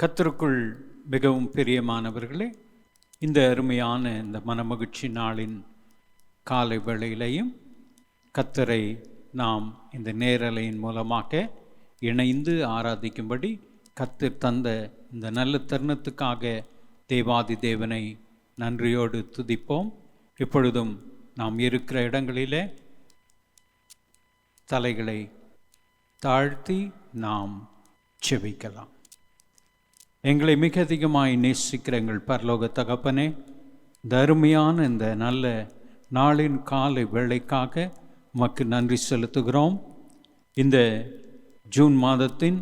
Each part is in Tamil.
கர்த்தருக்குள் மிகவும் பிரியமானவர்களே, இந்த அருமையான இந்த மனமகிழ்ச்சி நாளின் காலை வேளையிலையும் கர்த்தரை நாம் இந்த நேரலையின் மூலமாக இணைந்து ஆராதிக்கும்படி கர்த்தர் தந்த இந்த நல்ல தருணத்துக்காக தேவாதி தேவனை நன்றியோடு துதிப்போம். இப்பொழுதும் நாம் இருக்கிற இடங்களிலே தலைகளை தாழ்த்தி நாம் செபிக்கலாம். எங்களை மிக அதிகமாய் நேசிக்கிற எங்கள் பரலோக தகப்பனே, இந்த அருமையான இந்த நல்ல நாளின் காலை வேளைக்காக உமக்கு நன்றி செலுத்துகிறோம். இந்த ஜூன் மாதத்தின்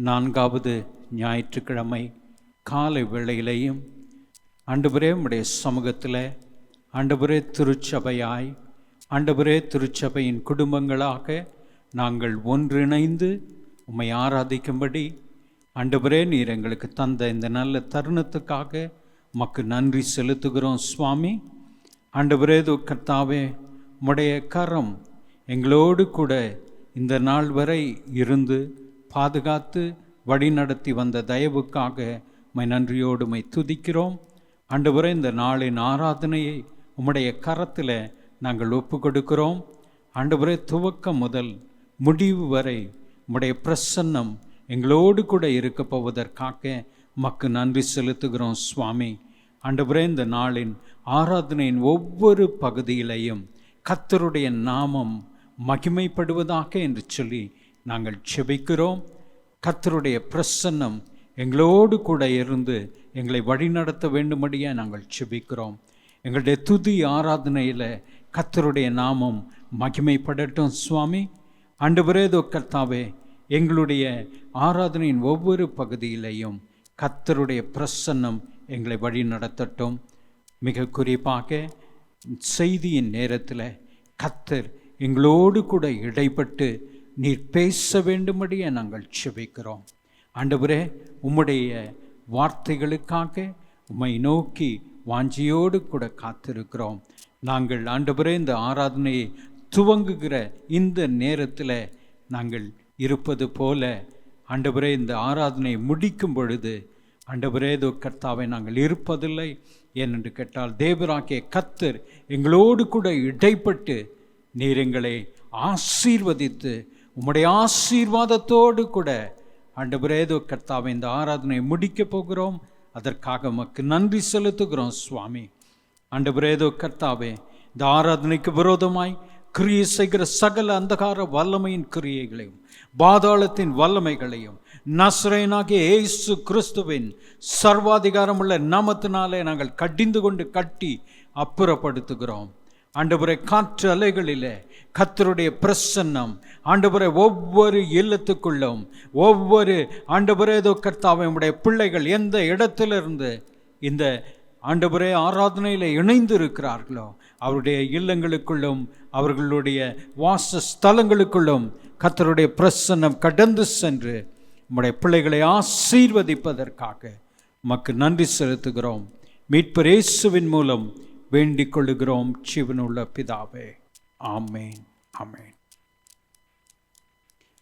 4வது ஞாயிற்றுக்கிழமை காலை வேளையிலையும் ஆண்டவரே உம்முடைய சமூகத்தில் ஆண்டவரே திருச்சபையாய் ஆண்டவரே திருச்சபையின் குடும்பங்களாக நாங்கள் ஒன்றிணைந்து உம்மை ஆராதிக்கும்படி ஆண்டவரே நீர் எங்களுக்கு தந்த இந்த நல்ல தருணத்துக்காக உமக்கு நன்றி செலுத்துகிறோம் சுவாமி. ஆண்டவரே கர்த்தாவே, உம்முடைய கரம் எங்களோடு கூட இந்த நாள் வரை இருந்து பாதுகாத்து வழிநடத்தி வந்த தயவுக்காக உம்மை நன்றியோடு உம்மை துதிக்கிறோம். ஆண்டவரே, இந்த நாளின் ஆராதனையை உம்முடைய கரத்தில் நாங்கள் ஒப்பு கொடுக்கிறோம். ஆண்டவரே, துவக்கம் முதல் முடிவு வரை உம்முடைய பிரசன்னம் எங்களோடு கூட இருக்க போவதற்காக உமக்கு நன்றி செலுத்துகிறோம் சுவாமி. ஆண்டவரே, இந்த நாளின் ஆராதனையின் ஒவ்வொரு பகுதியிலையும் கர்த்தருடைய நாமம் மகிமைப்படுவதாக என்று சொல்லி நாங்கள் செபிக்கிறோம். கர்த்தருடைய பிரசன்னம் எங்களோடு கூட இருந்து எங்களை வழிநடத்த வேண்டும்படியே நாங்கள் செபிக்கிறோம். எங்களுடைய துதி ஆராதனையில் கர்த்தருடைய நாமம் மகிமைப்படட்டும் சுவாமி. ஆண்டவரே கர்த்தாவே, எங்களுடைய ஆராதனையின் ஒவ்வொரு பகுதியிலையும் கர்த்தருடைய பிரசன்னம் எங்களை வழி நடத்தட்டும். மிக குறிப்பாக செய்தியின் நேரத்தில் கர்த்தர் எங்களோடு கூட இடைப்பட்டு நீர் பேச வேண்டும்படியே நாங்கள் செபிக்கிறோம். ஆண்டவரே, உம்முடைய வார்த்தைகளுக்காக உம்மை நோக்கி வாஞ்சியோடு கூட காத்திருக்கிறோம். நாங்கள் ஆண்டவரே இந்த ஆராதனையை துவங்குகிற இந்த நேரத்தில் நாங்கள் இருப்பது போல ஆண்டவரே இந்த ஆராதனை முடிக்கும் பொழுது ஆண்டவரே கர்த்தாவை நாங்கள் இருப்பதில்லை. ஏனென்று கேட்டால் தேவராகிய கர்த்தர் எங்களோடு கூட இடைப்பட்டு நீர் எங்களை ஆசீர்வதித்து உம்முடைய ஆசீர்வாதத்தோடு கூட ஆண்டவரே கர்த்தாவை இந்த ஆராதனை முடிக்க போகிறோம். அதற்காக உமக்கு நன்றி செலுத்துகிறோம் சுவாமி. ஆண்டவரே கர்த்தாவே, இந்த ஆராதனைக்கு விரோதமாய் கிரியை செய்கிற சகல அந்தகார வல்லமையின் கிரியைகளையும் பாதாளத்தின் வல்லமைகளையும் நசரேயனாகிய இயேசு கிறிஸ்துவின் சர்வாதிகாரமுள்ள நாமத்தினாலே நாங்கள் கடிந்து கொண்டு கட்டி அப்புறப்படுத்துகிறோம். ஆண்டவரே, காற்று அலைகளிலே கர்த்தருடைய பிரசன்னம் ஆண்டவரே ஒவ்வொரு இல்லத்துக்குள்ளும் ஒவ்வொரு ஆண்டவரே கர்த்தாவே உம்முடைய பிள்ளைகள் எந்த இடத்திலிருந்து இந்த ஆண்டவரே ஆராதனையில் இணைந்து இருக்கிறார்களோ அவருடைய இல்லங்களுக்குள்ளும் அவர்களுடைய வாசஸ்தலங்களுக்குள்ளும் கர்த்தருடைய பிரசன்னம் கடந்து சென்று உம்முடைய பிள்ளைகளை ஆசீர்வதிப்பதற்காக உமக்கு நன்றி செலுத்துகிறோம். மீட்பர் இயேசுவின் மூலம் வேண்டிக் கொள்ளுகிறோம் ஜீவனுள்ள பிதாவே, ஆமேன் ஆமேன்.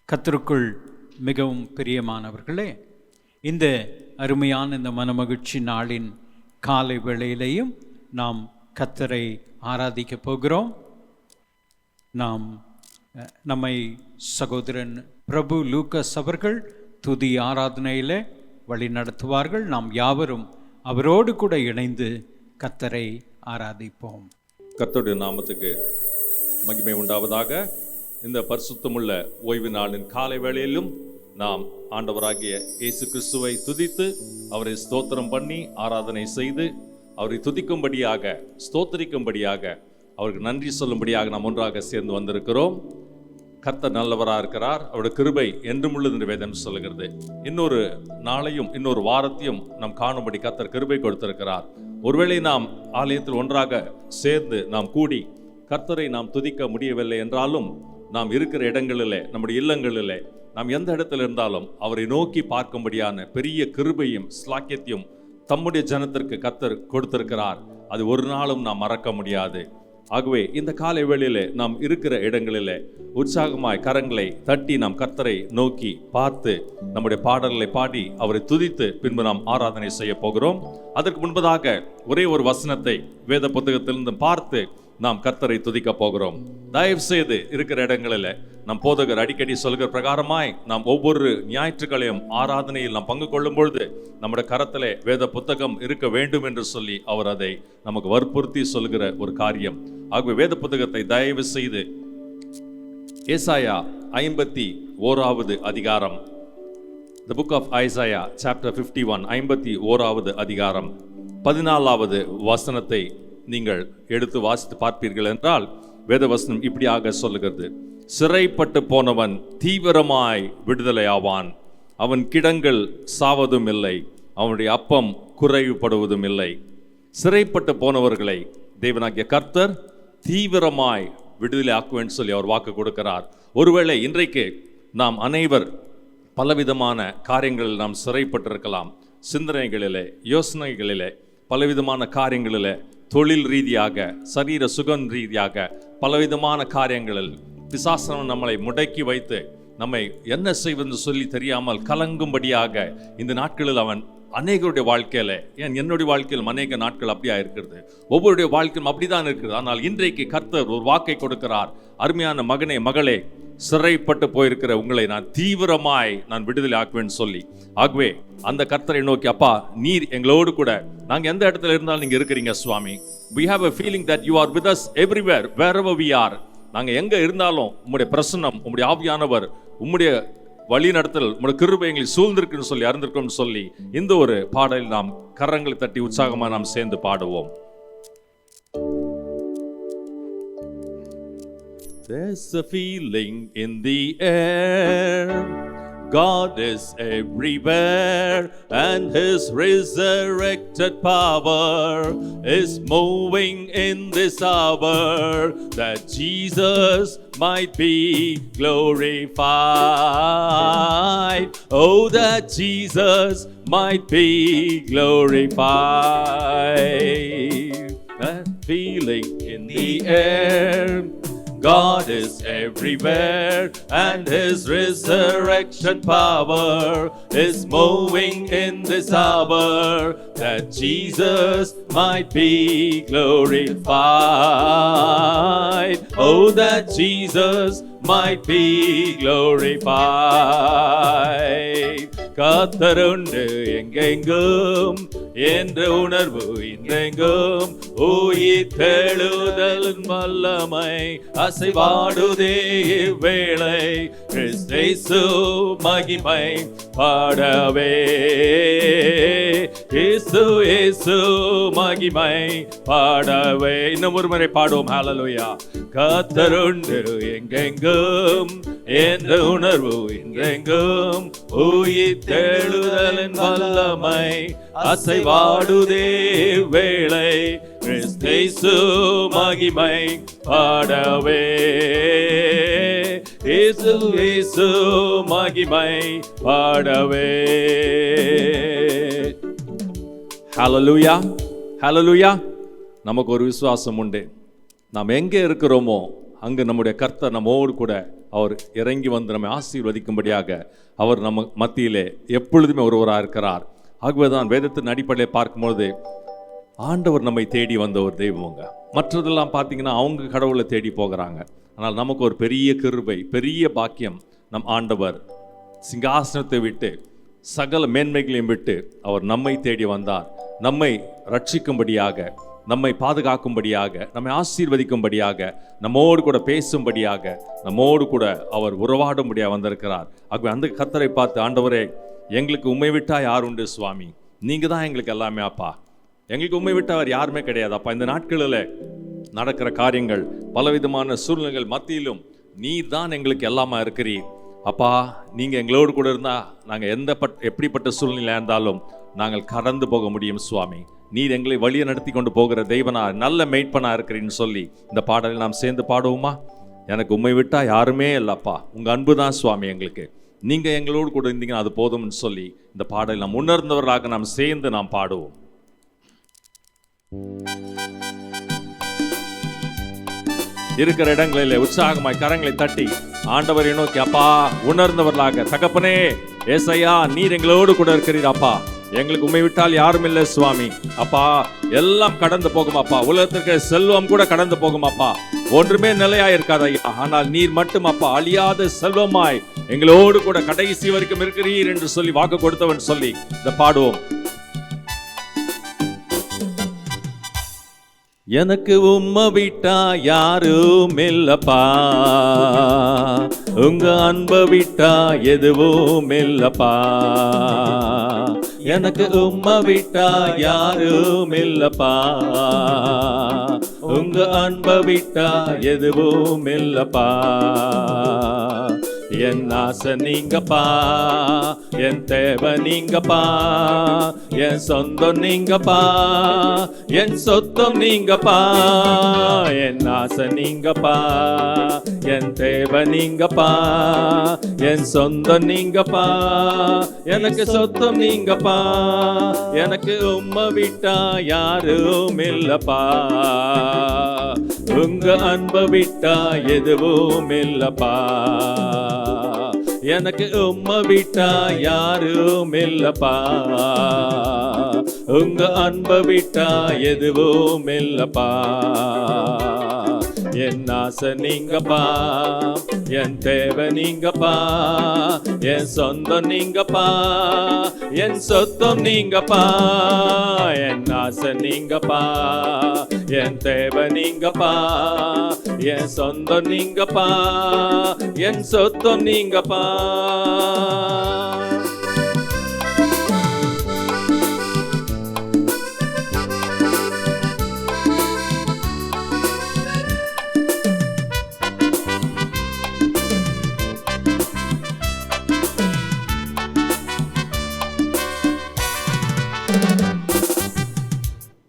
கர்த்தருக்குள் மிகவும் பிரியமானவர்களே, இந்த அருமையான இந்த மனமகிழ்ச்சி நாளின் காலை வேளையிலையும் நாம் கர்த்தரை ஆராதிக்க போகிறோம். நாம் நம்மை சகோதரன் பிரபு லூக்கஸ் அவர்கள் துதி ஆராதனையில் வழி நடத்துவார்கள். நாம் யாவரும் அவரோடு கூட இணைந்து கர்த்தரை ஆராதிப்போம். கர்த்தருடைய நாமத்துக்கு மகிமை உண்டாவதாக. இந்த பரிசுத்தமுள்ள ஓய்வு நாளின் காலை வேளையிலும் நாம் ஆண்டவராகிய இயேசு கிறிஸ்துவை துதித்து அவரை ஸ்தோத்திரம் பண்ணி ஆராதனை செய்து அவரை துதிக்கும்படியாக ஸ்தோத்திரிக்கும்படியாக அவருக்கு நன்றி சொல்லும்படியாக நாம் ஒன்றாக சேர்ந்து வந்திருக்கிறோம். கர்த்தர் நல்லவராக இருக்கிறார், அவருடைய கிருபை என்றும் உள்ளது என்று வேதம் சொல்லுகிறது. இன்னொரு நாளையும் இன்னொரு வாரத்தையும் நாம் காணும்படி கர்த்தர் கிருபை கொடுத்திருக்கிறார். ஒருவேளை நாம் ஆலயத்தில் ஒன்றாக சேர்ந்து நாம் கூடி கர்த்தரை நாம் துதிக்க முடியவில்லை என்றாலும் நாம் இருக்கிற இடங்களிலே நம்முடைய இல்லங்களிலே நாம் எந்த இடத்துல இருந்தாலும் அவரை நோக்கி பார்க்கும்படியான பெரிய கிருபையும் ஸ்லாக்கியத்தையும் தம்முடைய ஜனத்திற்கு கர்த்தர் கொடுத்திருக்கிறார். அது ஒரு நாளும் நாம் மறக்க முடியாது. ஆகவே இந்த காலை வேளையிலே நாம் இருக்கிற இடங்களிலே உற்சாகமாய் கரங்களை தட்டி நாம் கர்த்தரை நோக்கி பார்த்து நம்முடைய பாடல்களை பாடி அவரை துதித்து பின்பு நாம் ஆராதனை செய்ய போகிறோம். அதற்கு முன்பதாக ஒரே ஒரு வசனத்தை வேத புத்தகத்திலிருந்து பார்த்து நாம் கர்த்தரை துதிக்க போகிறோம். தயவு செய்து இருக்கிற இடங்களில் நம் போதகர் அடிக்கடி சொல்கிற பிரகாரமாய் நாம் ஒவ்வொரு ஞாயிற்றுக்களையும் ஆராதனையில் நாம் பங்கு கொள்ளும் பொழுது நம்முடைய கரத்திலே வேத புத்தகம் இருக்க வேண்டும் என்று சொல்லி அவர் அதை நமக்கு வற்புறுத்தி சொல்கிற ஒரு காரியம். ஆகவே வேத புத்தகத்தை தயவு செய்து ஏசாயா 51வது அதிகாரம், The book of Isaiah chapter 51, 51வது அதிகாரம் 14வது வசனத்தை நீங்கள் எடுத்து வாசித்து பார்ப்பீர்கள் என்றால் வேதவசனம் இப்படியாக சொல்லுகிறது. சிறைப்பட்டு போனவன் தீவிரமாய் விடுதலை ஆவான், அவன் கிடங்கள் சாவதும் இல்லை, அவனுடைய அப்பம் குறைவுபடுவதும் இல்லை. சிறைப்பட்டு போனவர்களை தேவனாகிய கர்த்தர் தீவிரமாய் விடுதலை ஆக்குவேன்னு சொல்லி அவர் வாக்கு கொடுக்கிறார். ஒருவேளை இன்றைக்கு நாம் அனைவர் பலவிதமான காரியங்களில் நாம் சிறைப்பட்டிருக்கலாம். சிந்தனைகளிலே, யோசனைகளிலே, பலவிதமான காரியங்களிலே, தொழில் ரீதியாக, சரீர சுகம் ரீதியாக, பலவிதமான காரியங்களில் பிசாசனம் நம்மளை முடக்கி வைத்து நம்மை என்ன செய்வதுன்னு சொல்லி தெரியாமல் கலங்கும்படியாக இந்த நாட்களில் அவன் அநேகருடைய வாழ்க்கையில, ஏன் என்னுடைய வாழ்க்கையில் அநேக நாட்கள் அப்படியா இருக்கிறது, ஒவ்வொருடைய வாழ்க்கையும் அப்படிதான் இருக்கிறது. ஆனால் இன்றைக்கு கர்த்தர் ஒரு வாக்கை கொடுக்கிறார். அருமையான மகனே, மகளே, சிறைப்பட்டு போயிருக்கிற உங்களை நான் தீவிரமாய் நான் விடுதலை ஆக்குவேன்னு சொல்லி. ஆகவே அந்த கர்த்தரை நோக்கி, அப்பா நீர் எங்களோடு கூட, நாங்க எந்த இடத்துல இருந்தாலும் நீங்க இருக்கிறீங்க சுவாமி. we have a feeling that you are with us everywhere, wherever we are. நாங்க எங்க இருந்தாலும் உம்முடைய பிரசன்னம், உம்முடைய ஆவியானவர், உம்முடைய வழி நடத்தல், உம்முடைய கிருபை எங்களை சூழ்ந்திருக்குன்னு சொல்லி அறிந்திருக்கோம்னு சொல்லி இந்த ஒரு பாடலில் நாம் கரங்களை தட்டி உற்சாகமா நாம் சேர்ந்து பாடுவோம். There's a feeling in the air, God is everywhere, and His resurrected power is moving in this hour, that Jesus might be glorified. Oh, that Jesus might be glorified. That feeling in the air, God is everywhere, and His resurrection power is moving in this hour, that Jesus might be glorified. Oh, that Jesus might be glorified. காத்தருண்டு எங்கெங்கும் என்ற உணர்வு இன்றெங்கும் உயிர் தெழுதல் வல்லமை அசைவாடுதே இவ்வேளை, கிறிஸ்து மகிமை பாடவே, இயேசு மகிமை பாடவே. இன்னும் ஒரு முறை பாடுவோம். ஹல்லேலூயா. காத்தருண்டு எங்கெங்கும் என்ற உணர்வு இன்றெங்கும் உயிர் தெழுதலின் வல்லமை அசைவாடுதே வேளை, கிறிஸ்து மகிமை பாடவே, இயேசு மகிமை பாடவே. ஹல்லேலூயா, ஹல்லேலூயா. நமக்கு ஒரு விசுவாசம் உண்டு. நாம் எங்கே இருக்கிறோமோ அங்கு நம்முடைய கர்த்தர் நம்மோடு கூட அவர் இறங்கி வந்து நம்மை ஆசீர்வதிக்கும்படியாக அவர் நம்ம மத்தியிலே எப்பொழுதுமே ஒருவராக இருக்கிறார். ஆகவே தான் வேதத்தின் அடிப்படையில் பார்க்கும்பொழுது ஆண்டவர் நம்மை தேடி வந்த ஒரு தெய்வங்க. மற்றதெல்லாம் பார்த்தீங்கன்னா அவங்க கடவுளை தேடி போகிறாங்க. ஆனால் நமக்கு ஒரு பெரிய கிருபை, பெரிய பாக்கியம். நம் ஆண்டவர் சிங்காசனத்தை விட்டு சகல மேன்மைகளையும் விட்டு அவர் நம்மை தேடி வந்தார். நம்மை ரட்சிக்கும்படியாக, நம்மை பாதுகாக்கும்படியாக, நம்மை ஆசீர்வதிக்கும்படியாக, நம்மோடு கூட பேசும்படியாக, நம்மோடு கூட அவர் உறவாடும்படியாக வந்திருக்கிறார். ஆகவே அந்த கர்த்தரை பார்த்து, ஆண்டவரே எங்களுக்கு உம்மை விட்டா யார் உண்டு சுவாமி, நீங்க தான் எங்களுக்கு எல்லாமே அப்பா, எங்களுக்கு உம்மை விட்டா அவர் யாருமே கிடையாது அப்பா. இந்த நாட்களில் நடக்கிற காரியங்கள், பலவிதமான சூழ்நிலைகள் மத்தியிலும் நீர் தான் எங்களுக்கு எல்லாமா இருக்கிறீர் அப்பா. நீங்கள் எங்களோடு கூட இருந்தால் நாங்கள் எப்படிப்பட்ட சூழ்நிலையாக இருந்தாலும் நாங்கள் கடந்து போக முடியும் சுவாமி. நீர் எங்களை வழியை நடத்தி கொண்டு போகிற தெய்வனா, நல்ல மெய்ப்பனா இருக்கிறீன்னு சொல்லி இந்த பாடலை நாம் சேர்ந்து பாடுவோமா? எனக்கு உம்மை விட்டா யாருமே இல்லப்பா, உங்க அன்பு தான் சுவாமி எங்களுக்கு, நீங்க எங்களோடு கூட இருந்தீங்கன்னா அது போதும்னு சொல்லி இந்த பாடலை நாம் உணர்ந்தவர்களாக நாம் சேர்ந்து நாம் பாடுவோம். இருக்கிற இடங்களில் உற்சாகமாய் கரங்களை தட்டி ஆண்டவரை நோக்கி அப்பா உணர்ந்தவர்களாக, தகப்பனே ஏசையா நீர் எங்களோடு கூட இருக்கிறீர் அப்பா, எங்களுக்கு உண்மை விட்டால் யாரும் இல்லை சுவாமி அப்பா, எல்லாம் கடந்து போகும் அப்பா, உலகத்திற்கு செல்வம் கூட கடந்து போகும் அப்பா, ஒன்றுமே நிலையா இருக்காது ஐயா, ஆனால் நீர் மட்டும் அப்பா அழியாத செல்வமாய் எங்களோடு கூட கடைசி வரைக்கும் இருக்கிறீர் என்று சொல்லி வாக்கு கொடுத்தவன் சொல்லி இதை பாடுவோம். எனக்கு உம்மை விட்டா யாரும் இல்லப்பா, உங்க அன்பை விட்டா எதுவும் இல்லப்பா, எனக்கு உம்மை விட்டா யாரும் இல்லப்பா, உங்க அன்பை விட்டா எதுவும் இல்லப்பா, என் ஆசை நீங்கப்பா, என் தேவை நீங்கப்பா, என் சொந்தம் நீங்கப்பா, என் சொத்தம் நீங்கப்பா, என் ஆசை நீங்கப்பா, என் தேவை நீங்கப்பா, என் சொந்தம் நீங்கப்பா, எனக்கு சொத்தம் நீங்கப்பா, எனக்கு உம்மை விட்டா யாரும் இல்லப்பா, உங்க அன்பை விட்டா எதுவும் இல்லப்பா, எனக்கு உம்மை விட்டா யாரும் இல்லப்பா, உங்க அன்பை விட்டா எதுவும் இல்லப்பா, என் ஆசை நீங்கப்பா, என் தேவை நீங்கப்பா, என் சொந்தம் நீங்கப்பா, என் சொத்தம் நீங்கப்பா, என் ஆசை நீங்கப்பா, என் தேவை நீங்கப்பா, என் சொந்தம் நீங்கப்பா, என் சொத்தம் நீங்கப்பா.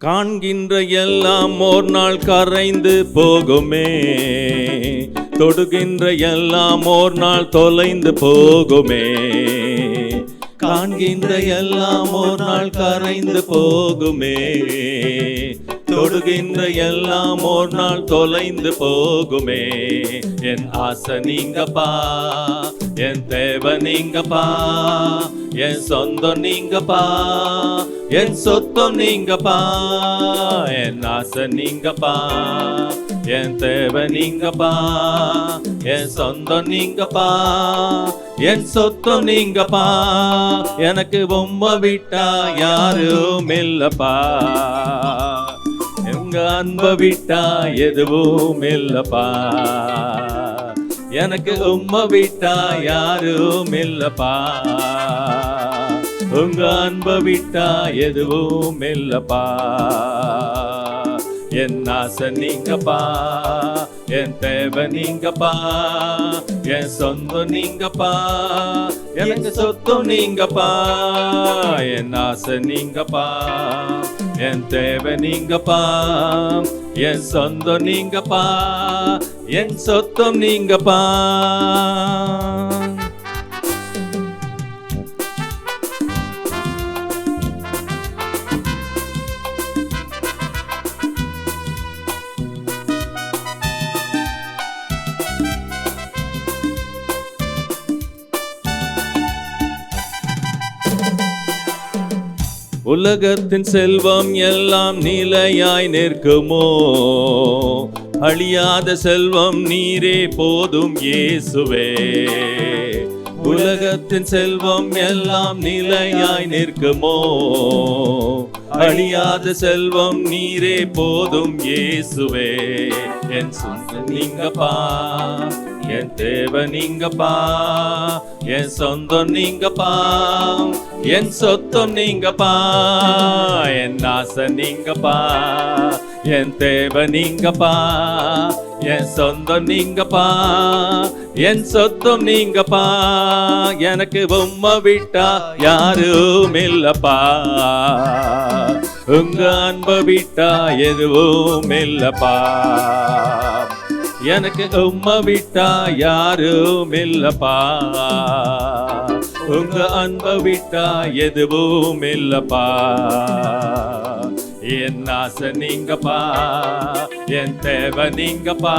காண்கின்ற எல்லாம் ஓர் நாள் கரைந்து போகுமே, தொடுகின்ற எல்லாம் ஓர் நாள் தொலைந்து போகுமே, காண்கின்ற எல்லாம் ஓர் நாள் கரைந்து போகுமே, தொடுகின்ற எல்லாம் ஓர் நாள் தொலைந்து போகுமே, என் ஆசை நீங்கப்பா, என் தேவை நீங்கப்பா, என் சொந்தம் நீங்கப்பா, என் சொத்தம் நீங்கப்பா, என் ஆசை நீங்கப்பா, என் தேவை நீங்கப்பா, என் சொந்தம் நீங்கப்பா, என் சொத்தம் நீங்கப்பா, எனக்கு உம்மை விட்டா யாரும் இல்லப்பா, உங்க அன்பை விட்டா எதுவும் இல்லப்பா, எனக்கு உம்மை விட்டா யாரும் இல்லப்பா, உங்க அன்பை விட்டா எதுவும் இல்லப்பா, என் ஆசை நீங்கப்பா, என் தேவை நீங்கப்பா, என் சொந்தம் நீங்கப்பா, எனக்கு சொத்தம் நீங்கப்பா, என் ஆசை நீங்கப்பா, என் தேவை நீங்கப்பா, என் சொந்தம் நீங்கப்பா, என் சொத்தம் நீங்கப்பா. உலகத்தின் செல்வம் எல்லாம் நிலையாய் நிற்குமோ, அழியாத செல்வம் நீரே போதும் இயேசுவே, உலகத்தின் செல்வம் எல்லாம் நிலையாய் நிற்குமோ, அழியாத செல்வம் நீரே போதும் இயேசுவே, என் சொந்தம் நீங்கப்பா, என் தேவை நீங்கப்பா, என் சொந்தம் நீங்கப்பா, என் சொத்தம் நீங்கப்பா, என் ஆசை நீங்கப்பா, என் தேவை நீங்கப்பா, என் சொந்தம் நீங்கப்பா, என் சொத்தம் நீங்கப்பா, எனக்கு உம்மை விட்டா யாரும் இல்லப்பா, உங்க அன்பை விட்டா எதுவும் இல்லப்பா, எனக்கு உம்மை விட்டா யாரும் இல்லப்பா, உங்க அன்பை விட்டா எதுவும் இல்லப்பா, என் ஆசை நீங்கப்பா, என் தேவை நீங்கப்பா,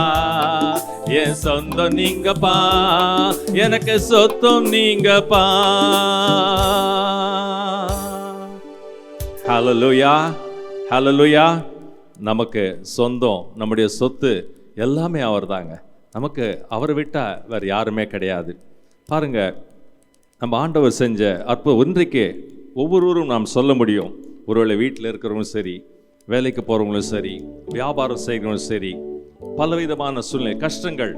என் சொந்தம் நீங்கப்பா, எனக்கு சொத்தம் நீங்கப்பா. ஹல்லேலூயா, ஹல்லேலூயா. நமக்கு சொந்தம், நம்முடைய சொத்து எல்லாமே அவர் தாங்க. நமக்கு அவரை விட்டால் வேறு யாருமே கிடையாது. பாருங்க, நம்ம ஆண்டவர் செஞ்ச இன்றைக்கு ஒவ்வொருவரும் நாம் சொல்ல முடியும். ஒருவேளை வீட்டில் இருக்கிறவங்களும் சரி, வேலைக்கு போகிறவங்களும் சரி, வியாபாரம் செய்கிறவங்களும் சரி, பலவிதமான சூழ்நிலை கஷ்டங்கள்.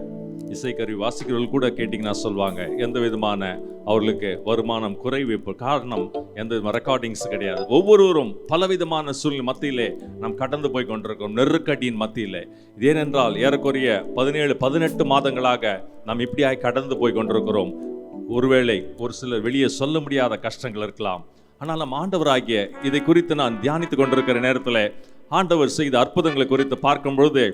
இசைக்கருவி வாசிக்கிறவர்கள் கூட கேட்டிங்கன்னா சொல்லுவாங்க, எந்த விதமான அவர்களுக்கு வருமானம் குறைவு. இப்போ காரணம் எந்த விதமான ரெக்கார்டிங்ஸ் கிடையாது. ஒவ்வொருவரும் பலவிதமான சூழ்நிலை மத்தியிலே நாம் கடந்து போய் கொண்டிருக்கிறோம், நெருக்கடியின் மத்தியிலே. இது ஏனென்றால் ஏறக்குறைய 17-18 மாதங்களாக நாம் இப்படியாய் கடந்து போய் கொண்டிருக்கிறோம். ஒருவேளை ஒரு சிலர் வெளியே சொல்ல முடியாத கஷ்டங்கள் இருக்கலாம். ஆனால் நம் ஆண்டவராகிய இதை குறித்து நான் தியானித்து கொண்டிருக்கிற நேரத்தில் ஆண்டவர் செய்த அற்புதங்களை குறித்து பார்க்கும் பொழுது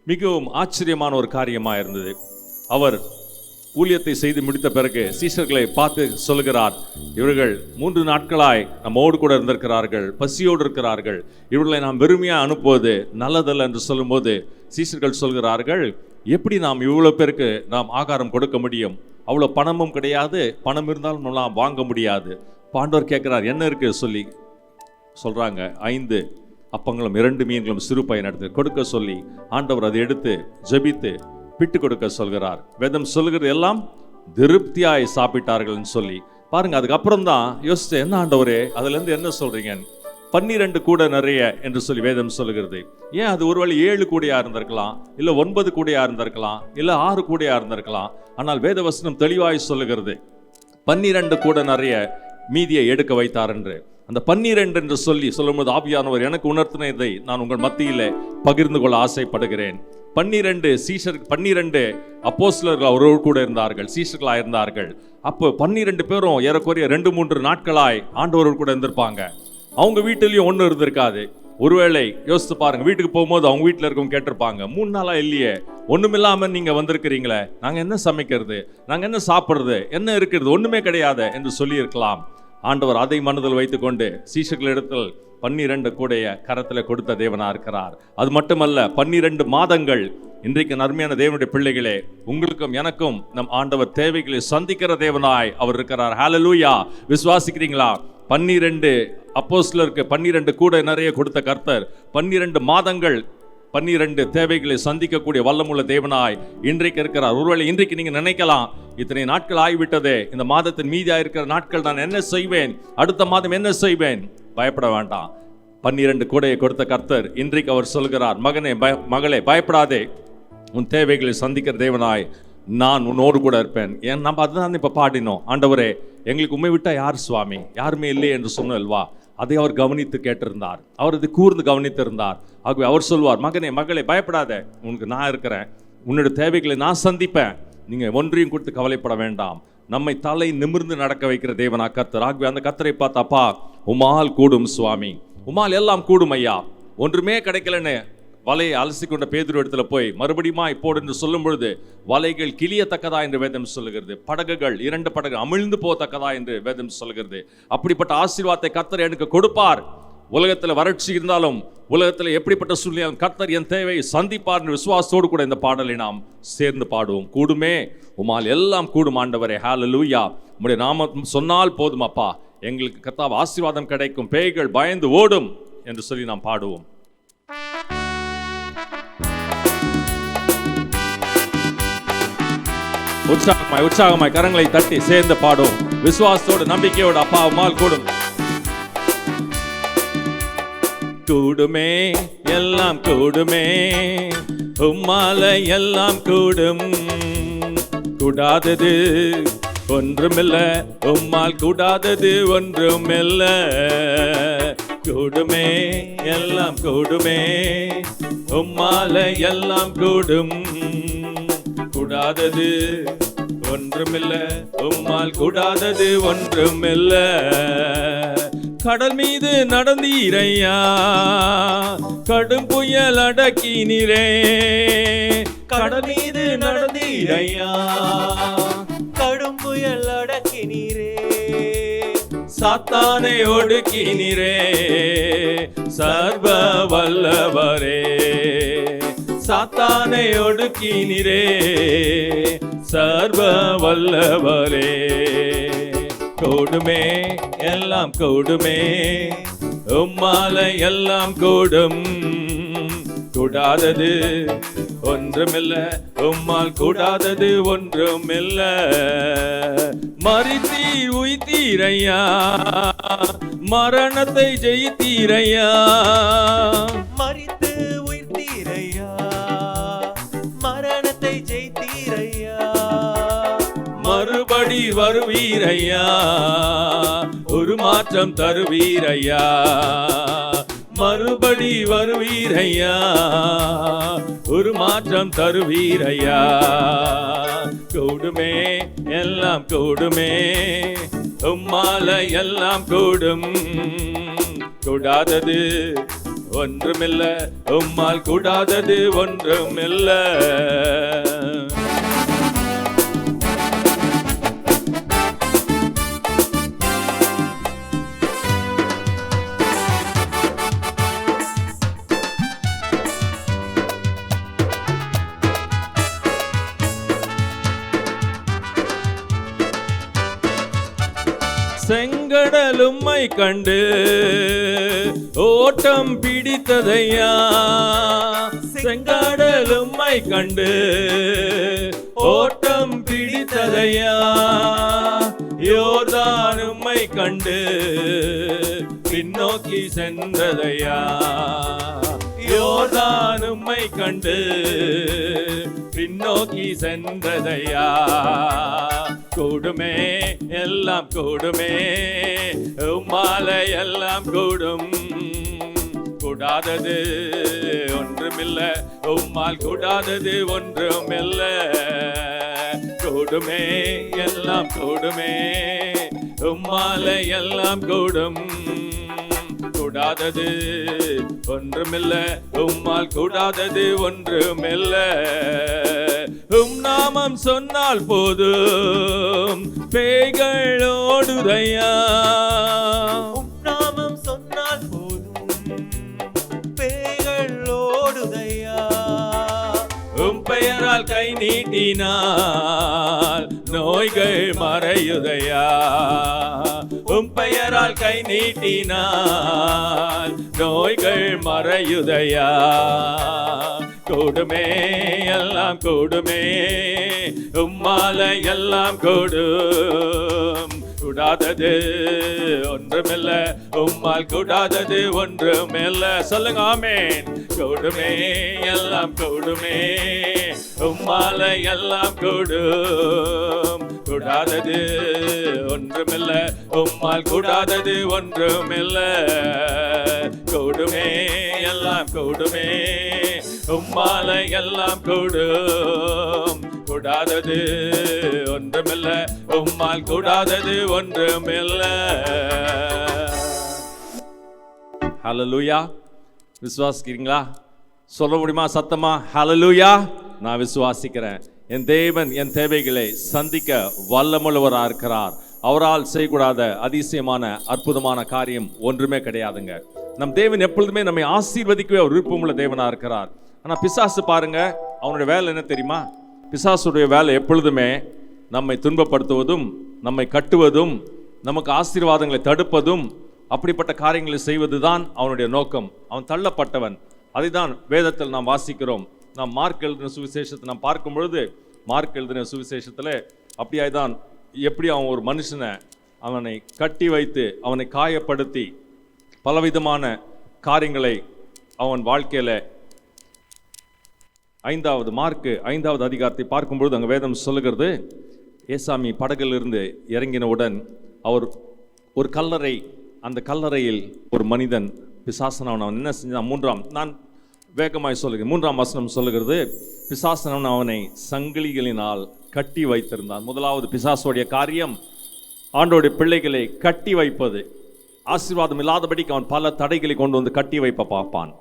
மிகவும் ஆச்சரியமான ஒரு காரியமாக இருந்தது. அவர் ஊழியத்தை செய்து முடித்த பிறகு சீஷர்களை பார்த்து சொல்கிறார், இவர்கள் 3 நாட்களாய் நம்மோடு கூட இருந்திருக்கிறார்கள், பசியோடு இருக்கிறார்கள், இவர்களை நாம் வெறுமையாக அனுப்புவது நல்லதல்ல என்று சொல்லும்போது சீஷர்கள் சொல்கிறார்கள், எப்படி நாம் இவ்வளோ பேருக்கு நாம் ஆகாரம் கொடுக்க முடியும்? அவ்வளோ பணமும் கிடையாது, பணம் இருந்தாலும் நம்மளாம் வாங்க முடியாது. ஆண்டவர் கேட்கிறார், என்ன இருக்கு சொல்லி சொல்றாங்க. 5 அப்பங்களும் 2 மீன்களும் சிறு பையன் எடுத்து கொடுக்க சொல்லி ஆண்டவர் அதை எடுத்து ஜெபித்து பிட்டு கொடுக்க சொல்கிறார். வேதம் சொல்கிறது எல்லாம் திருப்தியாய் சாப்பிட்டார்கள் சொல்லி பாருங்க. அதுக்கப்புறம் தான் யோசிச்சு, என்ன ஆண்டவரே அதுலேருந்து என்ன சொல்றீங்க? 12 கூட நிறைய என்று சொல்லி வேதம் சொல்லுகிறது. ஏன் அது ஒருவேளை 7 கூடையா இருந்திருக்கலாம், இல்லை 9 கூடையா இருந்திருக்கலாம், இல்லை 6 கூடையா இருந்திருக்கலாம். ஆனால் வேதவசனம் தெளிவாய் சொல்லுகிறது 12 கூட நிறைய மீதியை எடுக்க வைத்தார் என்று. அந்த 12 என்று சொல்லும்போது ஆவியானவர் எனக்கு உணர்த்தினதை நான் உங்கள் மத்தியிலே பகிர்ந்து கொள்ள ஆசைப்படுகிறேன். 12 சீஷர், 12 அப்போஸ்தலர்கள் அவரோடு கூட இருந்தார்கள், சீஷர்களாக இருந்தார்கள். அப்போ 12 பேரும் ஏறக்குறைய 2-3 நாட்களாய் ஆண்டவரோடு கூட இருந்திருப்பாங்க. அவங்க வீட்டிலையும் ஒன்றும் இருந்திருக்காது. ஒருவேளை யோசித்து பாருங்க, வீட்டுக்கு போகும்போது அவங்க வீட்டில் இருக்கவங்க கேட்டிருப்பாங்க, 3 நாளா இல்லையே, ஒன்றுமில்லாமல் நீங்கள் வந்திருக்கிறீங்களே, நாங்கள் என்ன சமைக்கிறது, நாங்கள் என்ன சாப்பிட்றது, என்ன இருக்கிறது, ஒன்றுமே கிடையாது என்று சொல்லியிருக்கலாம். ஆண்டவர் அதை மனதில் வைத்துக்கொண்டு சீஷர்களிடத்தில் 12 கூடைய கரத்தில் கொடுத்த தேவனாக இருக்கிறார். அது மட்டுமல்ல, 12 மாதங்கள். இன்றைக்கு நன்மையான தேவனுடைய பிள்ளைகளே, உங்களுக்கும் எனக்கும் நம் ஆண்டவர் தேவைகளை சந்திக்கிற தேவனாய் அவர் இருக்கிறார். ஹல்லேலூயா. விசுவாசிக்கிறீங்களா? 12 அப்போஸ்தலருக்கு 12 கூட நிறைய கொடுத்த கர்த்தர் 12 மாதங்கள் 12 தேவைகளை சந்திக்கக்கூடிய வல்லமுள்ள தேவனாய் இன்றைக்கு இருக்கிறார். ஒருவேளை இன்றைக்கு நீங்க நினைக்கலாம், இத்தனை நாட்கள் ஆகிவிட்டதே, இந்த மாதத்தின் மீதியாக இருக்கிற நாட்கள் நான் என்ன செய்வேன், அடுத்த மாதம் என்ன செய்வேன்? பயப்பட வேண்டாம். 12 கூடையை கொடுத்த கர்த்தர் இன்றைக்கு அவர் சொல்கிறார், மகனே மகளே பயப்படாதே, உன் தேவைகளை சந்திக்கிற தேவனாய் நான் உன்னோடு கூட இருப்பேன். ஏன் நம்ம அதுதான் இப்போ பாடினோம், ஆண்டவரே எங்களுக்கு உண்மை விட்டா யார் சுவாமி, யாருமே இல்லை என்று சொன்னல்வா. அதை அவர் கவனித்து கேட்டிருந்தார், அவர் அதை கூர்ந்து கவனித்திருந்தார். ஆகவே அவர் சொல்வார், மகனே மகளே பயப்படாத, உனக்கு நான் இருக்கிறேன், உன்னோட தேவைகளை நான் சந்திப்பேன், நீங்கள் ஒன்றையும் கொடுத்து கவலைப்பட வேண்டாம். நம்மை தலை நிமிர்ந்து நடக்க வைக்கிற தேவனா கர்த்தர். ஆகவே அந்த கர்த்தரை பார்த்தாப்பா, உமால் கூடும் சுவாமி, உமால் எல்லாம் கூடும் ஐயா. ஒன்றுமே கிடைக்கலன்னு வலையை அலசி கொண்ட பேதுரு இடத்துல போய் மறுபடியுமா இப்போது என்று சொல்லும் பொழுது வலைகள் கிளியத்தக்கதா என்று வேதம் சொல்லுகிறது, படகுகள் 2 படகு அமிழ்ந்து போகத்தக்கதா என்று வேதம் சொல்லுகிறது. அப்படிப்பட்ட ஆசீர்வாதத்தை கர்த்தர் எனக்கு கொடுப்பார். உலகத்தில் வறட்சி இருந்தாலும், உலகத்தில் எப்படிப்பட்ட சூழ்நிலையாலும் கர்த்தர் என் தேவையை சந்திப்பார் என்ற விசுவாசத்தோடு கூட இந்த பாடலை நாம் சேர்ந்து பாடுவோம். கூடுமே, உமால் எல்லாம் கூடும் ஆண்டவரே. ஹல்லேலூயா. உம்முடைய நாமம் சொன்னால் போதும் அப்பா, எங்களுக்கு கர்த்தாவே ஆசீர்வாதம் கிடைக்கும், பேய்கள் பயந்து ஓடும் என்று சொல்லி நாம் பாடுவோம். உற்சாகமாய் கரங்களை தட்டி சேர்ந்து பாடும், விசுவாசத்தோடு நம்பிக்கையோடு. அப்பா உம்மால் கூடும். கூடுமே எல்லாம் கூடுமே, உம்மால எல்லாம் கூடும், கூடாதது ஒன்றுமில்ல, உம்மால் கூடாதது ஒன்றுமில்ல. கூடுமே எல்லாம் கூடுமே, உம்மால எல்லாம் கூடும், கூடாதது ஒன்றுமில்ல, உம்மால் கூடாதது ஒன்றுமில்ல. கடல் மீது நடந்தீரையா, கடும் புயல் அடக்கினீரே, கடல் மீது நடந்தீரையா, கடும் புயல் அடக்கினீரே, சாத்தானை ஒடுக்கினீரே சர்வ வல்லவரே. சாத்தானை ஒடுக்கினீரே சர்வ வல்லவரே. கூடுமே எல்லாம் கூடுமே, உம்மால எல்லாம் கூடும். கூடாதது ஒன்றுமில்ல, உம்மால் கூடாதது ஒன்றுமில்ல. மரித்தீர் உயிர்த்தீரையா, மரணத்தை ஜெயித்தீரையா. மரித்து உயிர்த்தீரையா, மரணத்தை ஜெயித்தீரையா. மறுபடி வருவீரையா, ஒரு மாற்றம் தருவீரையா. மறுபடி வருவீரையா, ஒரு மாற்றம் தருவீரையா. கூடுமே எல்லாம் கூடுமே, உம்மால எல்லாம் கூடும். கூடாதது ஒன்றுமில்ல, உம்மால் கூடாதது ஒன்றுமில்ல. செங்கடல் உம்மை கண்டு ஓட்டம் பிடித்ததையா. செங்கடல் உம்மை கண்டு ஓட்டம் பிடித்ததையா. யோர்தான் உம்மை கண்டு பின்னோக்கி சென்றதையா. யோர்தான் உம்மை கண்டு பின்னோக்கி சென்றதையா. கூடுமே எல்லாம் கூடுமே, உம்மால எல்லாம் கூடும். கூடாதது ஒன்றுமில்ல, உம்மால் கூடாதது ஒன்றுமில்ல. கூடுமே எல்லாம் கூடுமே, உம்மால எல்லாம் கூடும். கூடாதது ஒன்றுமில்ல, உம்மால் கூடாதது ஒன்றுமில்ல. உம் நாமம் சொன்னால் போதும் பேய்கள் ஓடுதையா. உம் நாமம் சொன்னால் போதும் பேய்கள் ஓடுதையா. உம் பெயரால் கை நீட்டினால் நோய்கள் மறையுதையா. உம் பெயரால் கை நீட்டினால் நோய்கள் மறையுதையா. கூடுமே எல்லாம் கூடுமே, உம்மால எல்லாம் கூடும். கூடாதது ஒன்றுமில்ல, உம்மால் கூடாதது ஒன்றுமில்ல. சொல்லுங்க ஆமென். கூடுமே எல்லாம் கூடுமே, உம்மால எல்லாம் கூடும். கூடாதது ஒன்றுமில்ல, உம்மால் கூடாதது ஒன்றுமில்ல. கூடுமே எல்லாம் கூடுமே, உம்மால எல்லாம் கூடும். கூடாதது ஒன்றுமில்ல, உம்மால் கூடாதது ஒன்றுமில்ல. ஹல்லேலூயா. விசுவாசிக்கிறீங்களா? சொல்ல முடியுமா சத்தமா? ஹல்லேலூயா. நான் விசுவாசிக்கிறேன். என் தேவன் என் தேவைகளை சந்திக்க வல்லமுள்ளவராக இருக்கிறார். அவரால் செய்யக்கூடாத அதிசயமான அற்புதமான காரியம் ஒன்றுமே கிடையாதுங்க. நம் தேவன் எப்பொழுதுமே நம்மை ஆசீர்வதிக்கவே ஒரு விருப்பமுள்ள தேவனாக இருக்கிறார். ஆனால் பிசாசு பாருங்க, அவனுடைய வேலை என்ன தெரியுமா? பிசாசுடைய வேலை எப்பொழுதுமே நம்மை துன்பப்படுத்துவதும், நம்மை கட்டுவதும், நமக்கு ஆசீர்வாதங்களை தடுப்பதும், அப்படிப்பட்ட காரியங்களை செய்வது தான் அவனுடைய நோக்கம். அவன் தள்ளப்பட்டவன். அதை தான் வேதத்தில் நாம் வாசிக்கிறோம். நாம் மார்க் எழுதின சுவிசேஷத்தை நாம் பார்க்கும் பொழுது, மார்க் எழுதின சுவிசேஷத்தில் அப்படியாய்தான் எப்படி அவன் ஒரு மனுஷனை அவனை கட்டி வைத்து அவனை காயப்படுத்தி பலவிதமான காரியங்களை அவன் வாழ்க்கையில் மார்க் 5வது அதிகாரத்தை பார்க்கும்பொழுது அங்கே வேதம் சொல்லுகிறது, ஏசாமி படகிலிருந்து இறங்கினவுடன் அவர் ஒரு கல்லறை, அந்த கல்லறையில் ஒரு மனிதன் பிசாசனவன் அவன் என்ன செஞ்சான்? நான் வேகமாய் சொல்லுகிறேன். 3ஆம் வசனம் சொல்லுகிறது, பிசாசனவன் அவனை சங்கிலிகளினால் கட்டி வைத்திருந்தான். முதலாவது பிசாசுடைய காரியம் ஆண்டோடைய பிள்ளைகளை கட்டி வைப்பது. ஆசீர்வாதம் இல்லாதபடிக்கு அவன் பல தடைகளை கொண்டு வந்து கட்டி வைப்ப பார்ப்பான்.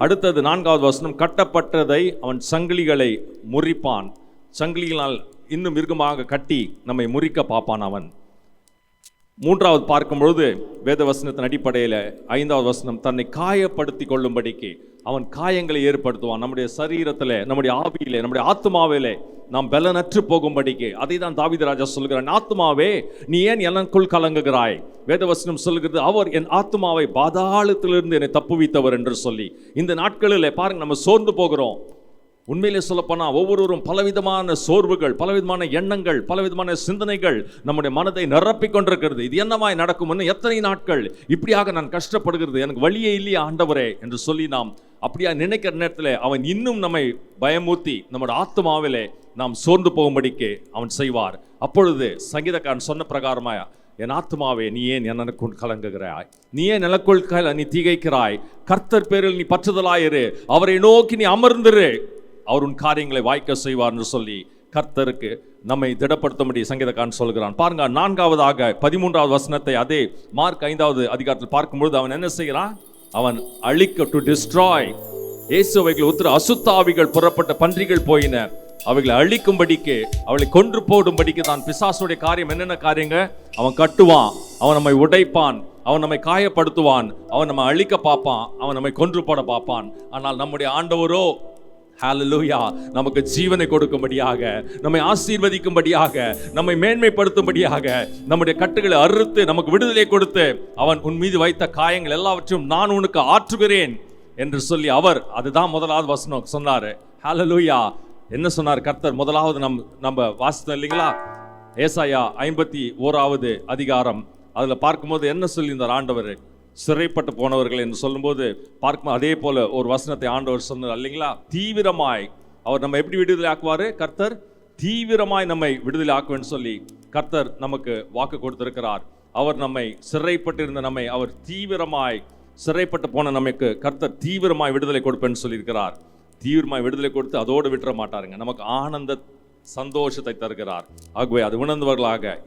அடுத்தது 4வது வசனம், கட்டப்பட்டதை அவன் சங்கிலிகளை முறிப்பான். சங்கிலிகளால் இன்னும் மிருகமாக கட்டி நம்மை முறிக்க பார்ப்பான் அவன். மூன்றாவது பார்க்கும் பொழுது வேத வசனத்தின் அடிப்படையில் 5வது வசனம், தன்னை காயப்படுத்தி கொள்ளும்படிக்கு அவன் காயங்களை ஏற்படுத்துவான். நம்முடைய சரீரத்தில், நம்முடைய ஆவியிலே, நம்முடைய ஆத்மாவிலே நாம் பலனற்று போகும்படிக்கு. அதை தான் தாவீது ராஜா சொல்கிறான், ஆத்மாவே நீ ஏன் எனக்குள் கலங்குகிறாய்? வேதவசனம் சொல்கிறது, அவர் என் ஆத்மாவை பாதாளத்திலிருந்து என்னை தப்புவித்தவர் என்று சொல்லி. இந்த நாட்களில் பாருங்க, நம்ம சோர்ந்து போகிறோம். உண்மையிலே சொல்லப்போனா ஒவ்வொருவரும் பலவிதமான சோர்வுகள், பலவிதமான எண்ணங்கள், பலவிதமான சிந்தனைகள் நம்முடைய மனதை நிரப்பிக் கொண்டிருக்கிறது. இது என்னமாய் நடக்கும், எத்தனை நாட்கள் இப்படியாக நான் கஷ்டப்படுகிறது, எனக்கு வழியே இல்லையா ஆண்டவரே என்று சொல்லி நாம் அப்படியா நினைக்கிற நேரத்தில் அவன் இன்னும் நம்மை பயமூத்தி நம்முடைய ஆத்மாவிலே நாம் சோர்ந்து போகும்படிக்கு அவன் செய்வார். அப்பொழுது சங்கீதக்காரன் சொன்ன பிரகாரமாயா, என் ஆத்மாவே நீ ஏன் எனக்குள் கலங்குகிறாய், நீ ஏன் எனக்குள் நீ திகைக்கிறாய், கர்த்தர் பேரில் நீ பற்றுதலாயிரு, அவரை நோக்கி நீ அமர்ந்திரு, அவர் உன் காரியங்களை வாய்க்க செய்வார் என்று சொல்லி கர்த்தருக்கு நம்மை திடப்படுத்தும்படி சங்கீதக்காரன் சொல்கிறான். பாருங்க, 4வதாக 13வது வசனத்தை அதே மார்க் 5வது அதிகாரத்தில் பார்க்கும்பொழுது அவன் என்ன செய்கிறான்? அவன் அழிக்க, டு டிஸ்ட்ராய். இயேசுவைகள் உத்திர அசுத்தாவிகள் புறப்பட்ட பன்றிகள் போயின, அவைகளை அழிக்கும்படிக்கு, அவளை கொன்று போடும்படிக்கு தான் பிசாசுடைய காரியம். என்னென்ன காரியங்க? அவன் கட்டுவான், அவன் நம்மை உடைப்பான், அவன் நம்மை காயப்படுத்துவான், அவன் நம்மை அழிக்க பார்ப்பான், அவன் நம்மை கொன்று போட பார்ப்பான். ஆனால் நம்முடைய ஆண்டவரோ ஹல்லேலூயா, நமக்கு ஜீவனை கொடுக்கும்படியாக, நம்மை ஆசீர்வதிக்கும்படியாக, நம்மை மேன்மைப்படுத்தும்படியாக, நம்முடைய கட்டுகளை அறுத்து நமக்கு விடுதலை கொடுத்து, அவன் உன் மீது வைத்த காயங்கள் எல்லாவற்றையும் நான் உனக்கு ஆற்றுகிறேன் என்று சொல்லி அவர், அதுதான் முதலாவது வசனம் சொன்னாரு. ஹல்லேலூயா. என்ன சொன்னார் கர்த்தர்? முதலாவது நம்ம வாசித்தோம் இல்லைங்களா? ஏசாயா 51வது அதிகாரம், அதுல பார்க்கும்போது என்ன சொல்லியிருந்தார் ஆண்டவர்? சிறைப்பட்டு போனவர்கள் என்று சொல்லும்போது பார்க்கும் அதே போல ஒரு வசனத்தை ஆண்டவர் சொன்னார் இல்லைங்களா? தீவிரமாய் அவர் நம்ம எப்படி விடுதலை ஆக்குவாரு? கர்த்தர் தீவிரமாய் நம்மை விடுதலை ஆக்குவேன்னு சொல்லி கர்த்தர் நமக்கு வாக்கு கொடுத்திருக்கிறார். அவர் நம்மை சிறைப்பட்டிருந்த நம்மை அவர் தீவிரமாய், சிறைப்பட்டு போன நமக்கு கர்த்தர் தீவிரமாய் விடுதலை கொடுப்பேன்னு சொல்லியிருக்கிறார். தீவிரமாய் விடுதலை கொடுத்து அதோடு விட்டுற மாட்டாருங்க, நமக்கு ஆனந்த சந்தோஷத்தை தருகிறார். ஆகவே அது உணர்ந்தவர்களாக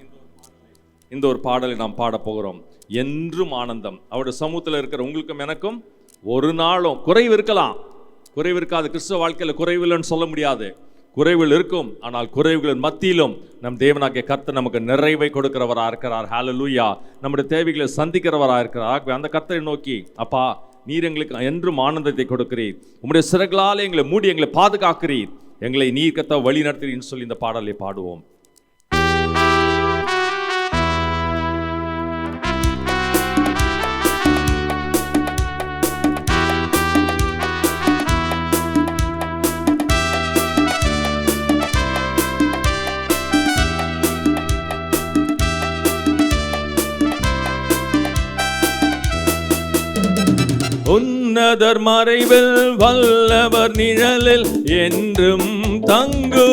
இந்த ஒரு பாடலை நாம் பாட போகிறோம். என்றும் ஆனந்தம். அவருடைய சமூகத்தில் இருக்கிற உங்களுக்கும் எனக்கும் ஒரு நாளும் குறைவு இருக்கலாம், குறைவு இருக்காது. கிறிஸ்தவ வாழ்க்கையில் குறைவில்லைன்னு சொல்ல முடியாது, குறைவில் இருக்கும். ஆனால் குறைவுகளின் மத்தியிலும் நம் தேவனாகிய கர்த்தர் நமக்கு நிறைவை கொடுக்கிறவராக இருக்கிறார். ஹல்லேலூயா. நம்முடைய தேவைகளை சந்திக்கிறவராக இருக்கிறார். அந்த கர்த்தரை நோக்கி, அப்பா நீர் எங்களுக்கு என்றும் ஆனந்தத்தை கொடுக்கிறீர், உம்முடைய சிறகளால் எங்களை மூடி எங்களை பாதுகாக்கிறீர், எங்களை நீர் கர்த்தா வழி நடத்துறீன்னு சொல்லி இந்த பாடலை பாடுவோம். உன்னதர் மறைவில் வல்லவர் நிழலில் என்றும் தங்குவேன்,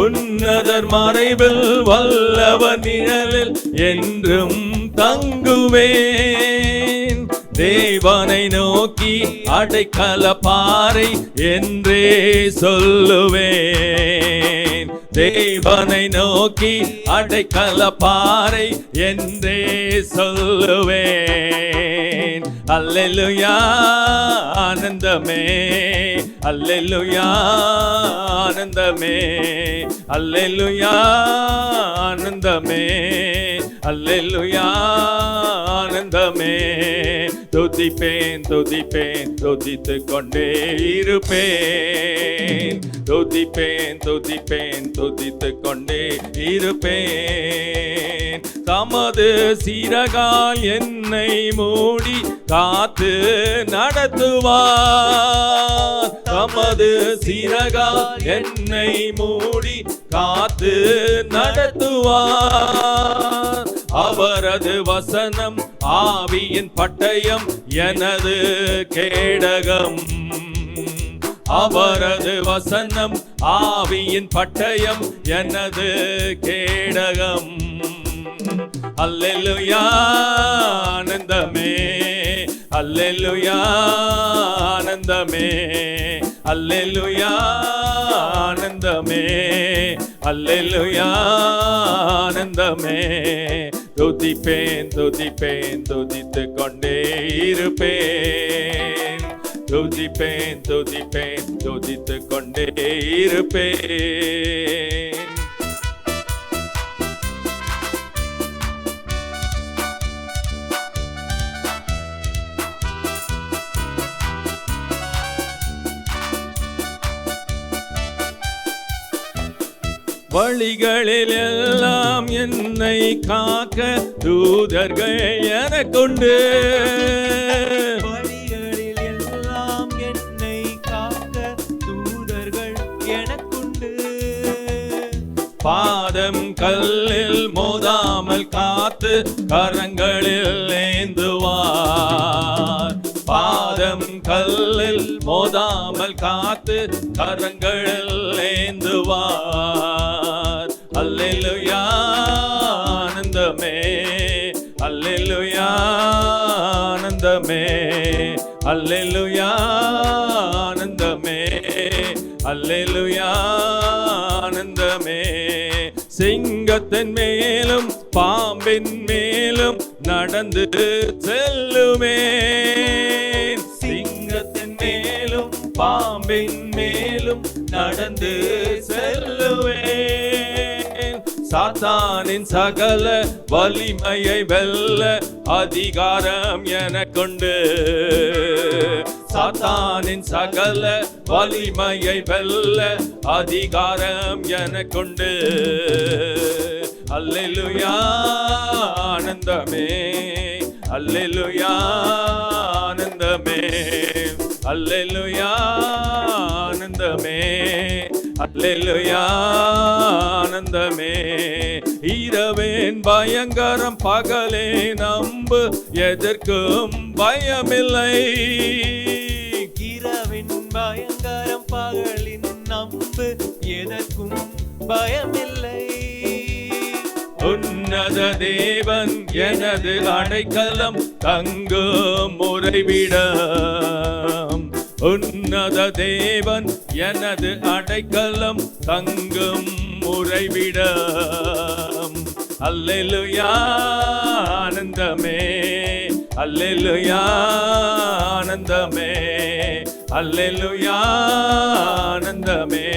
உன்னதர் மறைவில் வல்லவர் நிழலில் என்றும் தங்குவேன். தேவனை நோக்கி அடைக்கல பாறை என்றே சொல்லுவேன், தேவனை நோக்கி அடைக்கல பாறை என்றே சொல்லுவேன். அல்லேலூயா ஆனந்தமே, அல்லேலூயா ஆனந்தமே, அல்லேலூயா ஆனந்தமே, அல்லேலூயா ஆனந்தமே. துதிப்பேன் துதிப்பேன் துதித்து கொண்டே இருப்பேன், துதிப்பேன் துதிப்பேன் துதித்து கொண்டே இருப்பேன். தமது சிறகால் என்னை மூடி காத்து நடத்துவார், தமது சிறகால் என்னை மூடி காத்து நடத்துவார். அவரது வசனம் ஆவியின் பட்டயம் எனது கேடகம், அவரது வசனம் ஆவியின் பட்டயம் எனது கேடகம். அல்லேலூயா ஆனந்தமே, அல்லேலூயா ஆனந்தமே, அல்லேலூயா ஆனந்தமே, அல்லேலூயா ஆனந்தமே. துதிப்பேன் துதிப்பேன் துதித்து கொண்டே இருப்பேன், துதிப்பேன் துதிப்பேன் துதித்து கொண்டே இருப்பேன். வழிகளில் எல்லாம் என்னை காக்க தூதர்கள் எனக்குண்டு. வழிகளில் எல்லாம் என்னை காக்க தூதர்கள் எனக்குண்டு. பாதம் கல்லில் மோதாமல் காத்து கரங்களில் ஏந்துவார். பாதம் கல்லில் மோதாமல் காத்து கரங்களில் ஏந்துவார். அல்லேலூயா ஆனந்தமே, அல்லேலூயா ஆனந்தமே, அல்லேலூயா ஆனந்தமே, அல்லேலூயா ஆனந்தமே. சிங்கத்தின் மேலும் பாம்பின் மேலும் நடந்து செல்லுமே. சிங்கத்தின் மேலும் பாம்பின் மேலும் நடந்து செல்லுவேன். சாத்தானின் சகல வலிமையை வெல்ல அதிகாரம் எனக்குண்டு. சாத்தானின் சகல வலிமையை வெல்ல அதிகாரம் எனக்குண்டு. அல்லேலூயா ஆனந்தமே, அல்லேலூயா ஆனந்தமே, அல்லேலூயா ஆனந்தமே, அல்லேலூயா ஆனந்தமே. இரவேன் பயங்கரம் பகலே நம்பு எதற்கும் பயமில்லை. இரவின் பயங்கரம் பகலின் நம்பு எதற்கும் பயமில்லை. உன்னத தேவன் எனது அடைக்கலம் தங்கும் உறைவிடம். உன்னத தேவன் எனது அடைக்கலம் தங்கும் உறைவிடம். அல்லேலூயா ஆனந்தமே, அல்லேலூயா ஆனந்தமே, அல்லேலூயா ஆனந்தமே,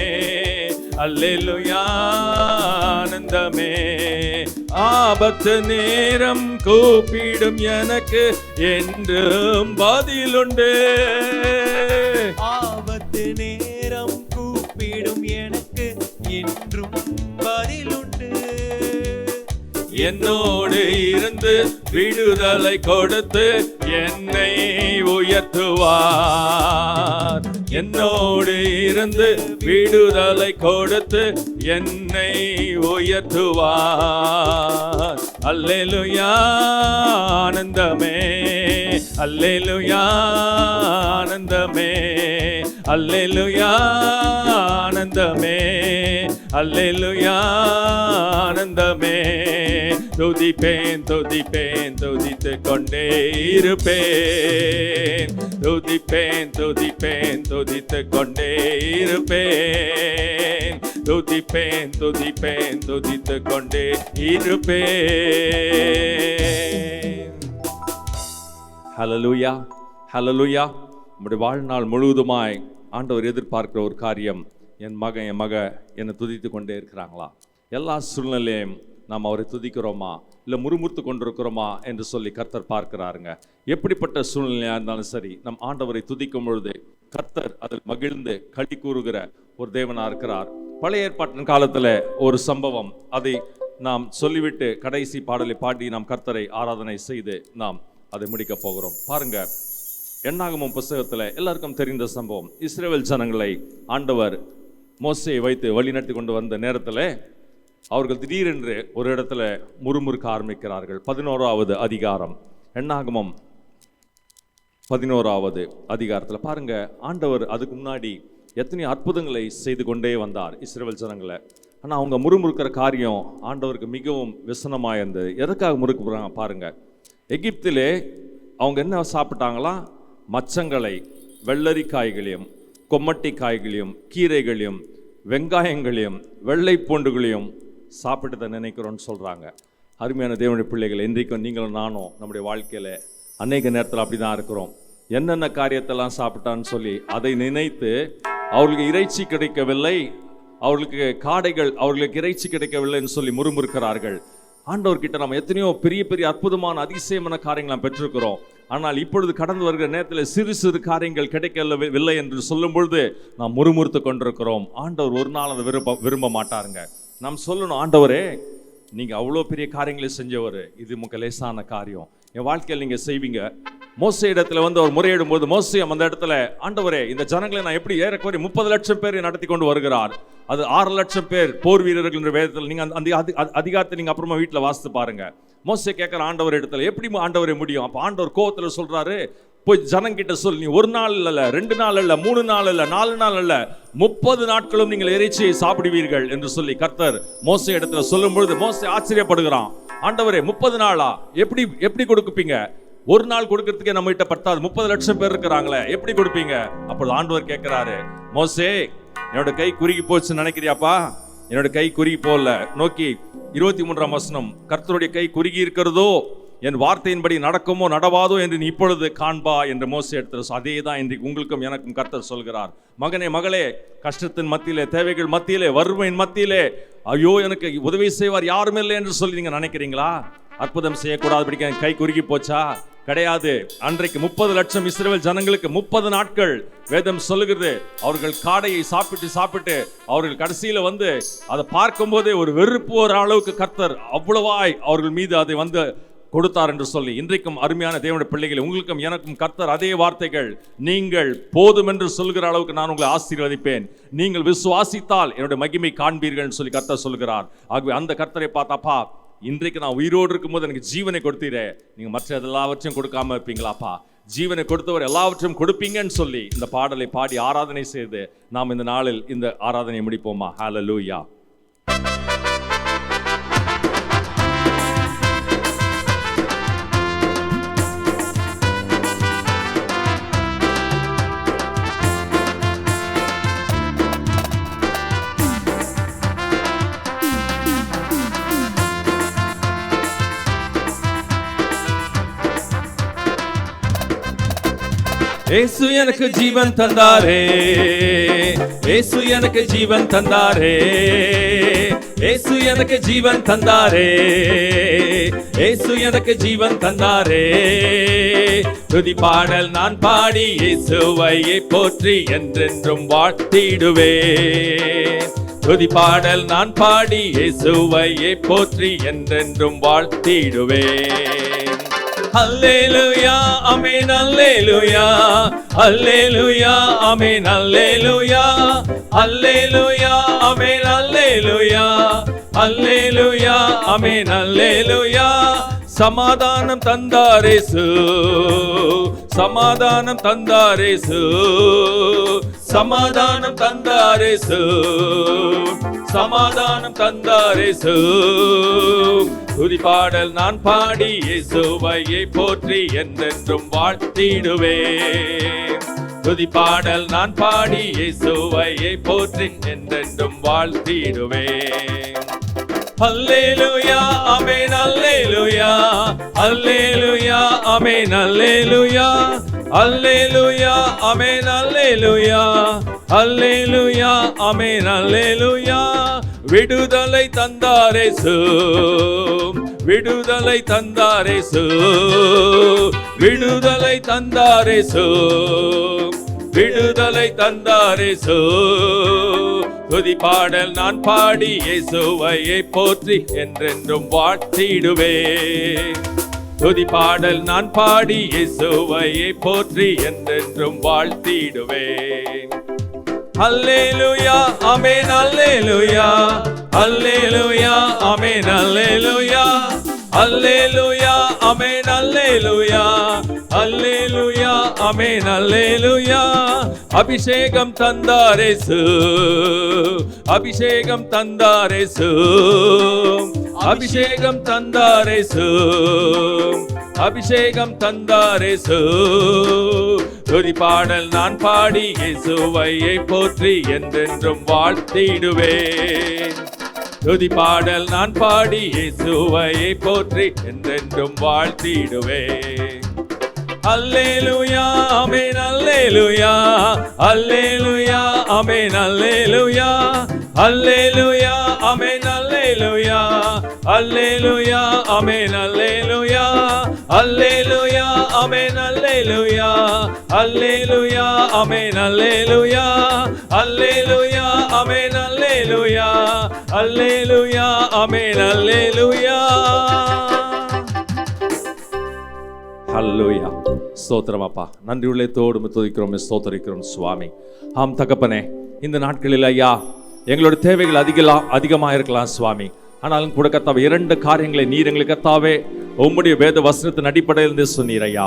அல்லேலூயா ஆனந்தமே. ஆபத்து நேரம் கூப்பிடும் எனக்கு என்றும் பதிலுண்டு. ஆபத்து நேரம் கூப்பிடும் எனக்கு என்றும் பதிலுண்டு. என்னோடு இருந்து விடுதலை கொடுத்து என்னை உயர்த்துவார். என்னோடு இருந்து விடுதலை கொடுத்து என்னை உயர்த்துவார். அல்லேலூயா ஆனந்தமே, அல்லேலூயா ஆனந்தமே, அல்லேலூயா ஆனந்தமே, அல்லேலூயா ஆனந்தமே. துதிப்பேன் துதிப்பேன் துதித்து கொண்டே இருப்பேன். துதிப்பேன் துதிப்பேன் துதித்து கொண்டே இருப்பேன். துதிப்பேன் துதிப்பேன் துதித்து கொண்டே இருப்பேன். ஹல்லேலூயா, ஹல்லேலூயா. நம்முடைய வாழ்நாள் முழுவதுமாய் ஆண்டவர் எதிர்பார்க்கிற ஒரு காரியம், என் மகன் என் மக என்னை துதித்து கொண்டே இருக்கிறாங்களா? எல்லா சூழ்நிலையும் நாம் அவரை துதிக்கிறோமா இல்லை முறுமுறுத்து கொண்டிருக்கிறோமா என்று சொல்லி கர்த்தர் பார்க்கிறாருங்க. எப்படிப்பட்ட சூழ்நிலையாக இருந்தாலும் சரி, நம் ஆண்டவரை துதிக்கும் பொழுது கர்த்தர் அதில் மகிழ்ந்து களி கூறுகிற ஒரு தேவனாக இருக்கிறார். பழைய ஏற்பாட்டின் காலத்தில் ஒரு சம்பவம், அதை நாம் சொல்லிவிட்டு கடைசி பாடலை பாடி நாம் கர்த்தரை ஆராதனை செய்து நாம் அதை முடிக்க போகிறோம். பாருங்க, என்னாகமம் புஸ்தகத்தில் எல்லாருக்கும் தெரிந்த சம்பவம். இஸ்ரவேல் ஜனங்களை ஆண்டவர் மோசேயை வைத்து வழிநடத்தி கொண்டு வந்த நேரத்தில் அவர்கள் திடீரென்று ஒரு இடத்துல முறுமுறுக்க ஆரம்பிக்கிறார்கள். 11வது அதிகாரம், என்னாகமம் 11வது அதிகாரத்தில் பாருங்க, ஆண்டவர் அதுக்கு முன்னாடி எத்தனை அற்புதங்களை செய்து கொண்டே வந்தார் இஸ்ரவேல் ஜனங்களை. ஆனால் அவங்க முறுமுறுக்கிற காரியம் ஆண்டவருக்கு மிகவும் விசனமாக இருந்தது. எதற்காக முறுக்குறாங்க பாருங்க. எகிப்திலே அவங்க என்ன சாப்பிட்டாங்களா? மச்சங்களை, வெள்ளரிக்காய்களையும், கொம்மட்டி காய்களையும், கீரைகளையும், வெங்காயங்களையும், வெள்ளை பூண்டுகளையும் சாப்பிட்டு தான் நினைக்கிறோன்னு சொல்கிறாங்க. அருமையான தேவனுடைய பிள்ளைகள், இன்றைக்கும் நீங்களும் நானும் நம்முடைய வாழ்க்கையில் அநேக நேரத்தில் அப்படி தான் இருக்கிறோம். என்னென்ன காரியத்தெல்லாம் சாப்பிட்டான்னு சொல்லி அதை நினைத்து அவர்களுக்கு இறைச்சி கிடைக்கவில்லை, அவர்களுக்கு காடைகள் அவர்களுக்கு இறைச்சி கிடைக்கவில்லைன்னு சொல்லி முறுமுறுக்கிறார்கள். ஆண்டவர்கிட்ட நம்ம எத்தனையோ பெரிய பெரிய அற்புதமான அதிசயமான காரியங்கள் நாம் பெற்றிருக்கிறோம். ஆனால் இப்பொழுது கடந்து வருகிற நேரத்தில் சிறு சிறு காரியங்கள் கிடைக்கவில்லை என்று சொல்லும் பொழுது நாம் முறுமுறுத்து கொண்டிருக்கிறோம். ஆண்டவர் ஒரு நாள் அதை விரும்ப மாட்டாருங்க. நாம் சொல்லணும், ஆண்டவரே நீங்க அவ்வளோ பெரிய காரியங்களை செஞ்சவர், இது உங்க லேசான காரியம், என் வாழ்க்கையில் நீங்க செய்வீங்க. மோசே இடத்துல வந்து அவர் முறையிடும் போது மோசே அந்த இடத்துல, ஆண்டவரே இந்த ஜனங்களை நான் எப்படி ஏறக்குறைய 30 லட்சம் பேரை நடத்தி கொண்டு வருகிறார், அது 6 லட்சம் பேர் போர் வீரர்கள் என்ற வேதத்தில் நீங்க அந்த அதிகாரத்தை நீங்க அப்புறமா வீட்டில் வாசித்து பாருங்க. மோசே கேட்கிற ஆண்டவர் இடத்துல, எப்படி ஆண்டவரே முடியும்? அப்ப ஆண்டவர் கோவத்துல சொல்றாரு, போய் ஜனங்கிட்ட சொல், நீ 1 நாள் அல்ல, 2 நாள் அல்ல, 3 நாள் அல்ல, 4 நாள் அல்ல, 30 நாட்களும் நீங்கள் இறைச்சியை சாப்பிடுவீர்கள் என்று சொல்லி கர்த்தர் மோசே இடத்துல சொல்லும் பொழுது மோசே ஆச்சரியப்படுகிறான். ஆண்டவரே 30 நாளா, எப்படி கொடுப்பீங்க? 1 நாள் கொடுக்கறதுக்கே நம்ம கிட்ட பத்தாது, 30 லட்சம் பேர் இருக்கிறாங்களே, எப்படி கொடுப்பீங்க? அப்பொழுது ஆண்டவர் கேட்கிறாரு, மோசே என்னோட கை குறுகி போச்சுன்னு நினைக்கிறியாப்பா? என்னோட கை குறுகி போல. நோக்கி 23ஆம் வசனம், கர்த்தருடைய கை குறுகி இருக்கிறதோ, என் வார்த்தையின்படி நடக்குமோ நடவாதோ என்று நீ இப்பொழுது காண்பா என்று மோசே எடுத்து. அதே தான் இன்றைக்கு உங்களுக்கும் எனக்கும் கர்த்தர் சொல்கிறார். மகனே மகளே, கஷ்டத்தின் மத்தியிலே, தேவைகள் மத்தியிலே, வறுமையின் மத்தியிலே, ஐயோ எனக்கு உதவி செய்வார் யாரும் இல்லை என்று சொல்லி நீங்க நினைக்கிறீங்களா? அற்புதம் செய்யக்கூடாது கை குறுகி போச்சா? கிடையாது. அன்றைக்கு 30 லட்சம் இஸ்ரவேல் ஜனங்களுக்கு 30 நாட்கள் வேதம் சொல்லுகிறது. அவர்கள் காடையை சாப்பிட்டு அவர்கள் கடைசியில வந்து அதை பார்க்கும் போதே ஒரு வெறுப்பு ஒரு அளவுக்கு கர்த்தர் அவ்வளவாய் அவர்கள் மீது அதை வந்து கொடுத்தார் என்று சொல்லி, இன்றைக்கும் அருமையான தேவனுடைய பிள்ளைகளை, உங்களுக்கும் எனக்கும் கர்த்தர் அதே வார்த்தைகள், நீங்கள் போதும் என்று சொல்கிற அளவுக்கு நான் உங்களை ஆசீர்வதிப்பேன், நீங்கள் விசுவாசித்தால் என்னுடைய மகிமை காண்பீர்கள் சொல்லி கர்த்தர் சொல்கிறார். ஆகவே அந்த கர்த்தரை பார்த்தாப்பா, இன்றைக்கு நான் உயிரோடு இருக்கும்போது எனக்கு ஜீவனை கொடுத்தீரே, நீங்க மற்ற எல்லாவற்றையும் கொடுக்காம இருப்பீங்களாப்பா? ஜீவனை கொடுத்தவர் எல்லாவற்றையும் கொடுப்பீங்கன்னு சொல்லி இந்த பாடலை பாடி ஆராதனை செய்து நாம் இந்த நாளில் இந்த ஆராதனை முடிப்போமா? ஹல்லேலூயா. இயேசு எனக்கு ஜீவன் தந்தாரே, இயேசு எனக்கு ஜீவன் தந்தாரே, இயேசு எனக்கு ஜீவன் தந்தாரே, இயேசு எனக்கு ஜீவன் தந்தாரே. துதி பாடல் நான் பாடி இயேசுவை போற்றி என்றென்றும் வாழ்த்திடுவேன். துதி பாடல் நான் பாடி இயேசுவை போற்றி என்றென்றும் வாழ்த்திடுவேன். அல்லேலூயா ஆமென், அல்லேலூயா அல்லேலூயா ஆமென், அல்லேலூயா அல்லேலூயா ஆமென், அல்லேலூயா அல்லேலூயா ஆமென், அல்லேலூயா. சமாதானம் தந்தாரேசு, சமாதானம் தந்தாரேசு, சமாதானம் தந்தாரேசு, சமாதானம் தந்தாரேசு. துதி பாடல் நான் பாடி இயேசுவை போற்றி என்றென்றும் வாழ்த்திடுவேன். துதி பாடல் நான் பாடி இயேசுவை போற்றி என்றென்றும் வாழ்த்திடுவேன். அல்லேலூயா ஆமென், அல்லேலூயா அல்லேலூயா ஆமென், அல்லேலூயா அல்லேலூயா ஆமென், அல்லேலூயா அல்லேலூயா ஆமென், அல்லேலூயா. விடுதலை தந்தாரேசு, விடுதலை தந்தாரேசு, விடுதலை தந்தாரேசு, விடுதலை தந்தாரேசு. துதி பாடல் நான் பாடி இயேசுவை போற்றி என்றென்றும் வாழ்த்திடுவேன். துதி பாடல் நான் பாடி இயேசுவை போற்றி என்றென்றும் வாழ்த்திடுவேன். அல்லேலூயா ஆமென், அல்லேலூயா அல்லேலூயா ஆமென், அல்லேலூயா அல்லேலூயா ஆமென், அல்லேலூயா அல்லேலூயா ஆமென், அல்லேலூயா. அபிஷேகம் தந்தாரேசு, அபிஷேகம் தந்தாரேசு, அபிஷேகம் தந்தாரேசு, அபிஷேகம் தந்தாரேசு. துதி பாடல் நான் பாடி இயேசுவை போற்றி என்றென்றும் வாழ்த்திடுவேன். துதி பாடல் நான் பாடி இயேசுவை போற்றி என்றென்றும் வாழ்த்திடுவேன். அல்லேலூயா ஆமென், அல்லேலூயா அல்லேலூயா ஆமென், அல்லேலூயா அல்லேலூயா ஆமென், அல்லேலூயா அல்லேலூயா ஆமென், அல்லேலூயா அல்லேலூயா ஆமென் அல்லேலூயா அல்லேலூயா ஆமென் அல்லேலூயா அல்லேலூயா ஆமென் அல்லேலூயா அல்லேலூயா ஆமென் அல்லேலூயா. ஹல்லேலூயா. ஸ்தோத்திரம் அப்பா. நன்றி உள்ளத்தோடு துதிக்கிறோம், ஸ்தோத்திரிக்கிறோம் சுவாமி. ஆம் தகப்பனே, இந்த நாட்களில் ஐயா எங்களோட தேவைகள் அதிகமாக இருக்கலாம் சுவாமி. ஆனாலும் கூட கர்த்தாவே 2 காரியங்களை நீர் எங்களுக்கு கர்த்தாவே உம்முடைய வேத வசனத்தின் அடிப்படையில் இருந்து சொன்னீர் ஐயா.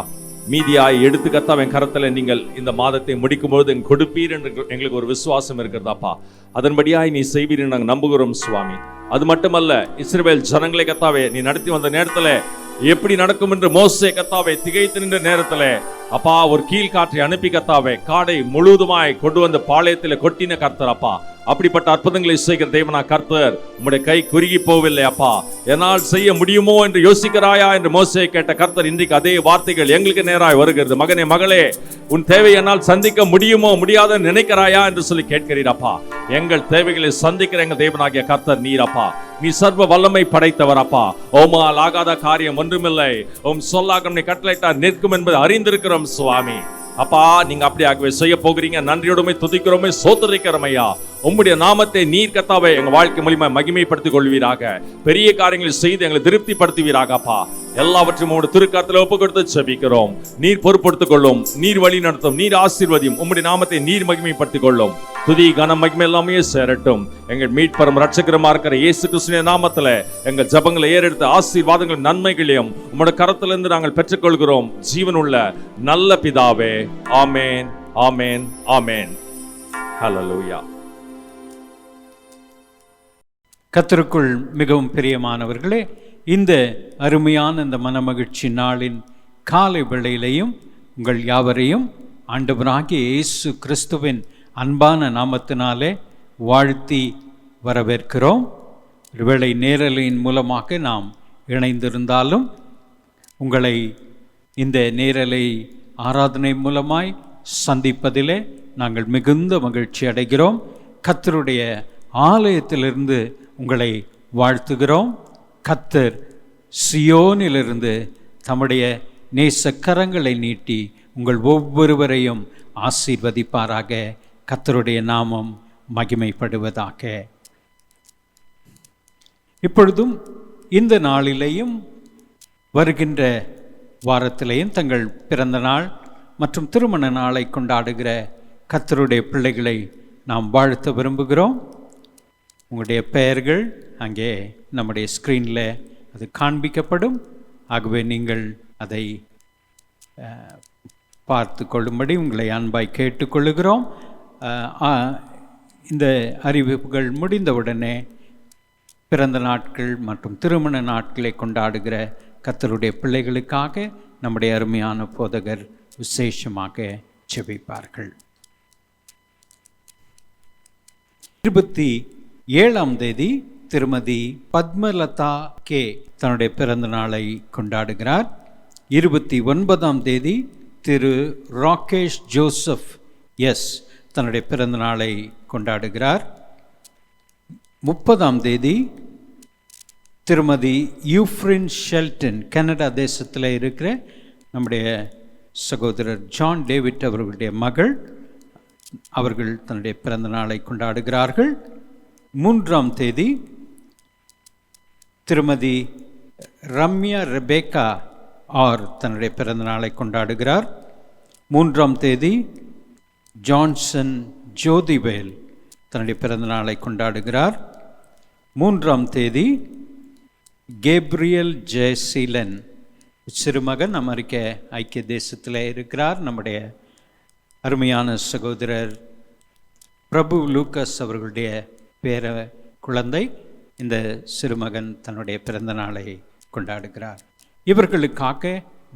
மீதியாய் எடுத்து கர்த்தாவே என் கரத்தில் நீங்கள் இந்த மாதத்தை முடிக்கும்போது கொடுப்பீர் என்று எங்களுக்கு ஒரு விசுவாசம் இருக்கிறதாப்பா. அதன்படியாய் நீ செய்வீர் என்று நாங்கள் நம்புகிறோம் சுவாமி. அது மட்டுமல்ல, இஸ்ரவேல் ஜனங்களை கர்த்தாவே நீ நடத்தி வந்த நேரத்தில் எப்படி நடக்கும் என்று மோசே கர்த்தாவே திகைத்து நின்ற நேரத்தில் அப்பா ஒரு கீழ் காற்றை அனுப்பி கர்த்தாவே காடை முழுவதுமாய் கொண்டு வந்த பாளையத்தில் கொட்டின கர்த்தர் அப்பா. அப்படிப்பட்ட அற்புதங்களை செய்கிற தேவனா கர்த்தர், உம்முடைய கை குறுகி போவில்லை அப்பா. என்னால் செய்ய முடியுமோ என்று யோசிக்கிறாயா என்று மோசே கேட்ட கர்த்தர் இன்றைக்கு அதே வார்த்தைகள் எங்களுக்கு நேராய் வருகிறது. மகனே மகளே, உன் தேவை என்னால் சந்திக்க முடியுமோ முடியாத நினைக்கிறாயா என்று சொல்லி கேட்கிறீரப்பா. எங்கள் தேவைகளை சந்திக்கிற எங்கள் தேவனாகிய கர்த்தர் நீரப்பா. நீ சர்வ வல்லமை படைத்தவர் அப்பா. ஓமால் ஆகாத காரியம் ஒன்றுமில்லை. உம் சொல்லாக நீ கட்டளையிட்டார் நிற்கும் என்பதை அறிந்திருக்கிறோம் சுவாமி. அப்பா, நீங்க அப்படியாகவே செய்ய போகிறீங்க. நன்றியோடுமே துதிக்கிறோமே, சோதரிக்கிறோம் ஐயா. உம்முடைய நாமத்தை நீர் கர்த்தாவே எங்க வாழ்க்கை மூலமா மகிமைப்படுத்திக் கொள்வீராக. பெரிய காரியங்களை செய்து எங்களை திருப்திப்படுத்துவீராக அப்பா. எல்லாவற்றையும் உங்களுடைய திருக்கரத்தில் ஒப்பு கொடுத்து ஜெபிக்கிறோம். நீர் பொறுப்படுத்திக் கொள்ளும், நீர் வழி நடத்தும், நீர் ஆசீர்வதியும். உம்முடைய நாமத்தை நீர் மகிமைப்படுத்திக் கொள்ளும். துதி கனம் மகிமை எல்லாமே சேரட்டும். எங்கள் மீட்பரும் ரட்சகருமா இருக்கிற இயேசு கிறிஸ்துவின் நாமத்தில் எங்கள் ஜெபங்களை ஏறெடுத்து ஆசீர்வாதங்களும் நன்மைகளையும் உம்முடைய கரத்திலிருந்து நாங்கள் பெற்றுக்கொள்கிறோம். ஜீவனுள்ள நல்ல பிதாவே, ஆமேன் ஆமேன் ஆமேன். ஹல்லேலூயா. கர்த்தருக்குள் மிகவும் பிரியமானவர்களே, இந்த அருமையான இந்த மனமகிழ்ச்சி நாளின் காலை வேளையிலையும் உங்கள் யாவரையும் ஆண்டவராகிய இயேசு கிறிஸ்துவின் அன்பான நாமத்தினாலே வாழ்த்தி வரவேற்கிறோம். ஒருவேளை நேரலையின் மூலமாக நாம் இணைந்திருந்தாலும் உங்களை இந்த நேரலை ஆராதனை மூலமாய் சந்திப்பதிலே நாங்கள் மிகுந்த மகிழ்ச்சி அடைகிறோம். கர்த்தருடைய ஆலயத்திலிருந்து உங்களை வாழ்த்துகிறோம். கர்த்தர் சியோனிலிருந்து தம்முடைய நேசக்கரங்களை நீட்டி உங்கள் ஒவ்வொருவரையும் ஆசீர்வதிப்பாராக. கர்த்தருடைய நாமம் மகிமைப்படுவதாக. இப்பொழுதும் இந்த நாளிலேயும் வருகின்ற வாரத்திலேயும் தங்கள் பிறந்த நாள் மற்றும் திருமண நாளை கொண்டாடுகிற கர்த்தருடைய பிள்ளைகளை நாம் வாழ்த்த விரும்புகிறோம். உங்களுடைய பெயர்கள் அங்கே நம்முடைய ஸ்க்ரீனில் அது காண்பிக்கப்படும். ஆகவே நீங்கள் அதை பார்த்து கொள்ளும்படி உங்களை அன்பாய் கேட்டுக்கொள்ளுகிறோம். இந்த அறிவிப்புகள் முடிந்தவுடனே பிறந்த நாட்கள் மற்றும் திருமண நாட்களை கொண்டாடுகிற கர்த்தருடைய பிள்ளைகளுக்காக நம்முடைய அருமையான போதகர் விசேஷமாக ஜெபிப்பார்கள். 27ஆம் தேதி திருமதி பத்மலதா கே தன்னுடைய பிறந்த நாளை கொண்டாடுகிறார். 29ஆம் தேதி திரு ராகேஷ் ஜோசப் எஸ் தன்னுடைய பிறந்த நாளை கொண்டாடுகிறார். 30ஆம் தேதி திருமதி யூஃப்ரின் ஷெல்டன் கனடா தேசத்தில் இருக்கிற நம்முடைய சகோதரர் ஜான் டேவிட் அவர்களுடைய மகள், அவர்கள் தன்னுடைய பிறந்த நாளை கொண்டாடுகிறார்கள். 3ஆம் தேதி திருமதி ரம்யா ரெபேக்கா ஆர் தன்னுடைய பிறந்த நாளை கொண்டாடுகிறார். 3ஆம் தேதி ஜான்சன் ஜோதிவேல் தன்னுடைய பிறந்த நாளை கொண்டாடுகிறார். 3ஆம் தேதி கேப்ரியல் ஜெயசீலன் சிறுமகன் அமெரிக்க ஐக்கிய தேசத்தில் இருக்கிறார். நம்முடைய அருமையான சகோதரர் பிரபு லூக்கஸ் அவர்களுடைய பேர குழந்தை இந்த சிறுமகன் தன்னுடைய பிறந்த நாளை கொண்டாடுகிறார். இவர்களுக்காக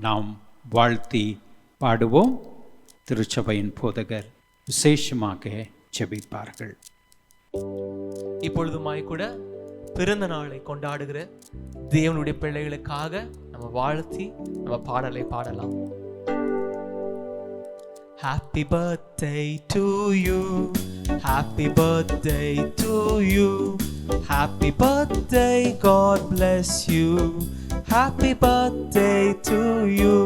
நாம் வாழ்த்தி பாடுவோம். திருச்சபையின் போதகர் விசேஷமாக ஜெபிப்பார்கள். இப்பொழுதுமாய் கூட பிறந்த நாளை கொண்டாடுகிற தேவனுடைய பிள்ளைகளுக்காக நம்ம வாழ்த்தி நம்ம பாடலை பாடலாம். Happy birthday to you, happy birthday to you, happy birthday, God bless you, happy birthday to you,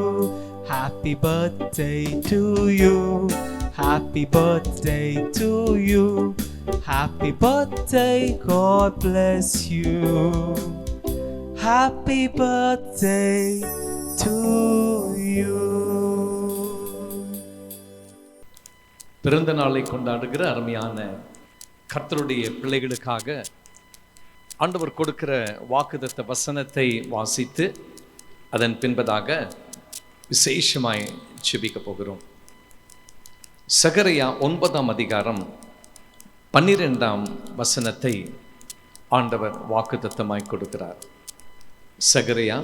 Happy birthday to you. Happy birthday to you. Happy birthday, God bless you. Happy birthday to you. பிறந்த நாளை கொண்டாடுகிற அருமையான கர்த்தருடைய பிள்ளைகளுக்காக ஆண்டவர் கொடுக்கிற வாக்குத்தத்த வசனத்தை வாசித்து அதன் பின்பதாக விசேஷமாய் ஜெபிக்க போகிறோம். சகரியா 9ஆம் அதிகாரம் 12ஆம் வசனத்தை ஆண்டவர் வாக்குத்தத்தமாய் கொடுக்கிறார். சகரியா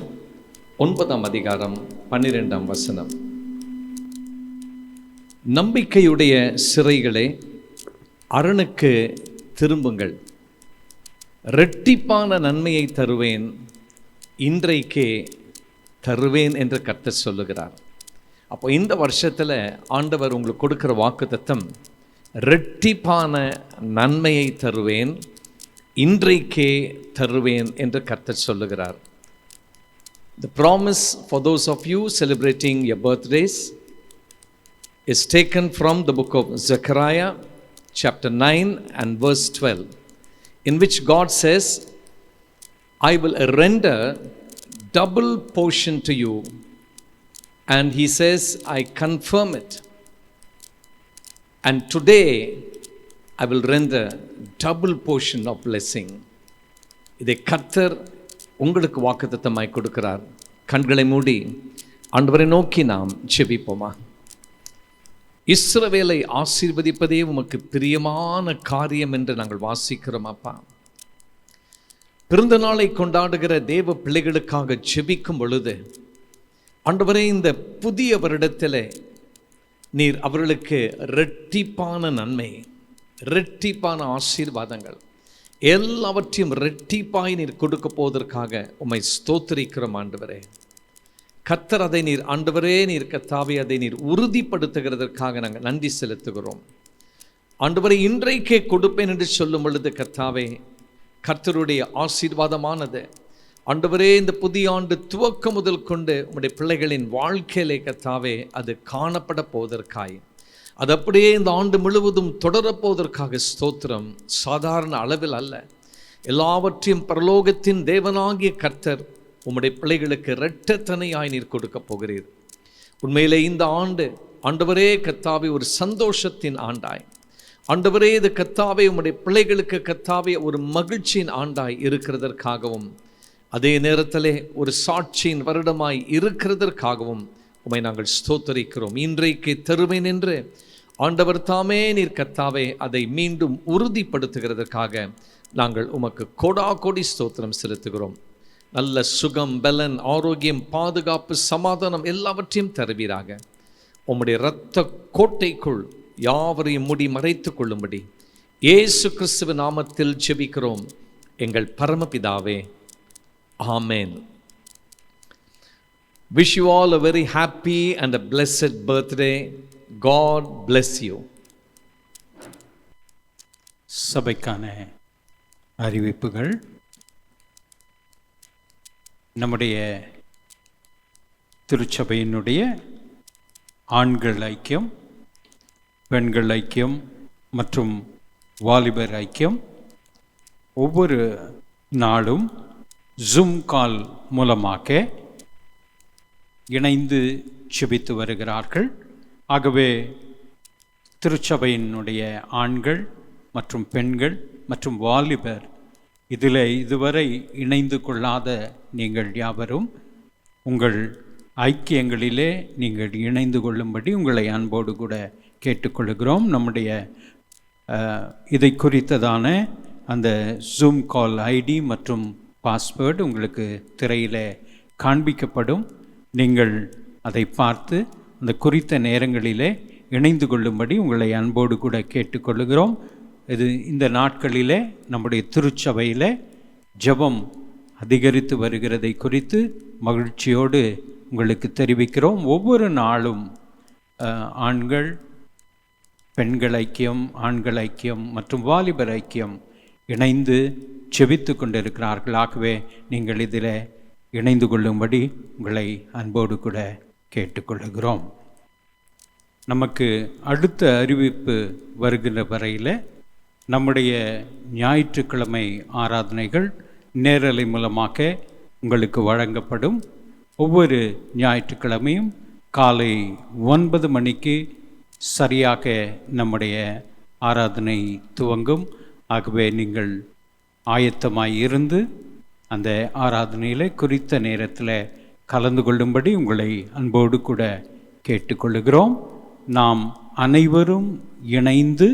9ஆம் அதிகாரம் 12ஆம் வசனம். நம்பிக்கையுடைய சிறைகளே, அரணுக்கு திரும்புங்கள், இரட்டிப்பான நன்மையை தருவேன், இன்றைக்கே தருவேன் என்று கர்த்தர் சொல்லுகிறார். அப்போ இந்த வருஷத்தில் ஆண்டவர் உங்களுக்கு கொடுக்குற வாக்குத்தத்தம், இரட்டிப்பான நன்மையை தருவேன், இன்றைக்கே தருவேன் என்று கர்த்தர் சொல்லுகிறார். The promise for those of you celebrating your birthdays is taken from the book of Zechariah chapter 9 and verse 12, in which God says, I will render double portion to you, and he says, I confirm it, and today I will render double portion of blessing. இதை கர்த்தர் உங்களுக்கு வாக்குத்தத்தமாய் கொடுக்கிறார். கண்களை மூடி ஆண்டவரை நோக்கி நாம் ஜெபிப்போமா? இஸ்ரவேலை ஆசீர்வதிப்பதே உமக்கு பிரியமான காரியம் என்று நாங்கள் வாசிக்கிறோம். அப்பா, பிறந்த நாளை கொண்டாடுகிற தேவ பிள்ளைகளுக்காக ஜெபிக்கும் பொழுது ஆண்டவரே, இந்த புதிய வருடத்தில் நீர் அவர்களுக்கு இரட்டிப்பான நன்மை, இரட்டிப்பான ஆசீர்வாதங்கள் எல்லாவற்றையும் இரட்டிப்பாய் நீர் கொடுக்க போவதற்காக உம்மை ஸ்தோத்திரிக்கிறோம். ஆண்டவரே, கர்த்தர் அதை நீர் ஆண்டவரே நீர் கர்த்தாவே அதை நீர் உறுதிப்படுத்துகிறதற்காக நாங்கள் நன்றி செலுத்துகிறோம். ஆண்டவரை இன்றைக்கே கொடுப்பேன் என்று சொல்லும் பொழுது கர்த்தாவே, கர்த்தருடைய ஆசீர்வாதமானது ஆண்டவரே இந்த புதிய ஆண்டு துவக்கம் முதல் கொண்டு உம்முடைய பிள்ளைகளின் வாழ்க்கையிலே கர்த்தாவே அது காணப்பட போவதற்காய், அது அப்படியே இந்த ஆண்டு முழுவதும் தொடரப்போவதற்காக ஸ்தோத்திரம். சாதாரண அளவில் அல்ல, எல்லாவற்றையும் பரலோகத்தின் தேவனாகிய கர்த்தர் உம்முடைய பிள்ளைகளுக்கு இரட்டத்தனையாய் நீர் கொடுக்க போகிறீர். உண்மையிலே இந்த ஆண்டு ஆண்டவரே கர்த்தாவே ஒரு சந்தோஷத்தின் ஆண்டாய், ஆண்டவரே இது கர்த்தாவே உம்முடைய பிள்ளைகளுக்கு கர்த்தாவே ஒரு மகிழ்ச்சியின் ஆண்டாய் இருக்கிறதற்காகவும், அதே நேரத்திலே ஒரு சாட்சியின் வருடமாய் இருக்கிறதற்காகவும் உம்மை நாங்கள் ஸ்தோத்தரிக்கிறோம். இன்றைக்கு தருவேன் என்று ஆண்டவர் தாமே நீர் கர்த்தாவே அதை மீண்டும் உறுதிப்படுத்துகிறதற்காக நாங்கள் உமக்கு கோடாகோடி ஸ்தோத்திரம் செலுத்துகிறோம். நல்ல சுகம், பலன், ஆரோக்கியம், பாதுகாப்பு, சமாதானம் எல்லாவற்றையும் தருவீராக. உம்முடைய இரத்த கோட்டைக்குள் யாவரையும் மூடி மறைத்து கொள்ளும்படி இயேசு கிறிஸ்துவின் நாமத்தில் ஜெபிக்கிறோம் எங்கள் பரமபிதாவே, ஆமென். Wish you all a very happy and a blessed birthday. God bless you. சபைக்கான அறிவிப்புகள். நம்முடைய திருச்சபையினுடைய ஆண்கள் ஐக்கியம், பெண்கள் ஐக்கியம் மற்றும் வாலிபர் ஐக்கியம் ஒவ்வொரு நாளும் ஜூம் கால் மூலமாக இணைந்து ஜெபித்து வருகிறார்கள். ஆகவே திருச்சபையினுடைய ஆண்கள் மற்றும் பெண்கள் மற்றும் வாலிபர் இதில் இதுவரை இணைந்து கொள்ளாத நீங்கள் யாவரும் உங்கள் ஐக்கியங்களிலே நீங்கள் இணைந்து கொள்ளும்படி உங்களை அன்போடு கூட கேட்டுக்கொள்கிறோம். நம்முடைய இதை குறித்ததான அந்த ஜூம் கால் ஐடி மற்றும் பாஸ்வேர்டு உங்களுக்கு திரையில் காண்பிக்கப்படும். நீங்கள் அதை பார்த்து அந்த குறித்த நேரங்களிலே இணைந்து கொள்ளும்படி உங்களை அன்போடு கூட கேட்டுக்கொள்கிறோம். இந்த நாட்களிலே நம்முடைய திருச்சபையில் ஜெபம் அதிகரித்து வருகிறதை குறித்து மகிழ்ச்சியோடு உங்களுக்கு தெரிவிக்கிறோம். ஒவ்வொரு நாளும் ஆண்கள் பெண்கள் ஐக்கியம், ஆண்கள் ஐக்கியம் மற்றும் வாலிபர் ஐக்கியம் இணைந்து ஜெபித்து கொண்டிருக்கிறார்கள். ஆகவே நீங்கள் இதில் இணைந்து கொள்ளும்படி உங்களை அன்போடு கூட கேட்டுக்கொள்கிறோம். நமக்கு அடுத்த அறிவிப்பு வருகின்ற வரையில் நம்முடைய ஞாயிற்றுக்கிழமை ஆராதனைகள் நேரலை மூலமாக உங்களுக்கு வழங்கப்படும். ஒவ்வொரு ஞாயிற்றுக்கிழமையும் காலை 9 மணிக்கு சரியாக நம்முடைய ஆராதனை துவங்கும். ஆகவே நீங்கள் ஆயத்தமாய் இருந்து அந்த ஆராதனையில் குறித்த நேரத்தில் கலந்து கொள்ளும்படி உங்களை அன்போடு கூட கேட்டுக்கொள்கிறோம். நாம் அனைவரும் இணைந்து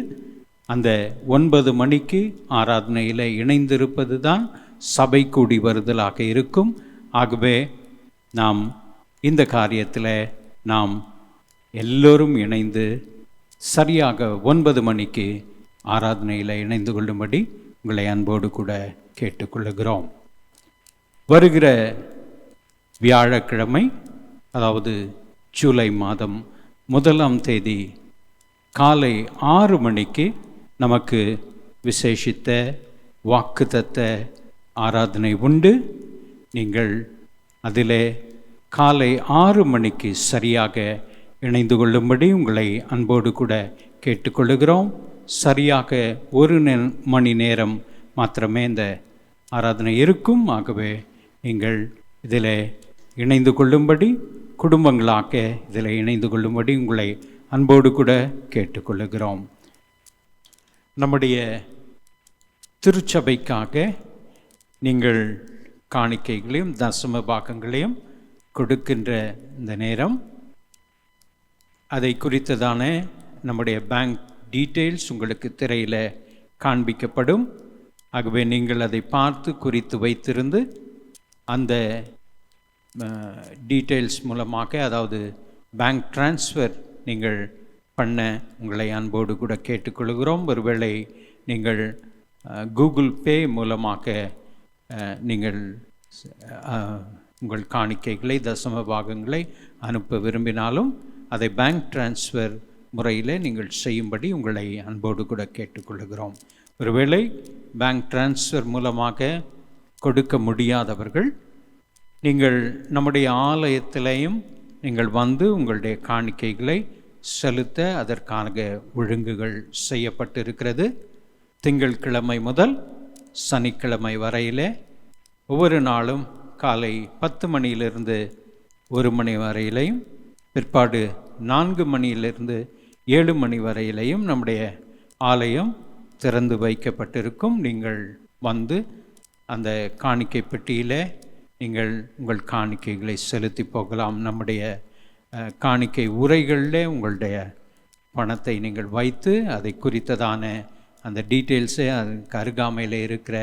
அந்த 9 மணிக்கு ஆராதனையில் இணைந்திருப்பது தான் சபை கூடி வருதலாக இருக்கும். ஆகவே நாம் இந்த காரியத்தில் நாம் எல்லோரும் இணைந்து சரியாக 9 மணிக்கு ஆராதனையில் இணைந்து கொள்ளும்படி உங்களை அன்போடு கூட கேட்டுக்கொள்கிறோம். வருகிற வியாழக்கிழமை, அதாவது ஜூலை மாதம் 1ஆம் தேதி காலை 6 மணிக்கு நமக்கு விசேஷித்த வாக்குத்தத்த ஆராதனை உண்டு. நீங்கள் அதிலே காலை 6 மணிக்கு சரியாக இணைந்து கொள்ளும்படி உங்களை அன்போடு கூட கேட்டுக்கொள்கிறோம். சரியாக 1 மணி நேரம் மாத்திரமே இந்த ஆராதனை இருக்கும். ஆகவே நீங்கள் இதில் இணைந்து கொள்ளும்படி, குடும்பங்களாக இதில் இணைந்து கொள்ளும்படி உங்களை அன்போடு கூட கேட்டுக்கொள்கிறோம். நம்முடைய திருச்சபைக்காக நீங்கள் காணிக்கைகளையும் தசம பாகங்களையும் கொடுக்கின்ற இந்த நேரம், அதை குறித்ததான நம்முடைய பேங்க் டீட்டெயில்ஸ் உங்களுக்கு திரையில் காண்பிக்கப்படும். ஆகவே நீங்கள் அதை பார்த்து குறித்து வைத்திருந்து அந்த டீட்டெயில்ஸ் மூலமாக, அதாவது பேங்க் டிரான்ஸ்ஃபர் நீங்கள் பண்ண உங்களை அன்போடு கூட கேட்டுக்கொள்கிறோம். ஒருவேளை நீங்கள் கூகுள் பே மூலமாக நீங்கள் உங்கள் காணிக்கைகளை தசம பாகங்களை அனுப்ப விரும்பினாலும் அதை பேங்க் டிரான்ஸ்ஃபர் முறையில் நீங்கள் செய்யும்படி உங்களை அன்போடு கூட கேட்டுக்கொள்கிறோம். ஒருவேளை பேங்க் டிரான்ஸ்ஃபர் மூலமாக கொடுக்க முடியாதவர்கள், நீங்கள் நம்முடைய ஆலயத்திலையும் நீங்கள் வந்து உங்களுடைய காணிக்கைகளை செலுத்த அதற்கான ஒழுங்குகள் செய்யப்பட்டிருக்கிறது. திங்கட்கிழமை முதல் சனிக்கிழமை வரையிலே ஒவ்வொரு நாளும் காலை 10 மணியிலிருந்து 1 மணி வரையிலையும், பிற்பாடு 4 மணியிலிருந்து 7 மணி வரையிலையும் நம்முடைய ஆலயம் திறந்து வைக்கப்பட்டிருக்கும். நீங்கள் வந்து அந்த காணிக்கை பெட்டியில் நீங்கள் உங்கள் காணிக்கைகளை செலுத்தி போகலாம். நம்முடைய காணிக்கை உரைகளில் உங்களுடைய பணத்தை நீங்கள் வைத்து அதை குறித்ததான அந்த டீட்டெயில்ஸை அதுக்கு அருகாமையில் இருக்கிற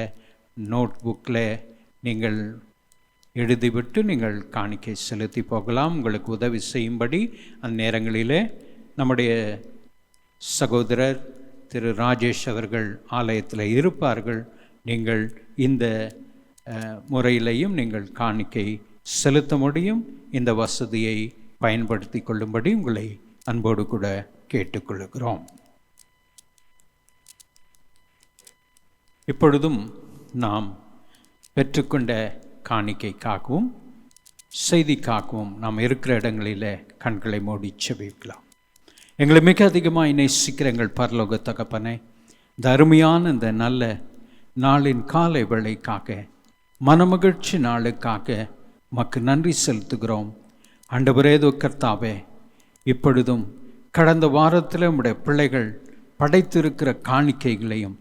நோட் புக்கில் நீங்கள் எழுதிவிட்டு நீங்கள் காணிக்கை செலுத்தி போகலாம். உங்களுக்கு உதவி செய்யும்படி அந்த நேரங்களிலே நம்முடைய சகோதரர் திரு ராஜேஷ் அவர்கள் ஆலயத்தில் இருப்பார்கள். நீங்கள் இந்த முறையிலையும் நீங்கள் காணிக்கை செலுத்த முடியும். இந்த வசதியை பயன்படுத்தி கொள்ளும்படி உங்களை அன்போடு கூட கேட்டுக்கொள்கிறோம். இப்பொழுதும் நாம் பெற்றுக்கொண்ட காணிக்கைக்காகவும் செய்திக்காகவும் நாம் இருக்கிற இடங்களில் கண்களை மூடி செபிக்கலாம். எங்களை மிக அதிகமாக நேசிக்கிற எங்கள் பரலோக தகப்பனே, இந்த அருமையான இந்த நல்ல நாளின் காலை வேளைக்காக, மனமகிழ்ச்சி நாளுக்காக உமக்கு நன்றி செலுத்துகிறோம். ஆண்டவரே கர்த்தாவே, இப்பொழுதும் கடந்த வாரத்தில் உம்முடைய பிள்ளைகள் படைத்திருக்கிற காணிக்கைகளையும்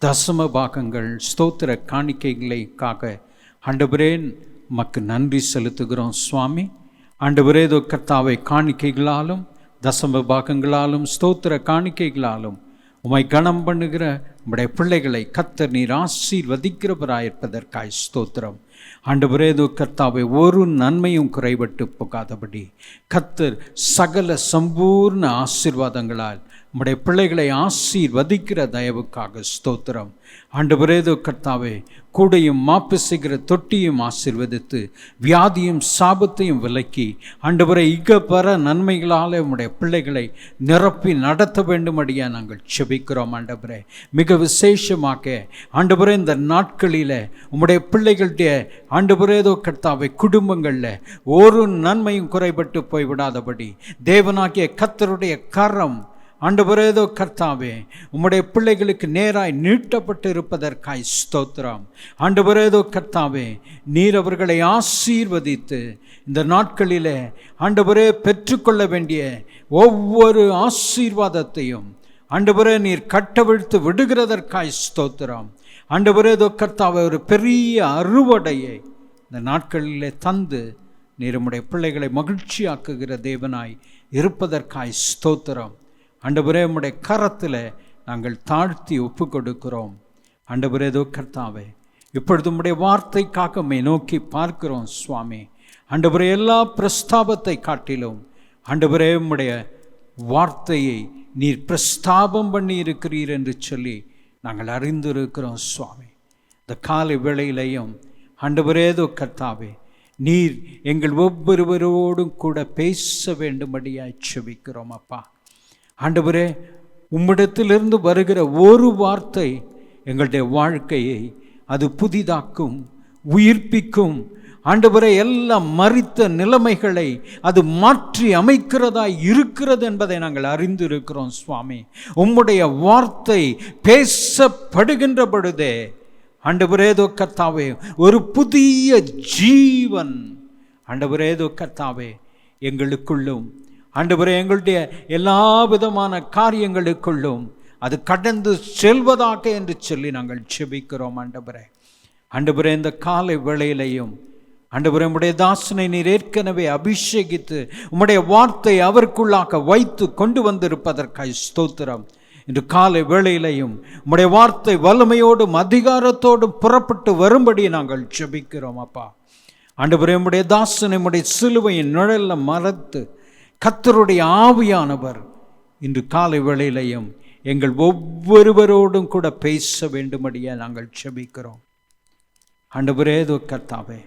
தசம பாகங்கள் ஸ்தோத்திர காணிக்கைகளுக்காக ஆண்டவரே உமக்கு நன்றி செலுத்துகிறோம் சுவாமி. ஆண்டவரே கர்த்தாவை, காணிக்கைகளாலும் தசம பாகங்களாலும் ஸ்தோத்திர காணிக்கைகளாலும் உம்மை கனம் பண்ணுகிற உம்முடைய பிள்ளைகளை கர்த்தர் நீர் ஆசீர்வதிக்கிறவராயிருப்பதற்காய் ஸ்தோத்திரம். ஆண்டவரே கர்த்தாவை, ஒரு நன்மையும் குறைபட்டு போகாதபடி கர்த்தர் சகல சம்பூர்ண ஆசீர்வாதங்களால் உம்முடைய பிள்ளைகளை ஆசீர்வதிக்கிற தயவுக்காக ஸ்தோத்திரம். ஆண்டவரே கர்த்தாவே, கூடையும் மாப்பு செய்கிற தொட்டியும் ஆசீர்வதித்து வியாதியும் சாபத்தையும் விலக்கி ஆண்டவரே இகப்பர நன்மைகளால் உம்முடைய பிள்ளைகளை நிரப்பி நடத்த வேண்டுமடியா நாங்கள் செபிக்கிறோம். ஆண்டவரே, மிக விசேஷமாக ஆண்டவரே இந்த நாட்களில் உம்முடைய பிள்ளைகளுடைய ஆண்டவரே கர்த்தாவே குடும்பங்களில் ஒரு நன்மையும் குறைபட்டு போய்விடாதபடி தேவனாகிய கர்த்தருடைய கரம் ஆண்டவரே கர்த்தாவே உம்முடைய பிள்ளைகளுக்கு நேராய் நீட்டப்பட்டு இருப்பதற்காய் ஸ்தோத்திரம். ஆண்டவரே கர்த்தாவே, நீர் அவர்களை ஆசீர்வதித்து இந்த நாட்களிலே ஆண்டவரே பெற்றுக்கொள்ள வேண்டிய ஒவ்வொரு ஆசீர்வாதத்தையும் ஆண்டவரே நீர் கட்டவிழ்த்து விடுகிறதற்காய் ஸ்தோத்திரம். ஆண்டவரே கர்த்தாவே, ஒரு பெரிய அறுவடையை இந்த நாட்களிலே தந்து நீர் உம்முடைய பிள்ளைகளை மகிழ்ச்சியாக்குகிற தேவனாய் இருப்பதற்காய் ஸ்தோத்திரம். ஆண்டவரே, உம்முடைய கரத்தில் நாங்கள் தாழ்த்தி ஒப்பு கொடுக்கிறோம். ஆண்டவரே கர்த்தாவே, இப்பொழுது உம்முடைய வார்த்தைக்காக உம்மை நோக்கி பார்க்கிறோம் சுவாமி. ஆண்டவரே, எல்லா பிரஸ்தாபத்தை காட்டிலும் ஆண்டவரே உம்முடைய வார்த்தையை நீர் பிரஸ்தாபம் பண்ணி இருக்கிறீர் என்று சொல்லி நாங்கள் அறிந்திருக்கிறோம் சுவாமி. இந்த காலை வேளையிலையும் ஆண்டவரே கர்த்தாவே, நீர் எங்கள் ஒவ்வொருவரோடும் கூட பேச வேண்டும்படியாய் செபிக்கிறோம் அப்பா. ஆண்டவரே, உம்மிடத்திலிருந்து வருகிற ஒரு வார்த்தை எங்களுடைய வாழ்க்கையை அது புதிதாக்கும், உயிர்ப்பிக்கும். ஆண்டவரே, எல்லாம் மரித்த நிலைமைகளை அது மாற்றி அமைக்கிறதாய் இருக்கிறது என்பதை நாங்கள் அறிந்திருக்கிறோம் சுவாமி. உம்முடைய வார்த்தை பேசப்படுகின்ற பொழுதே ஆண்டவரே கர்த்தாவே, ஒரு புதிய ஜீவன் ஆண்டவரே கர்த்தாவே எங்களுக்குள்ளும் ஆண்டவரே எங்களுடைய எல்லா விதமான காரியங்களுக்குள்ளும் அது கடந்து செல்வதாக என்று சொல்லி நாங்கள் செபிக்கிறோம். ஆண்டவரே, ஆண்டவரே இந்த காலை வேளையிலையும் ஆண்டவரே உம்முடைய தாசனை நீர் ஏற்கனவே அபிஷேகித்து உம்முடைய வார்த்தை அவருக்குள்ளாக வைத்து கொண்டு வந்திருப்பதற்காய் ஸ்தோத்திரம். இன்று காலை வேளையிலையும் உம்முடைய வார்த்தை வல்லமையோடும் அதிகாரத்தோடும் புறப்பட்டு வரும்படி நாங்கள் செபிக்கிறோம் அப்பா. ஆண்டவரே, உம்முடைய தாசனை உம்முடைய சிலுவையின் நிழல்ல மறத்து கர்த்தருடைய ஆவியானவர் இன்று காலை வேளையிலையும் எங்கள் ஒவ்வொருவரோடும் கூட பேச வேண்டும்படியாக நாங்கள் செபிக்கிறோம். ஆண்டவரே கர்த்தாவே,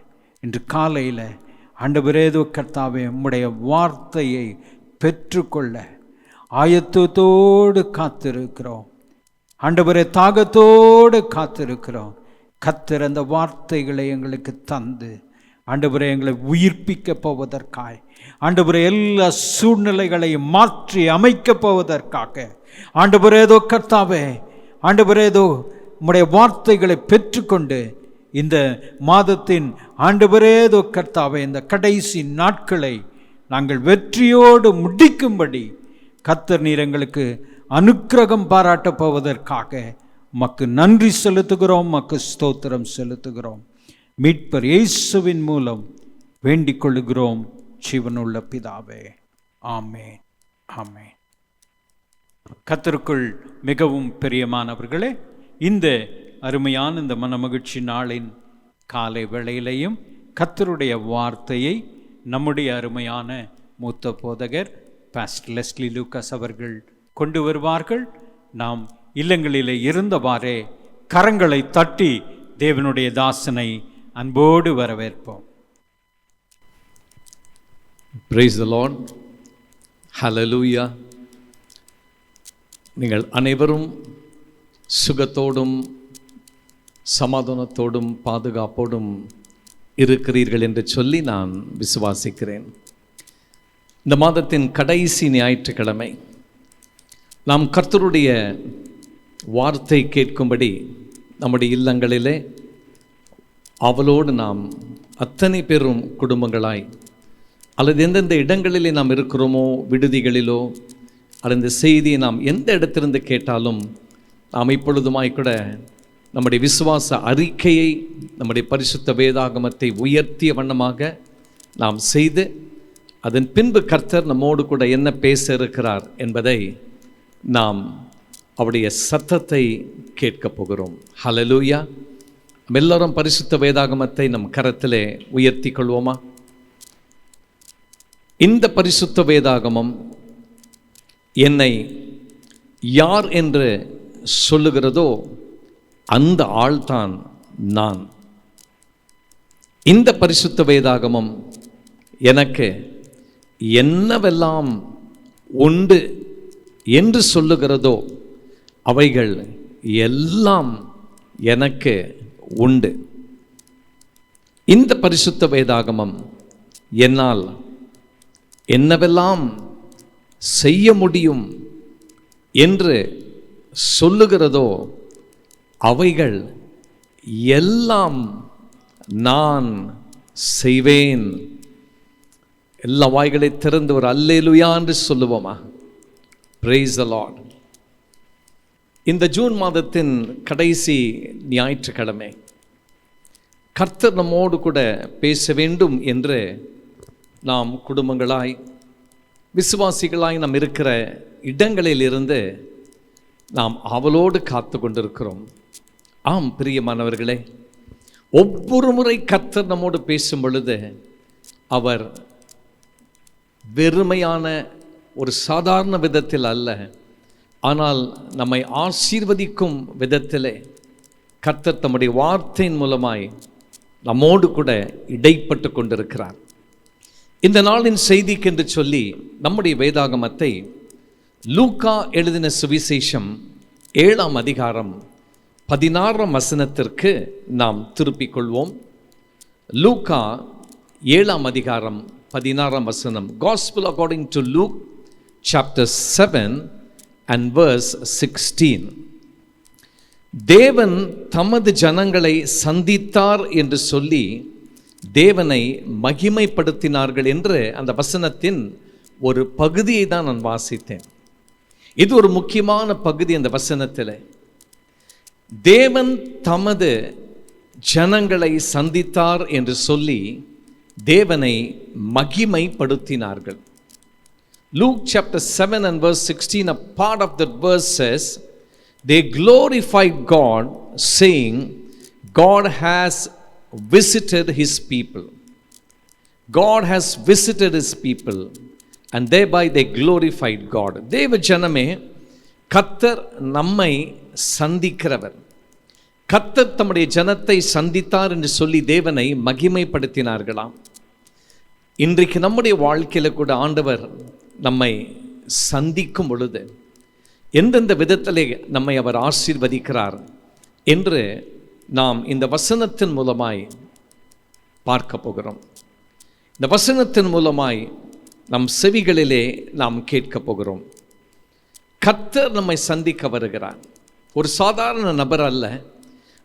இன்று காலையில் ஆண்டவரே கர்த்தாவே உம்முடைய வார்த்தையை பெற்றுக்கொள்ள ஆயத்தத்தோடு காத்திருக்கிறோம். ஆண்டவரே, தாகத்தோடு காத்திருக்கிறோம். கர்த்தர் அந்த வார்த்தைகளை எங்களுக்கு தந்து ஆண்டவரே எங்களை உயிர்ப்பிக்க போவதற்காய், ஆண்டவரே எல்லா சூழ்நிலைகளையும் மாற்றி அமைக்க போவதற்காக ஆண்டவரே கர்த்தாவே, ஆண்டவரே உம்முடைய வார்த்தைகளை பெற்றுக்கொண்டு இந்த மாதத்தின் ஆண்டவரே கர்த்தாவே இந்த கடைசி நாட்களை நாங்கள் வெற்றியோடு முடிக்கும்படி கர்த்தர் நீர் எங்களுக்கு அனுக்கிரகம் பாராட்டப் போவதற்காக உமக்கு நன்றி செலுத்துகிறோம், உமக்கு ஸ்தோத்திரம் செலுத்துகிறோம். மீட்பர் இயேசுவின் மூலம் வேண்டிக் கொள்ளுகிறோம் ஜீவனுள்ள பிதாவே, ஆமென், ஆமென். கர்த்தருக்குள் மிகவும் பிரியமானவர்களே, இந்த அருமையான இந்த மனமகிழ்ச்சி நாளின் காலை வேளையிலையும் கர்த்தருடைய வார்த்தையை நம்முடைய அருமையான மூத்த போதகர் பாஸ்டர் லெஸ்லி லூகாஸ் அவர்கள் கொண்டு வருவார்கள். நாம் இல்லங்களிலே இருந்தவாறே கரங்களை தட்டி தேவனுடைய தாசனை அன்போடு வரவேற்போம். Praise the Lord. Hallelujah. நீங்கள் அனைவரும் சுகத்தோடும் சமாதானத்தோடும் பாதுகாப்போடும் இருக்கிறீர்கள் என்று சொல்லி நான் விசுவாசிக்கிறேன். இந்த மாதத்தின் கடைசி ஞாயிற்றுக்கிழமை நாம் கர்த்தருடைய வார்த்தை கேட்கும்படி நம்முடைய இல்லங்களிலே அவளோடு நாம் அத்தனை பேரும் குடும்பங்களாய் அல்லது எந்தெந்த இடங்களிலே நாம் இருக்கிறோமோ, விடுதிகளிலோ, அல்லது இந்த செய்தியை நாம் எந்த இடத்திலிருந்து கேட்டாலும் நாம் இப்பொழுதுமாய் கூட நம்முடைய விசுவாச அறிக்கையை, நம்முடைய பரிசுத்த வேதாகமத்தை உயர்த்திய வண்ணமாக நாம் செய்து அதன் பின்பு கர்த்தர் நம்மோடு கூட என்ன பேச இருக்கிறார் என்பதை நாம் அவருடைய சத்தத்தை கேட்கப் போகிறோம். ஹல்லேலூயா. எல்லோரும் பரிசுத்த வேதாகமத்தை நம் கரத்திலே உயர்த்தி கொள்வோமா? இந்த பரிசுத்த வேதாகமம் என்னை யார் என்று சொல்லுகிறதோ அந்த ஆள்தான் நான். இந்த பரிசுத்த வேதாகமம் எனக்கு என்னவெல்லாம் உண்டு என்று சொல்லுகிறதோ அவைகள் எல்லாம் எனக்கு உண்டு. இந்த பரிசுத்த வேதாகமம் என்னால் என்னவெல்லாம் செய்ய முடியும் என்று சொல்லுகிறதோ அவைகள் எல்லாம் நான் செய்வேன். எல்லா வாய்களை திறந்து ஒரு அல்லேலூயா என்று சொல்லுவோமா? Praise the Lord. இந்த ஜூன் மாதத்தின் கடைசி ஞாயிற்றுக்கிழமை கர்த்தர் நம்மோடு கூட பேச வேண்டும் என்று நாம் குடும்பங்களாய் விசுவாசிகளாய் நாம் இருக்கிற இடங்களிலிருந்து நாம் ஆவலோடு காத்து கொண்டிருக்கிறோம். ஆம் பிரியமானவர்களே, ஒவ்வொரு முறை கர்த்தர் நம்மோடு பேசும் பொழுது அவர் வெறுமையான ஒரு சாதாரண விதத்தில் அல்ல, ஆனால் நம்மை ஆசீர்வதிக்கும் விதத்திலே கர்த்தர் தம்முடைய வார்த்தையின் மூலமாய் நம்மோடு கூட இடைப்பட்டு கொண்டிருக்கிறார். இந்த நாளின் செய்திக்கு என்று சொல்லி நம்முடைய வேதாகமத்தை லூக்கா எழுதின சுவிசேஷம் 7ஆம் அதிகாரம் 16ஆம் வசனத்திற்கு நாம் திருப்பிக் கொள்வோம். லூக்கா 7ஆம் அதிகாரம் 16ஆம் வசனம். Gospel according to Luke chapter 7 and verse 16. தேவன் தமது ஜனங்களை சந்தித்தார் என்று சொல்லி தேவனை மகிமைப்படுத்தினார்கள் என்று அந்த வசனத்தின் ஒரு பகுதியை தான் நான் வாசித்தேன். இது ஒரு முக்கியமான பகுதி. அந்த வசனத்தில் தேவன் தமது ஜனங்களை சந்தித்தார் என்று சொல்லி தேவனை மகிமைப்படுத்தினார்கள். Luke chapter 7 and verse 16, a part of that verse says, they glorified God, saying, God has visited his people. God has visited his people, and thereby they glorified God. தேவ ஜனமே, கர்த்தர் நம்மை சந்திக்கிறவர். கர்த்தர் தம்முடைய ஜனத்தை சந்தித்தார் என்று சொல்லி தேவனை மகிமைப்படுத்தினார்களாம். இன்றைக்கு நம்முடைய வாழ்க்கையில் கூட ஆண்டவர் நம்மை சந்திக்கும் பொழுது எந்தெந்த விதத்திலே நம்மை அவர் ஆசீர்வதிக்கிறார் என்று நாம் இந்த வசனத்தின் மூலமாய் பார்க்க போகிறோம். இந்த வசனத்தின் மூலமாய் நம் செவிகளிலே நாம் கேட்க போகிறோம். கர்த்தர் நம்மை சந்திக்க வருகிறார். ஒரு சாதாரண நபர் அல்ல,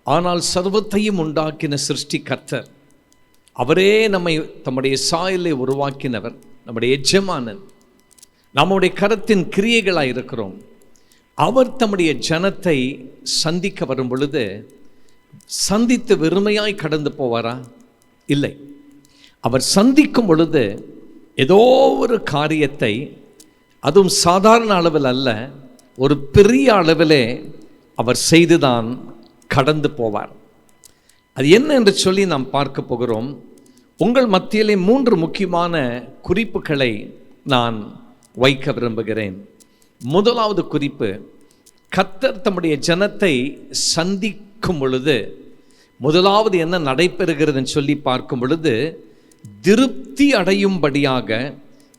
ஆனால் சர்வத்தையும் உண்டாக்கின சிருஷ்டி கர்த்தர். அவரே நம்மை தம்முடைய சாயலை உருவாக்கினவர், நம்முடைய எஜமானன். நம்முடைய கரத்தின் கிரியைகளாக இருக்கிறோம். அவர் தம்முடைய ஜனத்தை சந்திக்க வரும் பொழுது சந்தித்து வெறுமையாய் கடந்து போவாரா? இல்லை. அவர் சந்திக்கும் பொழுது ஏதோ ஒரு காரியத்தை, அதுவும் சாதாரண அளவில் அல்ல, ஒரு பெரிய அளவிலே அவர் செய்துதான் கடந்து போவார். அது என்ன என்று சொல்லி நாம் பார்க்க போகிறோம். உங்கள் மத்தியிலே 3 முக்கியமான குறிப்புகளை நான் வைக்க விரும்புகிறேன். முதலாவது குறிப்பு, கர்த்தர் தம்முடைய ஜனத்தை சந்திக்கும் பொழுது முதலாவது என்ன நடைபெறுகிறதுன்னு சொல்லி பார்க்கும் பொழுது, திருப்தி அடையும்படியாக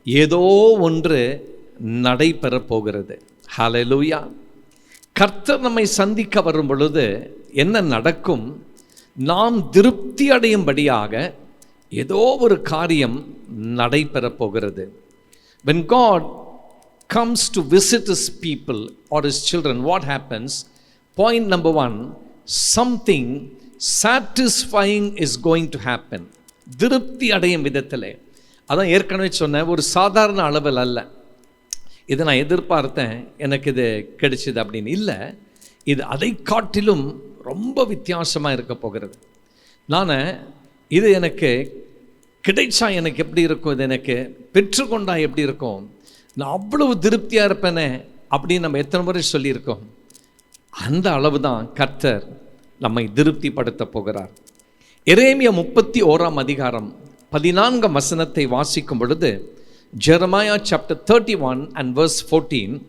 ஏதோ ஒன்று நடைபெறப் போகிறது. ஹல்லேலூயா. கர்த்தர் நம்மை சந்திக்க வரும் பொழுது என்ன நடக்கும்? நாம் திருப்தி அடையும்படியாக ஏதோ ஒரு காரியம் நடைபெறப் போகிறது. When God comes to visit his people or his children, what happens? Point number 1, something satisfying is going to happen. திருப்தி அடையும் விதத்தில். அதான் ஏற்கனவே சொன்ன, ஒரு சாதாரண அளவில் அல்ல, இதை நான் எதிர்பார்த்தேன் எனக்கு இது கிடைச்சிது அப்படின்னு இல்லை. இது அதை காட்டிலும் ரொம்ப வித்தியாசமாக இருக்க போகிறது. நான் இது எனக்கு கிடைச்சா எனக்கு எப்படி இருக்கும், இது எனக்கு பெற்றுக்கொண்டா எப்படி இருக்கும், நான் அவ்வளவு திருப்தியாக இருப்பேனே அப்படின்னு நம்ம எத்தனை முறை சொல்லியிருக்கோம். அந்த அளவு தான் கர்த்தர் நம்மை திருப்திப்படுத்த போகிறார். எரேமியா 31ஆம் அதிகாரம் 14ஆம் வசனத்தை வாசிக்கும் பொழுது, ஜெரமாயா chapter 31 and verse 14,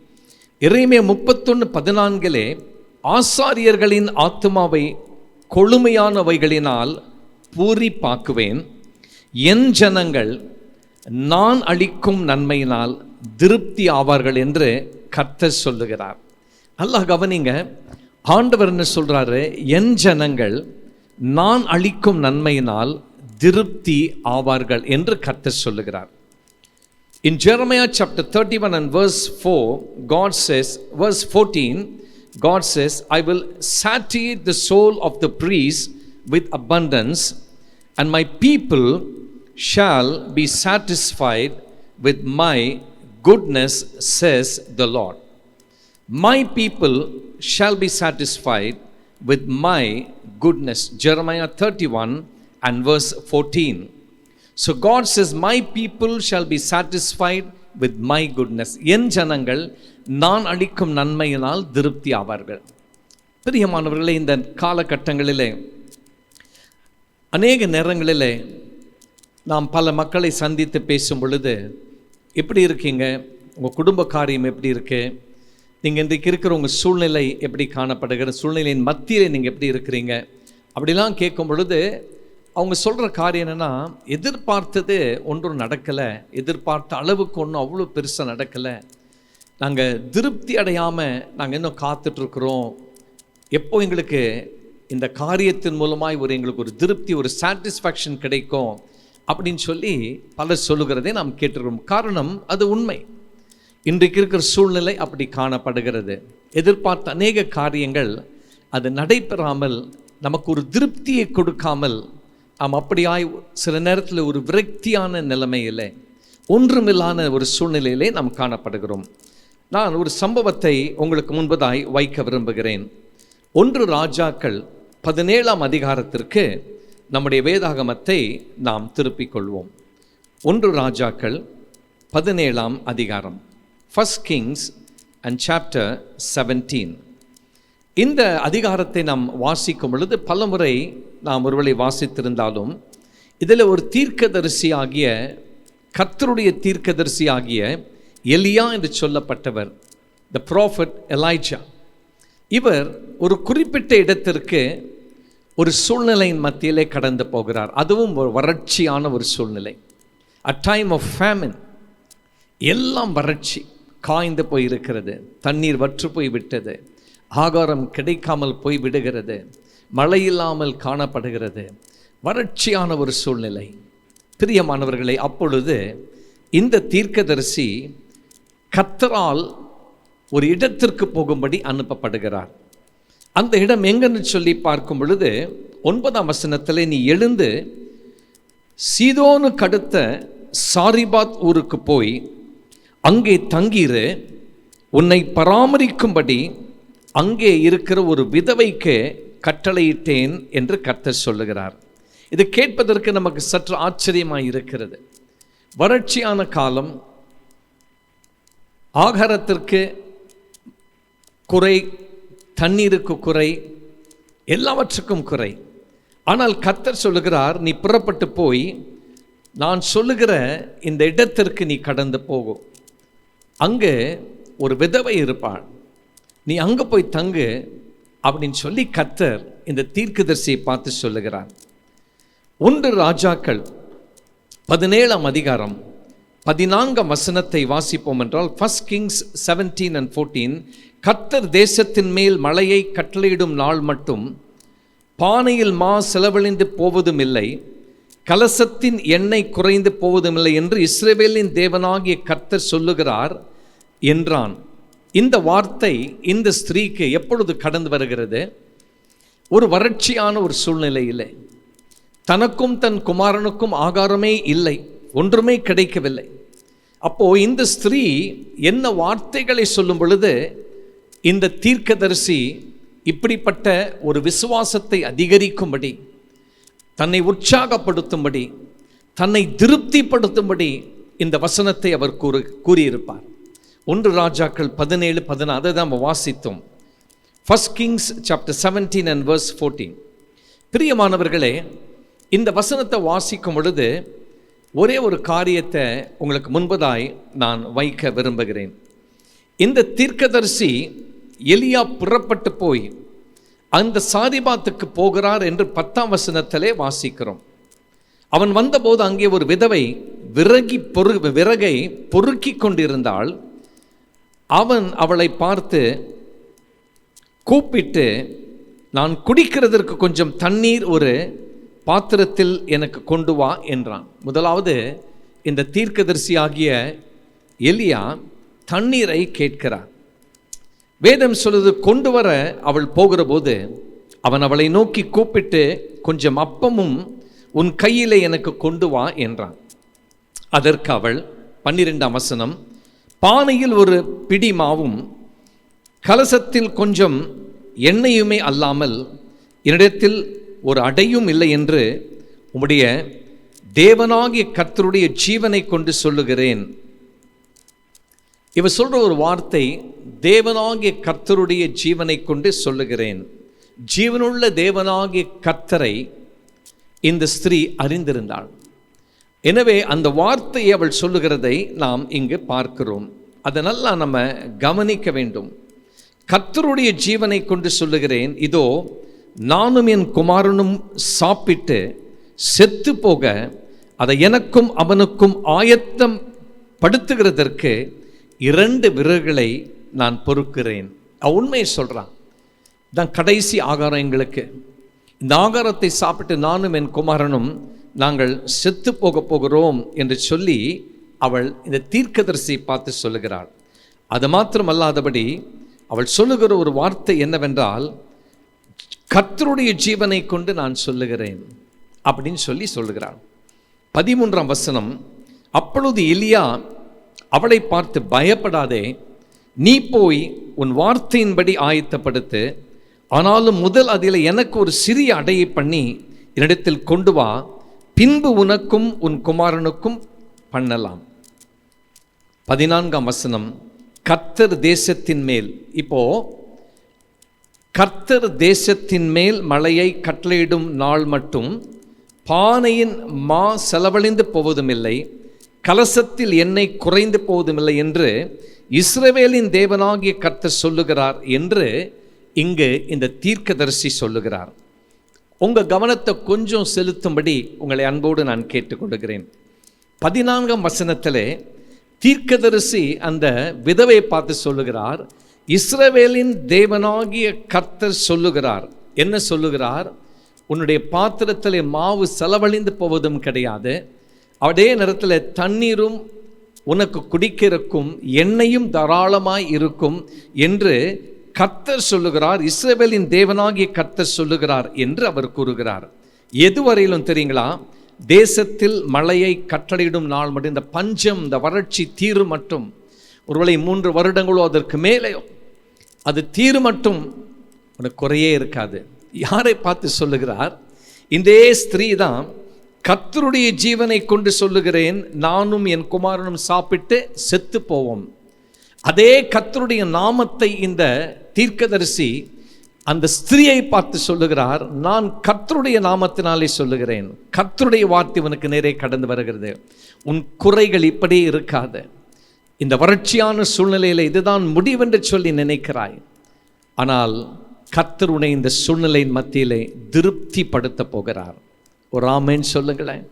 எரேமியா 31:14 ஆசாரியர்களின் ஆத்துமாவை கொழுமையானவைகளினால் பூரிப்பாக்குவேன், என் ஜனங்கள் நான் அளிக்கும் நன்மையினால் திருப்தி ஆவார்கள் என்று கர்த்தர் சொல்லுகிறார். அல்லாஹ் கவனிங்க, ஆண்டவர் என்ன சொல்றாரு? என் ஜனங்கள் நான் அளிக்கும் நன்மையினால் திருப்தி ஆவார்கள் என்று கர்த்தர் சொல்லுகிறார். In Jeremiah chapter 31 and verse 4, God says, verse 14, God says, I will satiate the soul of the priest with abundance, and my people shall be satisfied with my goodness, says the Lord. My people shall be satisfied with my goodness. Jeremiah 31 and verse 14. So God says, my people shall be satisfied with my goodness. என் ஜனங்கள் நான் அளிக்கும் நன்மையினால் திருப்தி ஆவார்கள். பிரியமானவர்களே, இந்த காலகட்டங்களிலே அநேக நேரங்களிலே நாம் பல மக்களை சந்தித்து பேசும் பொழுது, எப்படி இருக்கீங்க, உங்கள் குடும்ப காரியம் எப்படி இருக்கு, நீங்கள் இன்றைக்கு இருக்கிற உங்கள் சூழ்நிலை எப்படி காணப்படுகிற, சூழ்நிலையின் மத்தியில் நீங்கள் எப்படி இருக்கிறீங்க அப்படிலாம் கேட்கும் பொழுது அவங்க சொல்கிற காரியம் என்னென்னா, எதிர்பார்த்தது ஒன்றும் நடக்கலை, எதிர்பார்த்த அளவுக்கு ஒன்றும் அவ்வளோ பெருசாக நடக்கலை, நாங்கள் திருப்தி அடையாமல் நாங்கள் இன்னும் காத்துட்ருக்குறோம், எப்போ எங்களுக்கு இந்த காரியத்தின் மூலமாய் எங்களுக்கு ஒரு திருப்தி, ஒரு சாட்டிஸ்ஃபேக்ஷன் கிடைக்கும் அப்படின்னு சொல்லி பலர் சொல்லுகிறதை நாம் கேட்டிருக்கிறோம். காரணம் அது உண்மை. இன்றைக்கு இருக்கிற சூழ்நிலை அப்படி காணப்படுகிறது. எதிர்பார்த்த அநேக காரியங்கள் அது நடைபெறாமல் நமக்கு ஒரு திருப்தியை கொடுக்காமல் நாம் அப்படியாய் சில நேரத்தில் ஒரு விரக்தியான நிலைமையில், ஒன்றுமில்லான ஒரு சூழ்நிலையிலே நாம் காணப்படுகிறோம். நான் ஒரு சம்பவத்தை உங்களுக்கு முன்பதாய் வைக்க விரும்புகிறேன். 1 ராஜாக்கள் 17ஆம் அதிகாரத்திற்கு நம்முடைய வேதாகமத்தை நாம் திருப்பிக் கொள்வோம். 1 ராஜாக்கள் 17ஆம் அதிகாரம், 1 Kings and chapter 17. இந்த அதிகாரத்தை நாம் வாசிக்கும் பொழுது பலமுறை நாம் ஒருவேளை வாசித்திருந்தாலும், இதில் ஒரு தீர்க்கதரிசியாகிய, கர்த்தருடைய தீர்க்கதரிசியாகிய எலியா என்று சொல்லப்பட்டவர், த ப்ராஃபட் எலைஜா, இவர் ஒரு குறிப்பிட்ட இடத்திற்கு ஒரு சூழ்நிலையின் மத்தியிலே கடந்து போகிறார். அதுவும் ஒரு வறட்சியான ஒரு சூழ்நிலை. A time of famine. எல்லாம் வறட்சி, காய்ந்து போயிருக்கிறது, தண்ணீர் வற்று போய் விட்டது, ஆகாரம் கிடைக்காமல் போய் விடுகிறது, மழை இல்லாமல் காணப்படுகிறது, வறட்சியான ஒரு சூழ்நிலை. பிரியமானவர்களே, அப்பொழுது இந்த தீர்க்கதரிசி கர்த்தரால் ஒரு இடத்திற்கு போகும்படி அனுப்பப்படுகிறார். அந்த இடம் எங்கன்னு சொல்லி பார்க்கும் பொழுது 9ஆம் வசனத்தில், நீ எழுந்து சீதோனுக்கு அடுத்த சாரிபாத் ஊருக்கு போய் அங்கே தங்கிரு, உன்னை பராமரிக்கும்படி அங்கே இருக்கிற ஒரு விதவைக்கு கட்டளையிட்டேன் என்று கர்த்தர் சொல்லுகிறார். இது கேட்பதற்கு நமக்கு சற்று ஆச்சரியமாக இருக்கிறது. வறட்சியான காலம், ஆகாரத்திற்கு குறை, தண்ணீருக்கு குறை, எல்லாவற்றுக்கும் குறை. ஆனால் கர்த்தர் சொல்லுகிறார், நீ புறப்பட்டு போய் நான் சொல்லுகிற இந்த இடத்திற்கு நீ கடந்து போகும், அங்கே ஒரு விதவை இருப்பாள், நீ அங்கே போய் தங்கு அப்படின்னு சொல்லி கர்த்தர் இந்த தீர்க்கதரிசியை பார்த்து சொல்லுகிறார். 1 ராஜாக்கள் 17ஆம் அதிகாரம் 14ஆம் வசனத்தை வாசிப்போம் என்றால், 1 Kings 17 and 14, கர்த்தர் தேசத்தின் மேல் மழையை கட்டளையிடும் நாள் மட்டும் பானையில் மா செலவழிந்து போவதும் இல்லை, கலசத்தின் எண்ணெய் குறைந்து போவதும் இல்லை என்று இஸ்ரவேலின் தேவனாகிய கர்த்தர் சொல்லுகிறார் என்றான். இந்த வார்த்தை இந்த ஸ்திரீக்கு எப்பொழுது கடந்து வருகிறது? ஒரு வறட்சியான ஒரு சூழ்நிலையிலே, தனக்கும் தன் குமாரனுக்கும் ஆகாரமே இல்லை, ஒன்றுமே கிடைக்கவில்லை. அப்போ இந்த ஸ்திரீ என்ன வார்த்தைகளை சொல்லும் பொழுது இந்த தீர்க்கதரிசி இப்படிப்பட்ட ஒரு விசுவாசத்தை அதிகரிக்கும்படி, தன்னை உற்சாகப்படுத்தும்படி, தன்னை திருப்திப்படுத்தும்படி இந்த வசனத்தை அவர் கூறியிருப்பார். 1 ராஜாக்கள் 17-16 அதை தான் நம்ம வாசித்தோம். 1 Kings chapter 17 and verse 14. பிரியமானவர்களே, இந்த வசனத்தை வாசிக்கும் பொழுது ஒரே ஒரு காரியத்தை உங்களுக்கு முன்பதாய் நான் வைக்க விரும்புகிறேன். இந்த தீர்க்கதரிசி எலியா புறப்பட்டு போய் அந்த சாரிபாத்துக்கு போகிறார் என்று 10ஆம் வசனத்திலே வாசிக்கிறோம். அவன் வந்தபோது அங்கே ஒரு விதவை விறகை பொறுக்கி கொண்டிருந்தாள். அவன் அவளை பார்த்து கூப்பிட்டு, நான் குடிக்கிறதற்கு கொஞ்சம் தண்ணீர் ஒரு பாத்திரத்தில் எனக்கு கொண்டு வா என்றான். முதலாவது இந்த தீர்க்கதரிசி ஆகிய எலியா தண்ணீரை கேட்கிறார். வேதம் சொல்லுது, கொண்டு வர அவள் போகிற போது அவன் அவளை நோக்கி கூப்பிட்டு, கொஞ்சம் அப்பமும் உன் கையிலே எனக்கு கொண்டு வா என்றான். அதற்கு அவள் 12ஆம் வசனம், பானையில் ஒரு பிடி மாவும் கலசத்தில் கொஞ்சம் எண்ணெயுமே அல்லாமல் என்னிடத்தில் ஒரு அடையும் இல்லை என்று உம்முடைய தேவனாகிய கர்த்தருடைய ஜீவனை கொண்டு சொல்லுகிறேன். இவர் சொல்ற ஒரு வார்த்தை, தேவனாகிய கர்த்தருடைய ஜீவனை கொண்டு சொல்லுகிறேன். ஜீவனுள்ள தேவனாகிய கர்த்தரை இந்த ஸ்திரீ அறிந்திருந்தாள். எனவே அந்த வார்த்தையை அவள் சொல்லுகிறதை நாம் இங்கு பார்க்கிறோம். அதனால் நம்ம கவனிக்க வேண்டும். கர்த்தருடைய ஜீவனை கொண்டு சொல்லுகிறேன், இதோ நானும் என் குமாரனும் சாப்பிட்டு செத்து போக அதை எனக்கும் அவனுக்கும் ஆயத்தம் படுத்துகிறதற்கு 2 விறகுகளை நான் பொறுக்கிறேன். உண்மையை சொல்கிறான். தான் கடைசி ஆகாரம் எங்களுக்கு. இந்த ஆகாரத்தை சாப்பிட்டு நானும் என் குமாரனும் நாங்கள் செத்து போக போகிறோம் என்று சொல்லி அவள் இந்த தீர்க்கதரிசியை பார்த்து சொல்லுகிறாள். அது மாத்திரமல்லாதபடி அவள் சொல்லுகிற ஒரு வார்த்தை என்னவென்றால், கர்த்தருடைய ஜீவனை கொண்டு நான் சொல்லுகிறேன் அப்படின்னு சொல்லுகிறாள். 13ஆம் வசனம், அப்பொழுது எலியா அவளை பார்த்து, பயப்படாதே, நீ போய் உன் வார்த்தையின்படி ஆயத்தப்படுத்து, ஆனாலும் முதல் அதில் எனக்கு ஒரு சிறிய அடையை பண்ணி என்னிடத்தில் கொண்டு வா, பின்பு உனக்கும் உன் குமாரனுக்கும் பண்ணலாம். 14ஆம் வசனம், கர்த்தர் தேசத்தின் மேல், இப்போ கர்த்தர் தேசத்தின் மேல் மழையை கட்டளையிடும் நாள் மட்டும் பானையின் மா செலவழிந்து போவதுமில்லை, கலசத்தில் எண்ணெய் குறைந்து போவதுமில்லை என்று இஸ்ரவேலின் தேவனாகிய கர்த்தர் சொல்லுகிறார் என்று இங்கு இந்த தீர்க்கதரிசி சொல்லுகிறார். உங்கள் கவனத்தை கொஞ்சம் செலுத்தும்படி உங்களை அன்போடு நான் கேட்டுக்கொள்கிறேன். 14ஆம் வசனத்திலே தீர்க்கதரிசி அந்த விதவை பார்த்து சொல்லுகிறார், இஸ்ரவேலின் தேவனாகிய கர்த்தர் சொல்லுகிறார். என்ன சொல்லுகிறார்? உன்னுடைய பாத்திரத்தில் மாவு செலவழிந்து போவதும் கிடையாது, அதே நேரத்தில் தண்ணீரும் உனக்கு குடிக்கிறக்கும் எண்ணெயும் தாராளமாய் இருக்கும் என்று கர்த்தர் சொல்லுகிறார். இஸ்ரவேலின் தேவனாகிய கர்த்தர் சொல்லுகிறார் என்று அவர் கூறுகிறார். எதுவரையிலும் தெரியுங்களா? தேசத்தில் மழையை கட்டளையிடும் நாள் மட்டும், இந்த பஞ்சம், இந்த வறட்சி தீரும் மட்டும், ஒருவேளை 3 வருடங்களோ அதற்கு மேலேயோ அது தீரும் மட்டும் உனக்கு குறையே இருக்காது. யாரை பார்த்து சொல்லுகிறார்? இந்த ஸ்திரீ தான் கர்த்தருடைய ஜீவனை கொண்டு சொல்லுகிறேன், நானும் என் குமாரனும் சாப்பிட்டு செத்து போவோம். அதே கர்த்தருடைய நாமத்தை இந்த தீர்க்கதரிசி அந்த ஸ்திரியை பார்த்து சொல்லுகிறார், நான் கர்த்தருடைய நாமத்தினாலே சொல்லுகிறேன். கர்த்தருடைய வார்த்தை உனக்கு நேரே கடந்து வருகிறது. உன் குறைகள் இப்படி இருக்காது. இந்த வறட்சியான சூழ்நிலையில் இதுதான் முடிவென்று சொல்லி நினைக்கிறாய், ஆனால் கர்த்தர் உன்னை இந்த சூழ்நிலையின் மத்தியிலே திருப்திப்படுத்த போகிறார். ஒரு ஆமென் சொல்லுங்களேன்.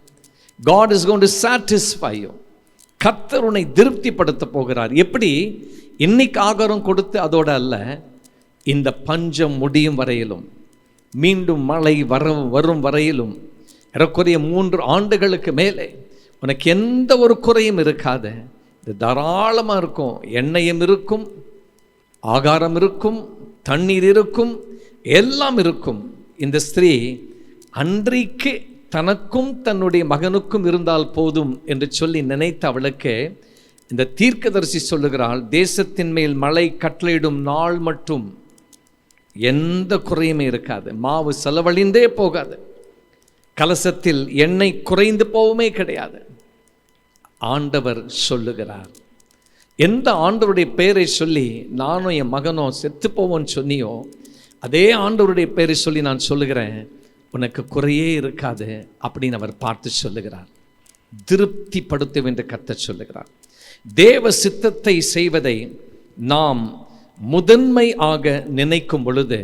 God is going to satisfy you. கர்த்தர் உன்னை திருப்திப்படுத்த போகிறார். எப்படி? இன்னைக்கு ஆகாரம் கொடுத்து அதோட அல்ல, இந்த பஞ்சம் முடியும் வரையிலும், மீண்டும் மழை வரும் வரையிலும், ஏறக்குறைய 3 ஆண்டுகளுக்கு மேலே உனக்கு எந்த ஒரு குறையும் இருக்காது. இது தாராளமாக இருக்கும். எண்ணெயும் இருக்கும், ஆகாரம் இருக்கும், தண்ணீர் இருக்கும், எல்லாம் இருக்கும். இந்த ஸ்திரீ அன்றைக்கு தனக்கும் தன்னுடைய மகனுக்கும் இருந்தால் போதும் என்று சொல்லி நினைத்த அவளுக்கு இந்த தீர்க்கதரிசி சொல்லுகிறாள், தேசத்தின் மேல் மழை கட்டளையிடும் நாள் மட்டும் எந்த குறையுமே இருக்காது. மாவு செலவழிந்தே போகாது, கலசத்தில் எண்ணெய் குறைந்து போவுமே கிடையாது. ஆண்டவர் சொல்லுகிறார். எந்த ஆண்டவருடைய பெயரை சொல்லி நானும் என் மகனோ செத்து போவோன்னு சொன்னியோ, அதே ஆண்டவருடைய பெயரை சொல்லி நான் சொல்லுகிறேன், உனக்கு குறையே இருக்காது அப்படின்னு அவர் பார்த்து சொல்லுகிறார். திருப்திப்படுத்தும் என்று கர்த்தர் சொல்லுகிறார். தேவ சித்தத்தை செய்வதை நாம் முதன்மையாக நினைக்கும் பொழுது,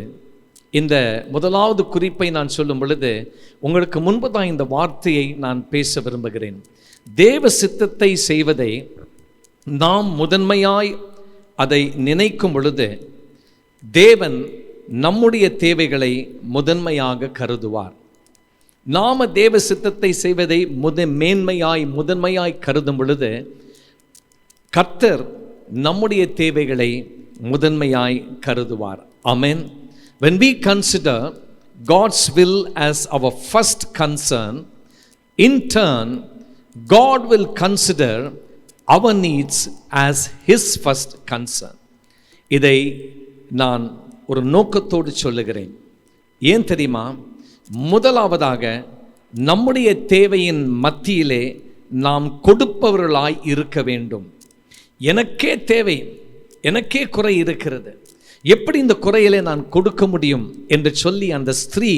இந்த முதலாவது குறிப்பை நான் சொல்லும் பொழுது உங்களுக்கு முன்புதான் இந்த வார்த்தையை நான் பேச விரும்புகிறேன். தேவ சித்தத்தை செய்வதை நாம் முதன்மையாய் அதை நினைக்கும் பொழுது தேவன் நம்முடைய தேவைகளை முதன்மையாக கருதுவார். நாம தேவ சித்தத்தை செய்வதை முதன்மையாய் கருதும் பொழுது கர்த்தர் நம்முடைய தேவைகளை முதன்மையாய் கருதுவார். ஆமென். When we consider God's will as our first concern, in turn God will consider our needs as his first concern. இதை நான் ஒரு நோக்கத்தோடு சொல்லுகிறேன். ஏன் தெரியுமா? முதலாவதாக நம்முடைய தேவையின் மத்தியிலே நாம் கொடுப்பவர்களாய் இருக்க வேண்டும். எனக்கே தேவை, எனக்கே குறை இருக்கிறது, எப்படி இந்த குறையிலே நான் கொடுக்க முடியும் என்று சொல்லி அந்த ஸ்திரீ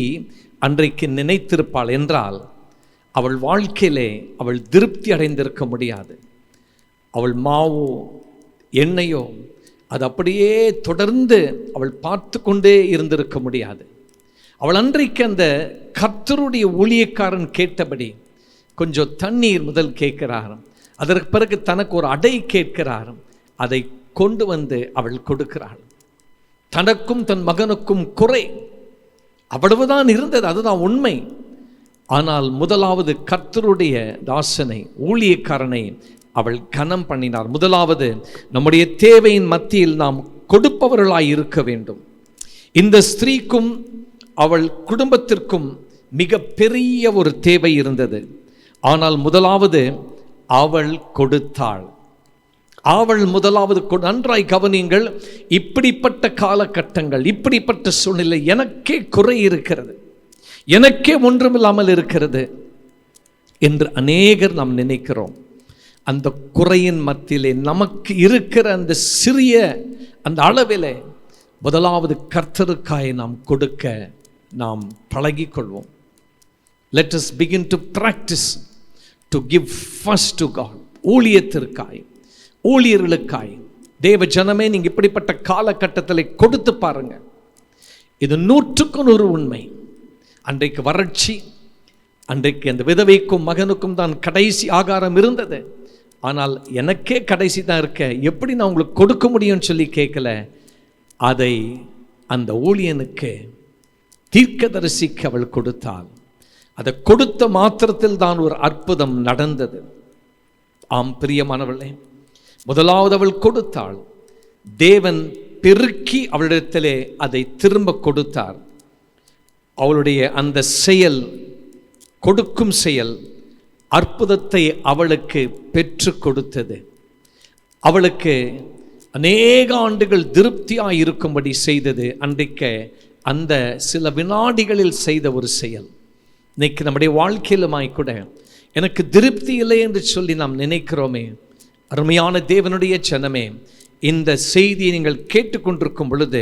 அன்றைக்கு நினைத்திருப்பாள் என்றால் அவள் வாழ்க்கையிலே அவள் திருப்தி அடைந்திருக்க முடியாது. அவள் மாவோ எண்ணெயோ அது அப்படியே தொடர்ந்து அவள் பார்த்து கொண்டே இருந்திருக்க முடியாது. அவள் அன்றைக்கு அந்த கர்த்தருடைய ஊழியக்காரன் கேட்டபடி கொஞ்சம் தண்ணீர் முதல் கேட்கிறார், அதற்கு பிறகு தனக்கு ஒரு அடை கேட்கிறார், அதை கொண்டு வந்து அவள் கொடுக்கிறாள். தனக்கும் தன் மகனுக்கும் குறை அவ்வளவுதான் இருந்தது, அதுதான் உண்மை. ஆனால் முதலாவது கர்த்தருடைய தாசனை, ஊழியக்காரனை அவள் கனம் பண்ணினார். முதலாவது நம்முடைய தேவையின் மத்தியில் நாம் கொடுப்பவர்களாய் இருக்க வேண்டும். இந்த ஸ்திரீக்கும் அவள் குடும்பத்திற்கும் மிக பெரிய ஒரு தேவை இருந்தது. ஆனால் முதலாவது அவள் கொடுத்தாள். அவள் முதலாவது நன்றாய் கவனியுங்கள். இப்படிப்பட்ட காலகட்டங்கள், இப்படிப்பட்ட சூழ்நிலை, எனக்கே குறை இருக்கிறது, எனக்கே ஒன்றுமில்லாமல் இருக்கிறது என்று அநேகர் நாம் நினைக்கிறோம். அந்த குறையின் மத்தியிலே நமக்கு இருக்கிற அந்த சிறிய அந்த அளவிலே முதலாவது கர்த்தருக்காய் நாம் கொடுக்க நாம் பழகிக்கொள்வோம். Let us begin to practice to give first to God. ஊழியத்திற்காய், ஊழியர்களுக்காய், தேவ ஜனமே, நீங்க இப்படிப்பட்ட காலகட்டத்தில் கொடுத்து பாருங்க. இது 100% உண்மை. அன்றைக்கு வறட்சி, அன்றைக்கு அந்த விதவைக்கும் மகனுக்கும் தான் கடைசி ஆகாரம் இருந்தது. ஆனால் எனக்கே கடைசி தான் இருக்க, எப்படி நான் உங்களுக்கு கொடுக்க முடியும்னு சொல்லி கேட்கல. அதை அந்த ஊழியனுக்கு, தீர்க்கதரிசிக்கு அவள் கொடுத்தாள். அதை கொடுத்த மாத்திரத்தில் தான் ஒரு அற்புதம் நடந்தது. ஆம் பிரியமானவளே, முதலாவது அவள் கொடுத்தாள். தேவன் பெருக்கி அவளிடத்திலே அதை திரும்ப கொடுத்தார். அவளுடைய அந்த செயல், கொடுக்கும் செயல், அற்புதத்தை அவளுக்கு பெற்று கொடுத்தது. அவளுக்கு அநேக ஆண்டுகள் திருப்தியாக இருக்கும்படி செய்தது. அன்றைக்கு அந்த சில வினாடிகளில் செய்த ஒரு செயல். இன்னைக்கு நம்முடைய வாழ்க்கையிலுமாய் கூட எனக்கு திருப்தி இல்லை என்று சொல்லி நாம் நினைக்கிறோமே. அருமையான தேவனுடைய ஜனமே, இந்த செய்தியை நீங்கள் கேட்டுக்கொண்டிருக்கும் பொழுது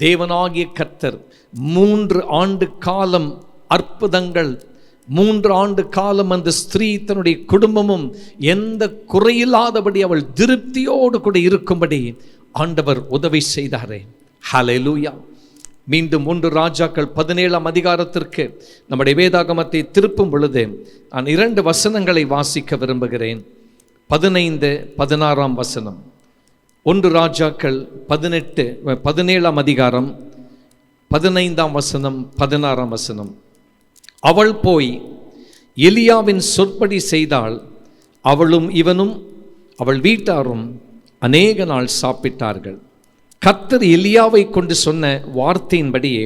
தேவனாகிய கர்த்தர் 3 ஆண்டு காலம் அற்புதங்கள், 3 ஆண்டு காலம் அந்த ஸ்திரீ தன்னுடைய குடும்பமும் எந்த குறையில்லாதபடி அவள் திருப்தியோடு கூட இருக்கும்படி ஆண்டவர் உதவி செய்தாரே. ஹல்லேலூயா. மீண்டும் 1 ராஜாக்கள் 17ஆம் அதிகாரத்திற்கு நம்முடைய வேதாகமத்தை திருப்பும் பொழுது நான் 2 வசனங்களை வாசிக்க விரும்புகிறேன். 15, 16ஆம் வசனம். 1 ராஜாக்கள் 17ஆம் அதிகாரம் 15ஆம் வசனம், 16ஆம் வசனம். அவள் போய் எலியாவின் சொற்படி செய்தாள். அவளும் இவனும் அவள் வீட்டாரும் அநேக நாள் சாப்பிட்டார்கள். கர்த்தர் எலியாவை கொண்டு சொன்ன வார்த்தையின்படியே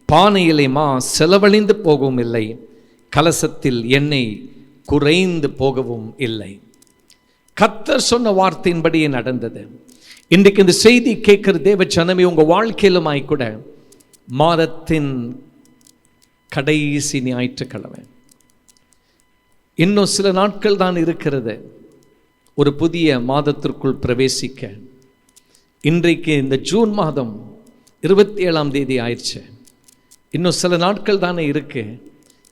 பானையிலே மா செலவழிந்து போகவும் இல்லை, கலசத்தில் எண்ணெய் குறைந்து போகவும் இல்லை. கர்த்தர் சொன்ன வார்த்தையின்படியே நடந்தது. இன்றைக்கு இந்த செய்தி கேட்கிற தேவ ஜனமே, உங்க வாழ்க்கையிலுமாய் கூட மாதத்தின் கடைசி ஞாயிற்றுக்கிழமை, இன்னும் சில நாட்கள் தான் இருக்கிறது ஒரு புதிய மாதத்திற்குள் பிரவேசிக்க. இன்றைக்கு இந்த ஜூன் மாதம் 27ஆம் தேதி ஆயிடுச்சு. இன்னும் சில நாட்கள் தானே இருக்கு.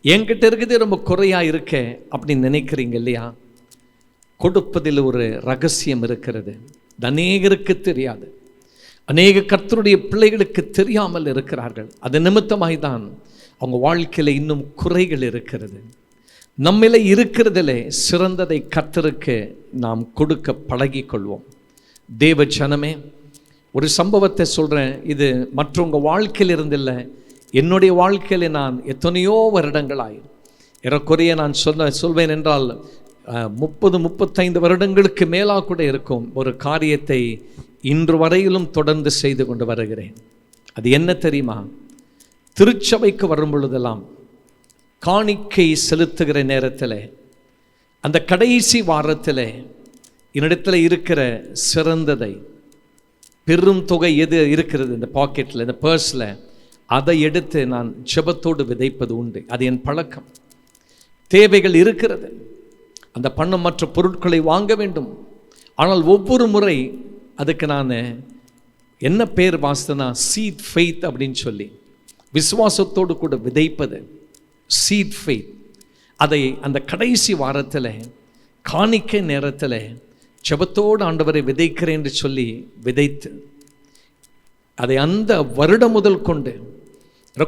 என்கிட்ட இருக்குது ரொம்ப குறையா இருக்க அப்படின்னு நினைக்கிறீங்க இல்லையா? கொடுப்பதில் ஒரு ரகசியம் இருக்கிறது. இது அநேகருக்கு தெரியாது. அநேக கர்த்தருடைய பிள்ளைகளுக்கு தெரியாமல் இருக்கிறார்கள். அது நிமித்தமாய் தான் அவங்க வாழ்க்கையில் இன்னும் குறைகள் இருக்கிறது. நம்மிலே இருக்கிறதிலே சிறந்ததை கர்த்தருக்கு நாம் கொடுக்க பழகிக்கொள்வோம். தேவ ஜனமே, ஒரு சம்பவத்தை சொல்கிறேன். இது மற்றவங்க வாழ்க்கையில் இருந்தில்லை, என்னுடைய வாழ்க்கையில் நான் எத்தனையோ வருடங்களாய், ஏறக்குறைய நான் சொல்வேன் என்றால் 30-35 வருடங்களுக்கு மேலாக கூட இருக்கும் ஒரு காரியத்தை இன்று வரையிலும் தொடர்ந்து செய்து கொண்டு வருகிறேன். அது என்ன தெரியுமா? திருச்சபைக்கு வரும் பொழுதெல்லாம் காணிக்கை செலுத்துகிற நேரத்தில், அந்த கடைசி வாரத்தில் என்னிடத்தில் இருக்கிற சிறந்ததை, பெரும் தொகை எது இருக்கிறது இந்த பாக்கெட்டில், இந்த பர்ஸில், அதை எடுத்து நான் ஜெபத்தோடு விதைப்பது உண்டு. அது என் பழக்கம். தேவைகள் இருக்கிறது, அந்த பணம் மற்ற பொருட்களை வாங்க வேண்டும். ஆனால் ஒவ்வொரு முறை அதுக்கு நான் என்ன பேர் வாசித்தேன்னா, சீட் ஃபெய்த் அப்படின்னு சொல்லி, விசுவாசத்தோடு கூட விதைப்பது, சீட் ஃபெய்த். அதை அந்த கடைசி வாரத்தில் காணிக்கை நேரத்தில் ஜெபத்தோடு ஆண்டவரை விதைக்கிறேன் என்று சொல்லி விதைத்து, அதை அந்த வருடம் முதல் கொண்டு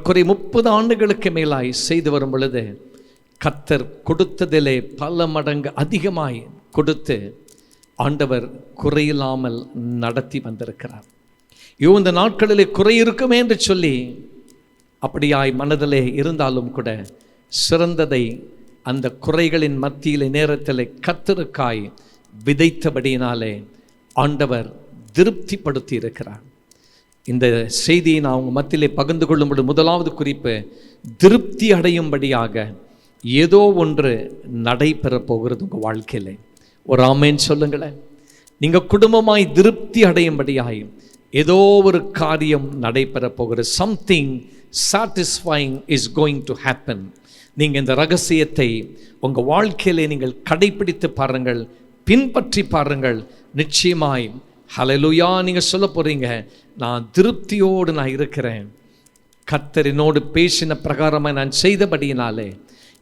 குறை 30 ஆண்டுகளுக்கு மேலாய் செய்து வரும் பொழுது கர்த்தர் கொடுத்ததிலே பல மடங்கு அதிகமாய் கொடுத்து ஆண்டவர் குறையில்லாமல் நடத்தி வந்திருக்கிறார். இந்த நாட்களிலே குறை இருக்குமே என்று சொல்லி அப்படியாய் மனதிலே இருந்தாலும் கூட சிறந்ததை அந்த குறைகளின் மத்தியிலே நேரத்தில் கர்த்தருக்காய் விதைத்தபடியினாலே ஆண்டவர் திருப்திப்படுத்தி இருக்கிறார். இந்த செய்தியை நான் அவங்க மத்தியிலே பகிர்ந்து கொள்ளும்போது முதலாவது குறிப்பு, திருப்தி அடையும்படியாக ஏதோ ஒன்று நடைபெறப் போகிறது உங்கள் வாழ்க்கையில். ஒரு ஆமேன் சொல்லுங்களேன். நீங்கள் குடும்பமாய் திருப்தி அடையும்படியாய் ஏதோ ஒரு காரியம் நடைபெறப் போகிறது. Something satisfying is going to happen. நீங்கள் இந்த ரகசியத்தை உங்கள் வாழ்க்கையிலே நீங்கள் கடைப்பிடித்து பாருங்கள், பின்பற்றி பாருங்கள். நிச்சயமாய் ஹல்லேலூயா நீங்கள் சொல்ல போகிறீங்க, நான் திருப்தியோடு நான் இருக்கிறேன். கர்த்தர் என்னோடு பேசின பிரகாரமாக நான் செய்தபடியினாலே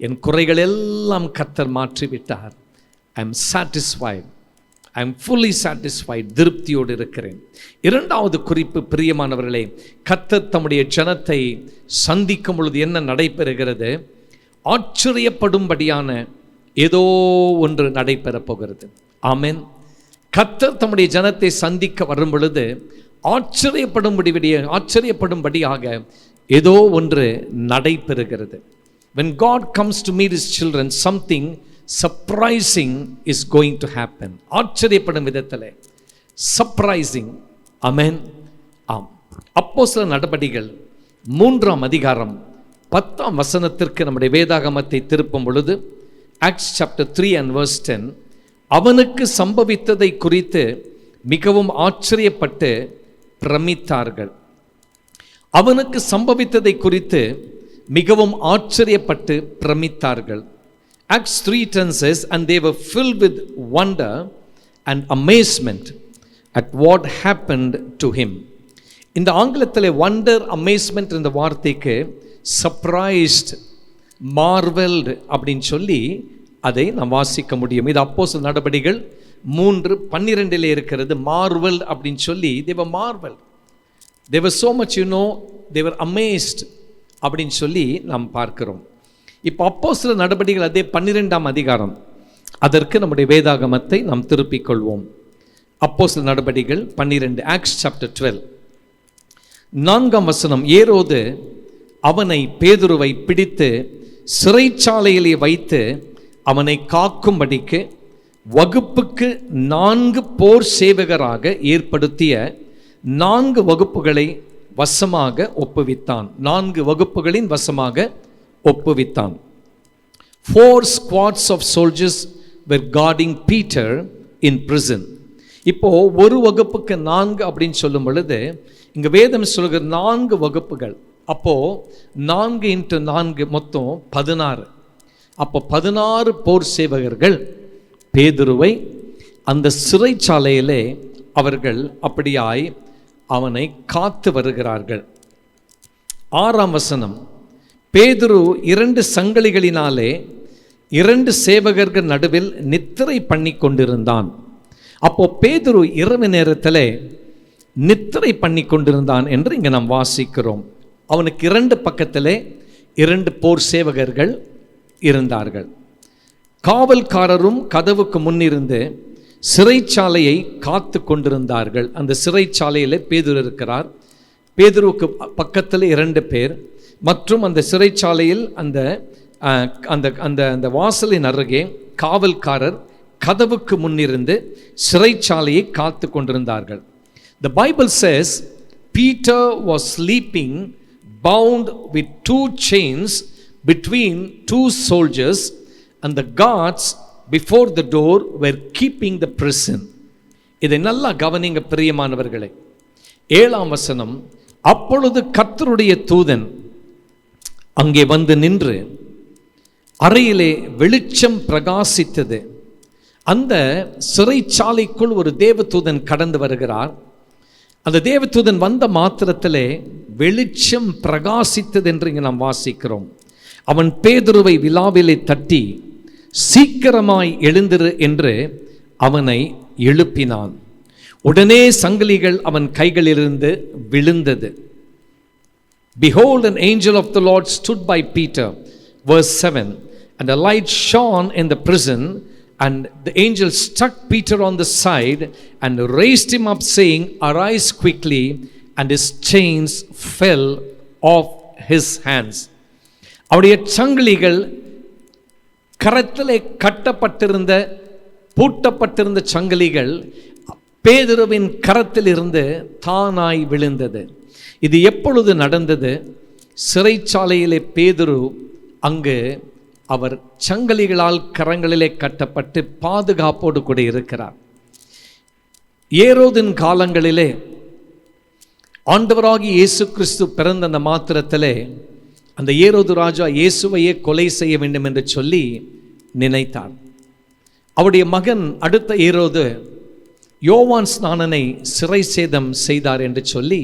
என் குறைகள் எல்லாம் கர்த்தர் மாற்றிவிட்டார். I am satisfied, I am fully satisfied. திருப்தியோடு இருக்கிறேன். இரண்டாவது குறிப்பு, பிரியமானவர்களே, கர்த்தர் தம்முடைய ஜனத்தை சந்திக்கும் பொழுது என்ன நடைபெறுகிறது? ஆச்சரியப்படும்படியான ஏதோ ஒன்று நடைபெறப் போகிறது. ஆமென். கர்த்தர் தம்முடைய ஜனத்தை சந்திக்க வரும் பொழுது ஆச்சரியப்படும்படியாக ஏதோ ஒன்று நடைபெறுகிறது. When God comes to meet his children, something surprising is going to happen. ஆச்சரியப்படும் விதத்தில் சர்ப்ரைசிங். ஆமென். ஆம். அப்போஸ்தலர் நடபடிகள் 3ஆம் அதிகாரம் 10ஆம் வசனத்திற்கு நம்முடைய வேதாகமத்தை திருப்பும் பொழுது, Acts chapter 3 and verse 10, அவனுக்கு சம்பவித்ததை குறித்து மிகவும் ஆச்சரியப்பட்டு பிரமித்தார்கள். அவனுக்கு சம்பவித்ததை குறித்து மிகவும் ஆச்சரியப்பட்டு பிரமித்தார்கள். Acts 3:10 says, and they were filled with wonder and amazement at what happened to him. இந்த ஆங்கிலத்தில் wonder, amazement இந்த வார்த்தைக்கு surprised, marveled அப்படின்னு சொல்லி அதை நாம் வாசிக்க முடியும். இது அப்போஸ்தலர் நடபடிகள் 3:12 இருக்கிறது. marveled அப்படின்னு சொல்லி, they were marveled, they were so much, they were amazed அப்படின்னு சொல்லி நாம் பார்க்கிறோம். இப்போ அப்போஸ்தலர் நடபடிகள் அதே 12ஆம் அதிகாரம், அதற்கு நம்முடைய வேதாகமத்தை நாம் திருப்பிக் கொள்வோம். அப்போஸ்தலர் நடபடிகள் 12, Acts chapter 12, 4ஆம் வசனம். ஏரோது அவனை, பேதுருவை பிடித்து சிறைச்சாலையிலே வைத்து அவனை காக்கும்படிக்கு வகுப்புக்கு 4 போர் சேவகராக ஏற்படுத்திய 4 வகுப்புகளை வசமாக ஒப்புவித்தான். 4 வகுப்புகளின் வசமாக ஒப்புவித்தான். 4 squads of soldiers were guarding Peter in prison. இப்போ ஒரு வகுப்புக்கு 4 அப்படின்னு சொல்லும் பொழுது இங்க வேதம் சொல்கிற 4 வகுப்புகள். அப்போ 4 into 4 மொத்தம் 16. அப்போ 16 போர் சேவகர்கள் பேதுருவை அந்த சிறைச்சாலையிலே அவர்கள் அப்படியாய் அவனை காத்து வருகிறார்கள். 6ஆம் வசனம். பேதுரு 2 சங்கிலிகளினாலே 2 சேவகர்கள் நடுவில் நித்திரை பண்ணி கொண்டிருந்தான். அப்போ பேதுரு இரவு நேரத்தில் நித்திரை பண்ணி கொண்டிருந்தான் என்று இங்கே நாம் வாசிக்கிறோம். அவனுக்கு 2 பக்கத்திலே 2 போர் சேவகர்கள் இருந்தார்கள். காவல்காரரும் கதவுக்கு முன்னிருந்து சிறைச்சாலையை காத்து கொண்டிருந்தார்கள். அந்த சிறைச்சாலையில் பேதுரு இருக்கிறார். பேதுருவுக்கு பக்கத்தில் 2 பேர் மற்றும் அந்த சிறைச்சாலையில் அந்த அந்த அந்த அந்த வாசலின் அருகே காவல்காரர் கதவுக்கு முன்னிருந்து சிறைச்சாலையை காத்து கொண்டிருந்தார்கள். The Bible says Peter was sleeping bound with 2 chains between 2 soldiers, and the guards before the door were keeping the prison. இதை நல்லா கவனிங்க பிரியமானவர்களே. 7ஆம் வசனம், அப்பொழுது கர்த்தருடைய தூதன் அங்கே வந்து நின்று அறையிலே வெளிச்சம் பிரகாசித்தது. அந்த சிறைச்சாலைக்குள் ஒரு தேவதூதன் கடந்து வருகிறார். அந்த தேவதூதன் வந்த மாத்திரத்திலே வெளிச்சம் பிரகாசித்தது என்று இங்கே நாம் வாசிக்கிறோம். அவன் பேதுருவை விலாவிலே தட்டி சீக்கிரமாய் எழுந்திரு என்று அவனை எழுப்பினான். உடனே சங்கிலிகள் அவன் கைகளிலிருந்து விழுந்தது. Behold, an angel of the Lord stood by Peter. Verse 7, and a light shone in the prison, and the angel struck Peter on the side and raised him up, saying, arise quickly, and his chains fell off his hands. அவருடைய சங்கிலிகள் கரத்திலே கட்டப்பட்டிருந்த பூட்டப்பட்டிருந்த சங்கிலிகள் பேதுருவின் கரத்தில் இருந்து தானாய் விழுந்தது. இது எப்பொழுது நடந்தது? சிறைச்சாலையிலே பேதுரு அங்கு அவர் சங்கிலிகளால் கரங்களிலே கட்டப்பட்டு பாதுகாப்போடு கூட இருக்கிறார். ஏரோதின் காலங்களிலே ஆண்டவராகிய இயேசு கிறிஸ்து பிறந்த அந்த மாத்திரத்திலே அந்த ஏரோது ராஜா இயேசுவையே கொலை செய்ய வேண்டும் என்று சொல்லி நினைத்தார். அவருடைய மகன் அடுத்த ஏரோது யோவான் ஸ்நானனை சிறை சேதம் செய்தார் என்று சொல்லி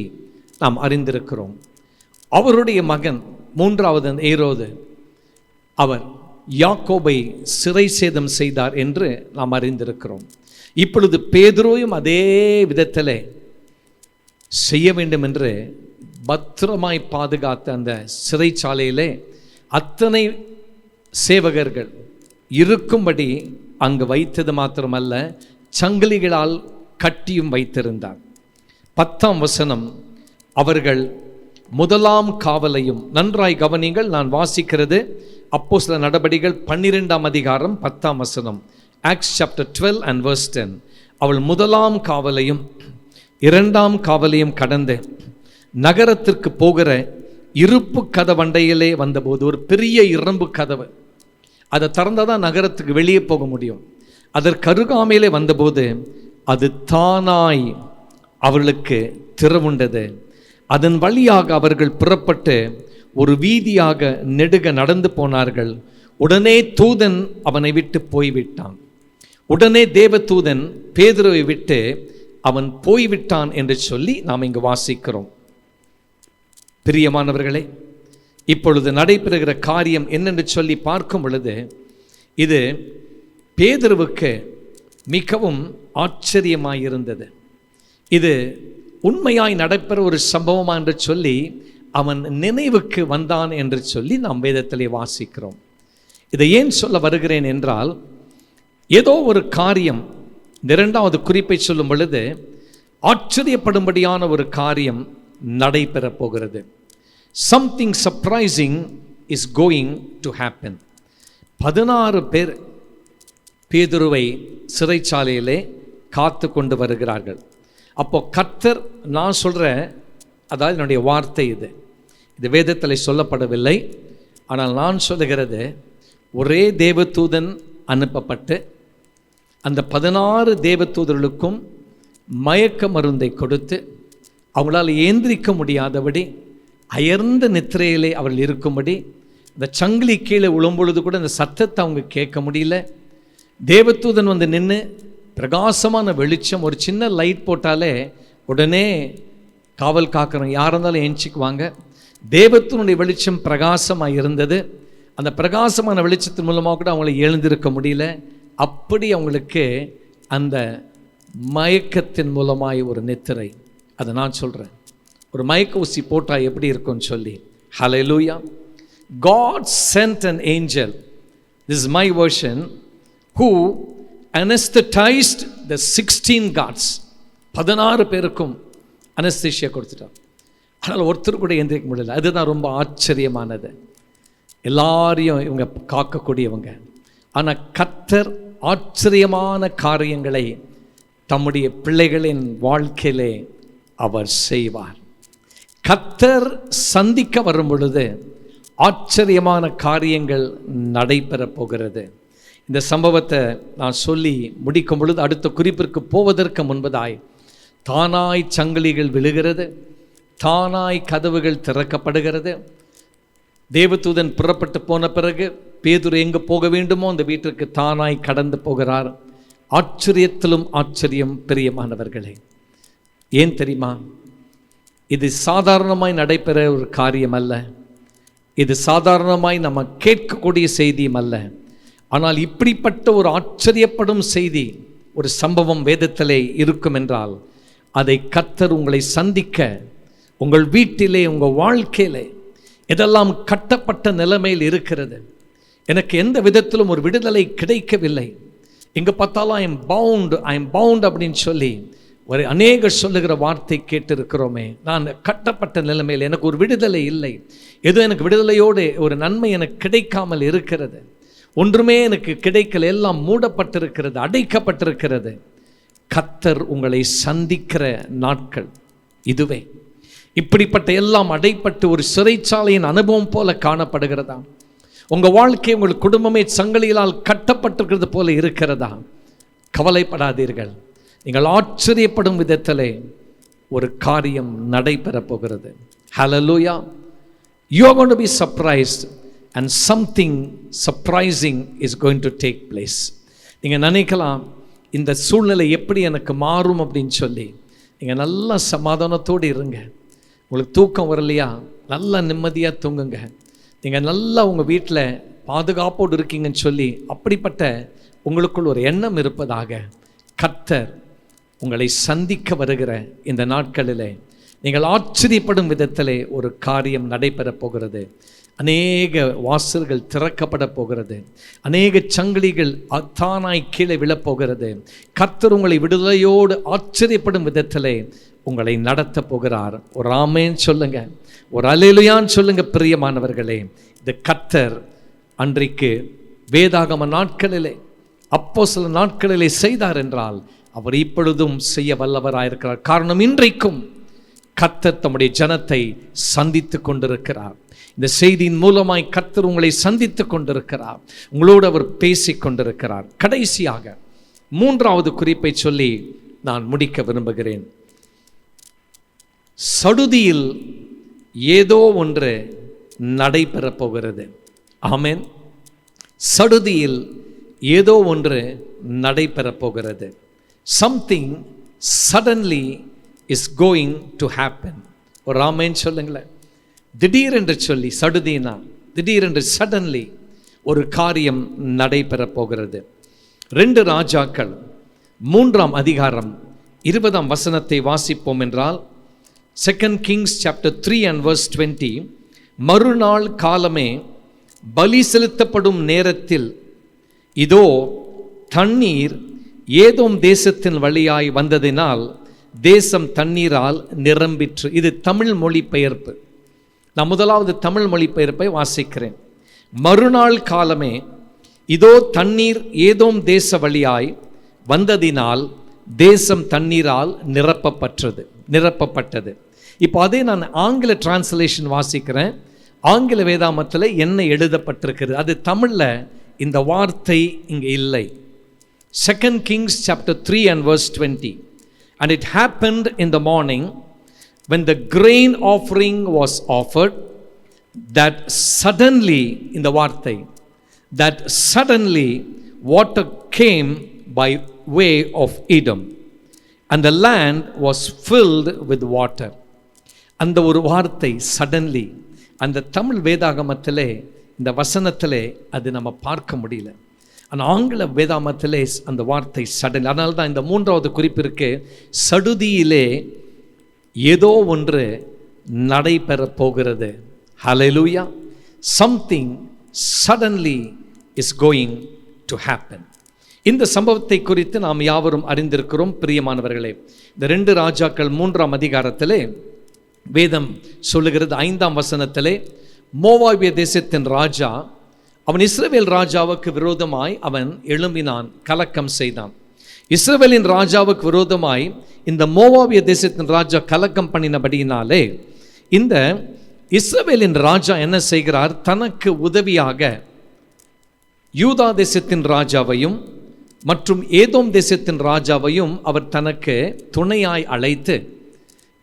நாம் அறிந்திருக்கிறோம். அவருடைய மகன் 3வது ஏரோது அவர் யாக்கோபை சிறை சேதம் செய்தார் என்று நாம் அறிந்திருக்கிறோம். இப்பொழுது பேதுருவையும் அதே விதத்தில் செய்ய வேண்டும் என்று பத்திரமாய் பாதுகாத்த அந்த சிறைச்சாலையிலே அத்தனை சேவகர்கள் இருக்கும்படி அங்கு வைத்தது மாத்திரமல்ல, சங்கிலிகளால் கட்டியும் வைத்திருந்தார். 10ஆம் வசனம், அவர்கள் முதலாம் காவலையும், நன்றாய் கவனிங்கள், நான் வாசிக்கிறது அப்போஸ்தலர் நடபடிகள் 12ஆம் அதிகாரம் 10ஆம் வசனம், Acts chapter 12 and verse 10. அவள் முதலாம் காவலையும் 2ஆம் காவலையும் கடந்து நகரத்திற்கு போகிற இருப்பு கதவண்டையிலே வந்தபோது, ஒரு பெரிய இரும்பு கதவு, அதை திறந்தாதான் நகரத்துக்கு வெளியே போக முடியும். அதற்கு அருகாமையிலே வந்தபோது அது தானாய் அவர்களுக்கு திறவுண்டது. அதன் வழியாக அவர்கள் புறப்பட்டு ஒரு வீதியாக நெடுக நடந்து போனார்கள். உடனே தூதன் அவனை விட்டு போய்விட்டான். உடனே தேவதூதன் பேதுருவை விட்டு அவன் போய்விட்டான் என்று சொல்லி நாம் இங்கு வாசிக்கிறோம். பிரியமானவர்களே, இப்பொழுது நடைபெறுகிற காரியம் என்னென்று சொல்லி பார்க்கும் பொழுது இது பேதுருவுக்கு மிகவும் ஆச்சரியமாயிருந்தது. இது உண்மையாய் நடைபெற ஒரு சம்பவமா என்று சொல்லி அவன் நினைவுக்கு வந்தான் என்று சொல்லி நாம் வேதத்திலே வாசிக்கிறோம். இதை ஏன் சொல்ல வருகிறேன் என்றால், ஏதோ ஒரு காரியம், 2வது குறிப்பை சொல்லும் பொழுது ஆச்சரியப்படும்படியான ஒரு காரியம் நடைபெறப் போகிறது. Something surprising is going to happen. 16 பேர் பேதுருவை சிறைச்சாலையிலே காத்து கொண்டு வருகிறார்கள். அப்போ கர்த்தர், நான் சொல்கிறேன், அதாவது என்னுடைய வார்த்தை இது வேதத்தில் சொல்லப்படவில்லை, ஆனால் நான் சொல்லுகிறது, ஒரே தேவதூதன் அனுப்பப்பட்டு அந்த 16 தேவதூதர்களுக்கும் மயக்க மருந்தை கொடுத்து அவங்களால் ஏந்திரிக்க முடியாதபடி அயர்ந்த நித்திரையிலே அவர்கள் இருக்கும்படி, இந்த சங்கிலி கீழே விழும்பொழுது கூட அந்த சத்தத்தை அவங்க கேட்க முடியல. தேவதூதன் வந்து நின்று பிரகாசமான வெளிச்சம், ஒரு சின்ன லைட் போட்டாலே உடனே காவல் காக்கிறவங்க யாராக இருந்தாலும் ஏஞ்சிக்குவாங்க. தேவதூதனுடைய வெளிச்சம் பிரகாசமாக இருந்தது. அந்த பிரகாசமான வெளிச்சத்தின் மூலமாக கூட அவங்களை எழுந்திருக்க முடியல. அப்படி அவங்களுக்கு அந்த மயக்கத்தின் மூலமாய் ஒரு நித்திரை. அதை நான் சொல்கிறேன், ஒரு மயக்க ஊசி போட்டால் எப்படி இருக்கும்னு சொல்லி. ஹல்லேலூயா. God sent an angel, this is my version, who anesthetized the 16 guards. 16 பேருக்கும் அனஸ்தீசியா கொடுத்துட்டார். ஆனால் ஒருத்தர் கூட எந்திரிக்க முடியல. அதுதான் ரொம்ப ஆச்சரியமானது. எல்லாரையும் இவங்க காக்கக்கூடியவங்க. ஆனால் கர்த்தர் ஆச்சரியமான காரியங்களை தம்முடைய பிள்ளைகளின் வாழ்க்கையிலே அவர் செய்வார். கர்த்தர் சந்திக்க வரும் பொழுது ஆச்சரியமான காரியங்கள் நடைபெற போகிறது. இந்த சம்பவத்தை நான் சொல்லி முடிக்கும் பொழுது அடுத்த குறிப்பிற்கு போவதற்கு முன்பதாய் தானாய் சங்கிலிகள் விழுகிறது, தானாய் கதவுகள் திறக்கப்படுகிறது. தேவதூதன் புறப்பட்டு போன பிறகு பேதுரு எங்கே போக வேண்டுமோ அந்த வீட்டிற்கு தானாய் கடந்து போகிறார். ஆச்சரியத்திலும் ஆச்சரியம் பிரியமானவர்களே. ஏன் தெரியுமா? இது சாதாரணமாய் நடைபெற ஒரு காரியம் அல்ல. இது சாதாரணமாய் நம்ம கேட்கக்கூடிய செய்தியும் அல்ல. ஆனால் இப்படிப்பட்ட ஒரு ஆச்சரியப்படும் செய்தி, ஒரு சம்பவம் வேதத்திலே இருக்கும் என்றால் அதை கர்த்தர் உங்களை சந்திக்க, உங்கள் வீட்டிலே, உங்கள் வாழ்க்கையிலே இதெல்லாம் கட்டப்பட்ட நிலைமையில் இருக்கிறது. எனக்கு எந்த விதத்திலும் ஒரு விடுதலை கிடைக்கவில்லை, எங்கே பார்த்தாலும் ஐ எம் பவுண்ட் அப்படின்னு சொல்லி ஒரு அநேகர் சொல்லுகிற வார்த்தை கேட்டிருக்கிறோமே. நான் கட்டப்பட்ட நிலைமையில் எனக்கு ஒரு விடுதலை இல்லை, ஏதோ எனக்கு விடுதலையோடு ஒரு நன்மை எனக்கு கிடைக்காமல் இருக்கிறது, ஒன்றுமே எனக்கு கிடைக்கல, எல்லாம் மூடப்பட்டிருக்கிறது, அடைக்கப்பட்டிருக்கிறது. கர்த்தர் உங்களை சந்திக்கிற நாட்கள் இதுவே. இப்படிப்பட்ட எல்லாம் அடைப்பட்டு ஒரு சிறைச்சாலையின் அனுபவம் போல காணப்படுகிறதா? உங்கள் வாழ்க்கை, உங்கள் குடும்பமே சங்கிலிகளால் கட்டப்பட்டிருக்கிறது போல இருக்கிறதா? கவலைப்படாதீர்கள். நீங்கள் ஆச்சரியப்படும் விதத்திலே ஒரு காரியம் நடைபெற போகிறது. ஹல்லேலூயா. You are going to be surprised and something surprising is going to take place. நீங்கள் நினைக்கலாம் இந்த சூழ்நிலை எப்படி எனக்கு மாறும் அப்படின்னு சொல்லி. நீங்கள் நல்ல சமாதானத்தோடு இருங்க. உங்களுக்கு தூக்கம் வரலையா? நல்லா நிம்மதியாக தூங்குங்க. நீங்கள் நல்லா உங்கள் வீட்டில் பாதுகாப்போடு இருக்கீங்கன்னு சொல்லி அப்படிப்பட்ட உங்களுக்குள் ஒரு எண்ணம் இருப்பதாக கர்த்தர் உங்களை சந்திக்க வருகிற இந்த நாட்களிலே நீங்கள் ஆச்சரியப்படும் விதத்திலே ஒரு காரியம் நடைபெறப் போகிறது. அநேக வாசல்கள் திறக்கப்பட போகிறது. அநேக சங்கிலிகள் தானாய் கீழே விழப்போகிறது. கர்த்தர் உங்களை விடுதலையோடு ஆச்சரியப்படும் விதத்திலே உங்களை நடத்த போகிறார். ஒரு ஆமென் சொல்லுங்க, ஒரு அல்லேலூயான்னு சொல்லுங்க பிரியமானவர்களே. இந்த கர்த்தர் அன்றைக்கு வேதாகம நாட்களிலே, அப்போஸ்தல நாட்களிலே செய்தார் என்றால் அவர் இப்பொழுதும் செய்ய வல்லவராயிருக்கிறார். காரணம், இன்றைக்கும் கர்த்தர் தம்முடைய ஜனத்தை சந்தித்து கொண்டிருக்கிறார். இந்த செய்தியின் மூலமாய் கர்த்தர் உங்களை சந்தித்து கொண்டிருக்கிறார். உங்களோடு அவர் பேசி கொண்டிருக்கிறார். கடைசியாக மூன்றாவது குறிப்பை சொல்லி நான் முடிக்க விரும்புகிறேன். சடுதியில் ஏதோ ஒன்று நடைபெறப் போகிறது. ஆமென். சடுதியில் ஏதோ ஒன்று நடைபெறப் போகிறது. Something suddenly is going to happen. ஒரு ஆமென் சொல்லுங்களேன். திடீரென்று சொல்லி, சடுதினா திடீரென்று, சடன்லி ஒரு காரியம் நடைபெறப் போகிறது. 2 ராஜாக்கள் 3ஆம் அதிகாரம் 20ஆம் வசனத்தை வாசிப்போம் என்றால், 2 Kings chapter 3 and verse 20, மறுநாள் காலமே பலி செலுத்தப்படும் நேரத்தில் இதோ தண்ணீர் ஏதோம் தேசத்தின் வழியாய் வந்ததினால் தேசம் தண்ணீரால் நிரம்பிற்று. இது தமிழ் மொழிபெயர்ப்பு. நான் முதலாவது தமிழ் மொழிபெயர்ப்பை வாசிக்கிறேன். மறுநாள் காலமே இதோ தண்ணீர் ஏதோம் தேச வழியாய் வந்ததினால் தேசம் தண்ணீரால் நிரப்பப்பட்டது. இப்போ அதே நான் ஆங்கில டிரான்ஸ்லேஷன் வாசிக்கிறேன். ஆங்கில வேதாமத்தில் என்ன எழுதப்பட்டிருக்கிறது, அது தமிழில் இந்த வார்த்தை இங்கே இல்லை. 2 Kings chapter 3 and verse 20. And it happened in the morning when the grain offering was offered that suddenly, in the வார்த்தை, that suddenly water came by way of Edom and the land was filled with water. அந்த ஒரு வார்த்தை suddenly, அந்த தமிழ் வேதாகமத்திலே இந்த வசனத்திலே அது நம்ம பார்க்க முடியல. ஆனால் ஆங்கில வேதாமத்திலே அந்த வார்த்தை சடன். அதனால தான் இந்த 3வது குறிப்பிற்கு சடுதியிலே ஏதோ ஒன்று நடைபெற போகிறது. ஹல்லேலூயா. Something suddenly is going to happen. இந்த சம்பவத்தை குறித்து நாம் யாவரும் அறிந்திருக்கிறோம் பிரியமானவர்களே. இந்த 2 ராஜாக்கள் 3ஆம் அதிகாரத்திலே வேதம் சொல்லுகிறது 5ஆம் வசனத்திலே, மோவாபிய தேசத்தின் ராஜா அவன் இஸ்ரவேல் ராஜாவுக்கு விரோதமாய் அவன் எழும்பினான், கலக்கம் செய்தான். இஸ்ரவேலின் ராஜாவுக்கு விரோதமாய் இந்த மோவாபிய தேசத்தின் ராஜா கலக்கம் பண்ணினபடியினாலே இந்த இஸ்ரவேலின் ராஜா என்ன செய்கிறார், தனக்கு உதவியாக யூதா தேசத்தின் ராஜாவையும் மற்றும் ஏதோம் தேசத்தின் ராஜாவையும் அவர் தனக்கு துணையாய் அழைத்து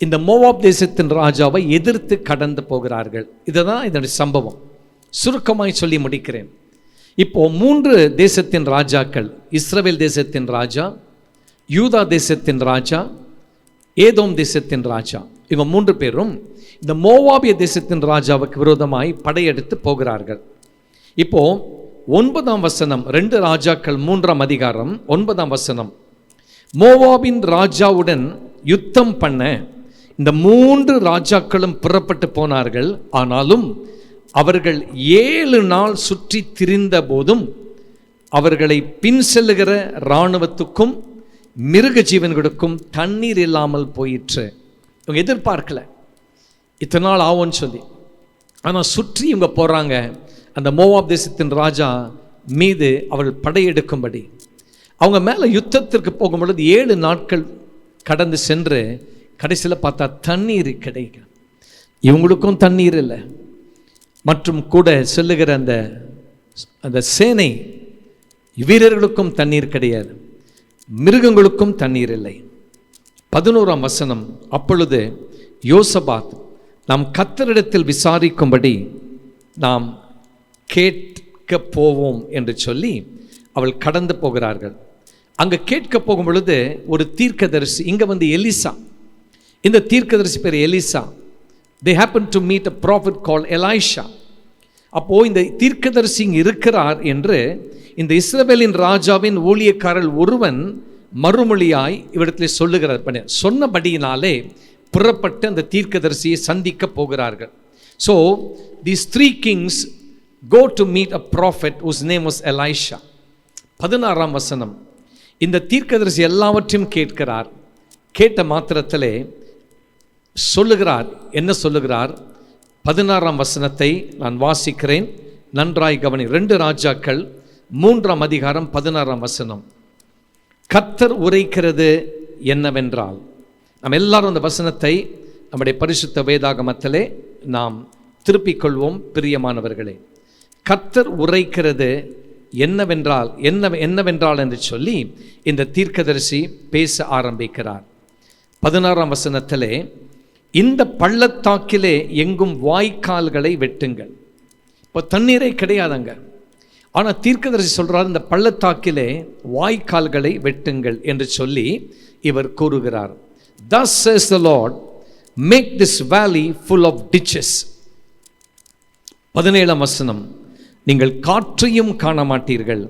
இந்த மோவாப் தேசத்தின் ராஜாவை எதிர்த்து கடந்து போகிறார்கள். இதுதான் இதனுடைய சம்பவம். சுருக்கமாய் சொல்லி முடிக்கிறேன். இப்போ 3 தேசத்தின் ராஜாக்கள், இஸ்ரவேல் தேசத்தின் ராஜா, யூதா தேசத்தின் ராஜா, ஏதோம் தேசத்தின் ராஜா, இவங்க 3 பேரும் இந்த மோவாபிய தேசத்தின் ராஜாவுக்கு விரோதமாய் படையெடுத்து போகிறார்கள். இப்போ 9ஆம் வசனம், 2 ராஜாக்கள் 3ஆம் அதிகாரம் 9ஆம் வசனம், மோவாபின் ராஜாவுடன் யுத்தம் பண்ண இந்த 3 ராஜாக்களும் புறப்பட்டு போனார்கள். ஆனாலும் அவர்கள் 7 நாள் சுற்றி திரிந்த போதும் அவர்களை பின் செல்லுகிற இராணுவத்துக்கும் மிருக ஜீவன்களுக்கும் தண்ணீர் இல்லாமல் போயிற்று. இவங்க எதிர்பார்க்கல இத்தனை நாள் ஆகும்னு சொல்லி. ஆனால் சுற்றி இவங்க போகிறாங்க அந்த மோவாப் தேசத்தின் ராஜா மீது அவர்கள் படையெடுக்கும்படி. அவங்க மேலே யுத்தத்திற்கு போகும் பொழுது 7 நாட்கள் கடந்து சென்று கடைசியில் பார்த்தா தண்ணீர் கிடைக்கும். இவங்களுக்கும் தண்ணீர் இல்லை, மற்றும் கூட செல்லுகிற அந்த சேனை வீரர்களுக்கும் தண்ணீர் கிடையாது, மிருகங்களுக்கும் தண்ணீர் இல்லை. 11ஆம் வசனம், அப்பொழுது யோசபாத், நாம் கர்த்தரிடத்தில் விசாரிக்கும்படி நாம் கேட்க போவோம் என்று சொல்லி அவள் கடந்து போகிறார்கள். அங்கே கேட்க போகும் பொழுது ஒரு தீர்க்கதரிசி, இங்கே எலிசா, இந்த தீர்க்கதரிசி பேர் Elisha. they happened to meet a prophet called Elisha. அப்போ இந்த தீர்க்கதரிசி இருக்கிறார் என்று இந்த இஸ்ரவேலின் ராஜாவின் ஊழியக்காரர் ஒருவன் மறுமொழியாய் இவரிடத்தில் சொல்லுகிறார். சொன்னபடியினாலே புறப்பட்டு அந்த தீர்க்கதரிசியை சந்திக்க போகிறார்கள். So these 3 kings go to meet a prophet whose name was Elisha. 16ஆம் வசனம், இந்த தீர்க்கதரிசி எல்லாவற்றையும் கேட்கிறார். கேட்ட மாத்திரத்திலே சொல்லுகிறார். என்ன சொல்லுகிறார்? 16ஆம் வசனத்தை நான் வாசிக்கிறேன், நன்றாய் கவனி. 2 ராஜாக்கள் 3ஆம் அதிகாரம் 16ஆம் வசனம். கர்த்தர் உரைக்கிறது என்னவென்றால், நாம் எல்லாரும் அந்த வசனத்தை நம்முடைய பரிசுத்த வேதாகமத்திலே நாம் திருப்பிக் கொள்வோம் பிரியமானவர்களே. கர்த்தர் உரைக்கிறது என்னவென்றால் என்னவென்றால் என்று சொல்லி இந்த தீர்க்கதரிசி பேச ஆரம்பிக்கிறார். 16ஆம் வசனத்திலே, இந்த பள்ளத்தாக்கிலே எங்கும் வாய்க்கால்களை வெட்டுங்கள். இப்போ தண்ணீரே கிடையாதுங்க, ஆனால் தீர்க்கதரிசி சொல்றார் இந்த பள்ளத்தாக்கிலே வாய்க்கால்களை வெட்டுங்கள் என்று சொல்லி இவர் கூறுகிறார். Thus says the Lord, make this valley full of ditches. 17ஆம் வசனம், நீங்கள் காற்றையும் காண மாட்டீர்கள்,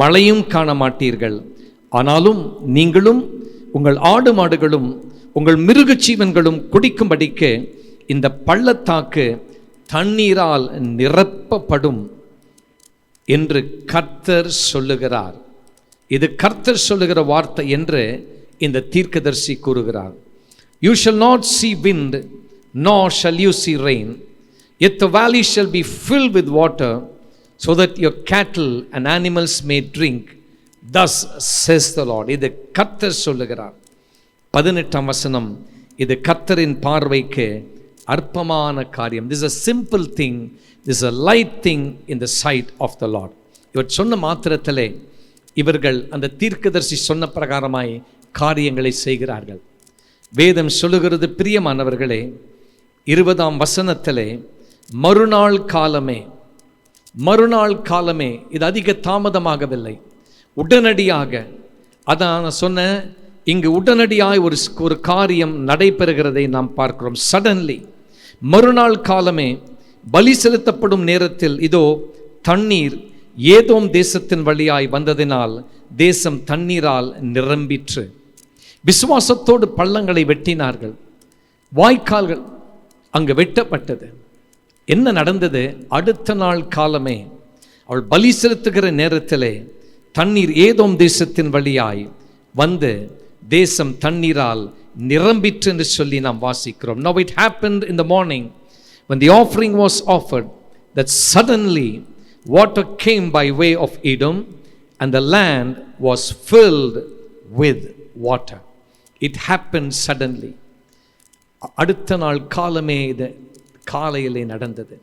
மழையும் காண மாட்டீர்கள், ஆனாலும் நீங்களும் உங்கள் ஆடு மாடுகளும் உங்கள் மிருக ஜீவன்களும் குடிக்கும்படிக்கு இந்த பள்ளத்தாக்கு தண்ணீரால் நிரப்பப்படும் என்று கர்த்தர் சொல்லுகிறார். இது கர்த்தர் சொல்லுகிற வார்த்தை என்று இந்த தீர்க்கதரிசி கூறுகிறார். You shall not see wind, nor shall you see rain, yet the valley shall be filled with water, so that your cattle and animals may drink. Thus says the Lord. இது கர்த்தர் சொல்லுகிறார். 18ஆம் வசனம், இது கர்த்தரின் பார்வைக்கு அற்பமான காரியம். This is a simple thing, this is a light thing in the sight of the Lord. இவர் சொன்ன மாத்திரத்திலே இவர்கள் அந்த தீர்க்கதரிசி சொன்ன பிரகாரமாய் காரியங்களை செய்கிறார்கள். வேதம் சொல்லுகிறது பிரியமானவர்களே, 20ஆம் வசனத்திலே, மறுநாள் காலமே, இது அதிக தாமதமாகவில்லை, உடனடியாக, அதான் நான் சொன்ன, இங்கு உடனடியாய் ஒரு காரியம் நடைபெறுகிறதை நாம் பார்க்கிறோம். சடன்லி, மறுநாள் காலமே, பலி செலுத்தப்படும் நேரத்தில் இதோ தண்ணீர் ஏதோம் தேசத்தின் வழியாய் வந்ததினால் தேசம் தண்ணீரால் நிரம்பிற்று. விசுவாசத்தோடு பள்ளங்களை வெட்டினார்கள், வாய்க்கால்கள் அங்கு வெட்டப்பட்டது. என்ன நடந்தது? அடுத்த நாள் காலமே அவள் பலி செலுத்துகிற நேரத்திலே தண்ணீர் ஏதோம் தேசத்தின் வழியாய் வந்து தேசம் தண்ணீரால் நிரம்பிற்று என்று சொல்லி நாம் வாசிக்கிறோம். Now it happened in the morning when the offering was offered that suddenly water came by way of Edom and the land was filled with water. It happened suddenly. அடுத்த நாள் காலமே இது காலையிலே நடந்தது.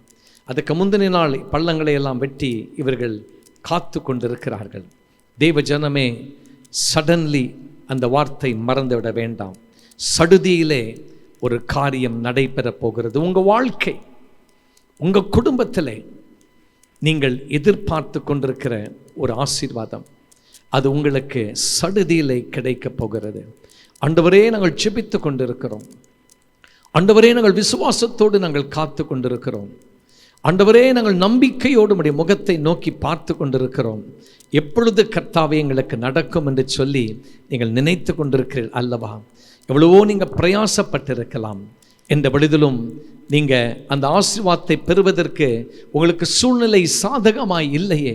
அதுக்கு முந்தின நாள் பள்ளங்களை எல்லாம் வெட்டி இவர்கள் காத்து கொண்டிருக்கிறார்கள். தேவ ஜனமே, சடன்லி அந்த வார்த்தை மறந்துவிட வேண்டாம். சடுதியிலே ஒரு காரியம் நடைபெற போகிறது. உங்கள் வாழ்க்கை, உங்கள் குடும்பத்திலே நீங்கள் எதிர்பார்த்து கொண்டிருக்கிற ஒரு ஆசீர்வாதம், அது உங்களுக்கு சடுதியிலே கிடைக்கப் போகிறது. ஆண்டவரே, நாங்கள் ஜெபித்து கொண்டிருக்கிறோம். ஆண்டவரே, நாங்கள் விசுவாசத்தோடு நாங்கள் காத்து கொண்டிருக்கிறோம். ஆண்டவரே, நாங்கள் நம்பிக்கையோடு உம்முடைய முகத்தை நோக்கி பார்த்து கொண்டிருக்கிறோம். எப்பொழுது கர்த்தாவே எங்களுக்கு நடக்கும் என்று சொல்லி நீங்கள் நினைத்து கொண்டிருக்கிறீர்கள் அல்லவா? எவ்வளவோ நீங்கள் பிரயாசப்பட்டிருக்கலாம். எந்த பொழுதிலும் நீங்கள் அந்த ஆசீர்வாதத்தை பெறுவதற்கு உங்களுக்கு சூழ்நிலை சாதகமாய் இல்லையே.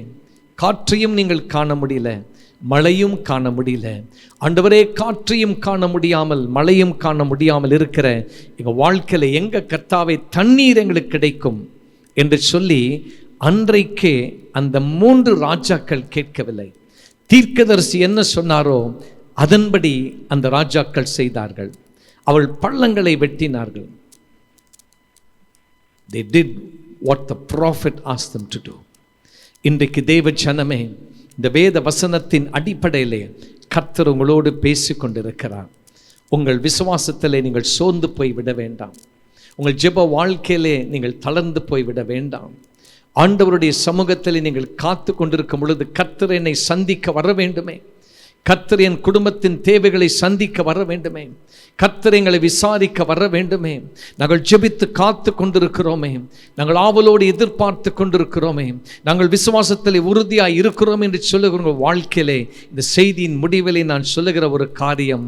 காற்றையும் நீங்கள் காண முடியல, மழையும் காண முடியல. ஆண்டவரே, காற்றையும் காண முடியாமல் மழையும் காண முடியாமல் இருக்கிற எங்கள் வாழ்க்கையில் எங்கள் கர்த்தாவே தண்ணீர் எங்களுக்கு கிடைக்கும் என்று சொல்லி அன்றைக்கே அந்த 3 ராஜாக்கள் கேட்கவில்லை. தீர்க்கதரிசி என்ன சொன்னாரோ அதன்படி அந்த ராஜாக்கள் செய்தார்கள். அவள் பள்ளங்களை வெட்டினார்கள். They did what the prophet asked them to do. இன்றைக்கு தேவ ஜனமே, இந்த வேத வசனத்தின் அடிப்படையிலே கர்த்தர் உங்களோடு பேசி கொண்டிருக்கிறார். உங்கள் விசுவாசத்திலே நீங்கள் சோர்ந்து போய் விட வேண்டாம். உங்கள் ஜெப வாழ்க்கையிலே நீங்கள் தளர்ந்து போய் விட வேண்டாம். ஆண்டவருடைய சமூகத்திலே நீங்கள் காத்து கொண்டிருக்கும் பொழுது கர்த்தர் என்னை சந்திக்க வர வேண்டுமே, கர்த்தர் என் குடும்பத்தின் தேவைகளை சந்திக்க வர வேண்டுமே, கர்த்தர் எங்களை விசாரிக்க வர வேண்டுமே. நாங்கள் ஜெபித்து காத்து கொண்டிருக்கிறோமே, நாங்கள் ஆவலோடு எதிர்பார்த்து கொண்டிருக்கிறோமே, நாங்கள் விசுவாசத்தில் உறுதியாக இருக்கிறோம் என்று சொல்லுகிற வாழ்க்கையிலே இந்த செய்தியின் முடிவிலே நான் சொல்லுகிற ஒரு காரியம்,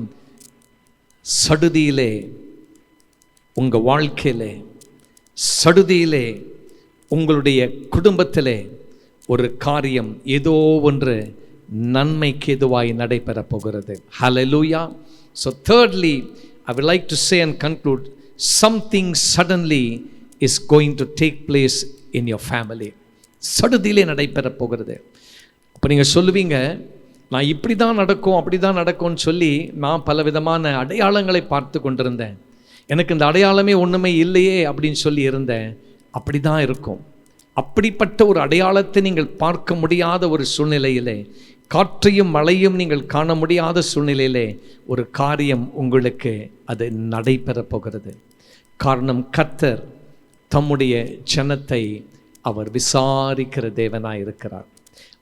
சடுதியிலே உங்கள் வாழ்க்கையிலே, சடுதியிலே உங்களுடைய குடும்பத்திலே ஒரு காரியம் ஏதோ ஒன்று நன்மைக்கு எதுவாய் நடைபெறப் போகிறது. Hallelujah. So thirdly, I would like to say and conclude, something suddenly is going to take place in your family. சடுதியிலே நடைபெறப் போகிறது. அப்போ நீங்கள் சொல்லுவீங்க, நான் இப்படி தான் நடக்கும் அப்படி தான் நடக்கும்னு சொல்லி நான் பல விதமான அடையாளங்களை பார்த்து கொண்டிருந்தேன். எனக்கு இந்த அடையாளமே ஒன்றுமே இல்லையே அப்படின்னு சொல்லி இருந்தேன். அப்படி தான் இருக்கும். அப்படிப்பட்ட ஒரு அடையாளத்தை நீங்கள் பார்க்க முடியாத ஒரு சூழ்நிலையிலே, காற்றையும் மழையும் நீங்கள் காண முடியாத சூழ்நிலையிலே ஒரு காரியம் உங்களுக்கு அது நடைபெறப் போகிறது. காரணம், கர்த்தர் தம்முடைய ஜனத்தை அவர் விசாரிக்கிற தேவனாய் இருக்கிறார்.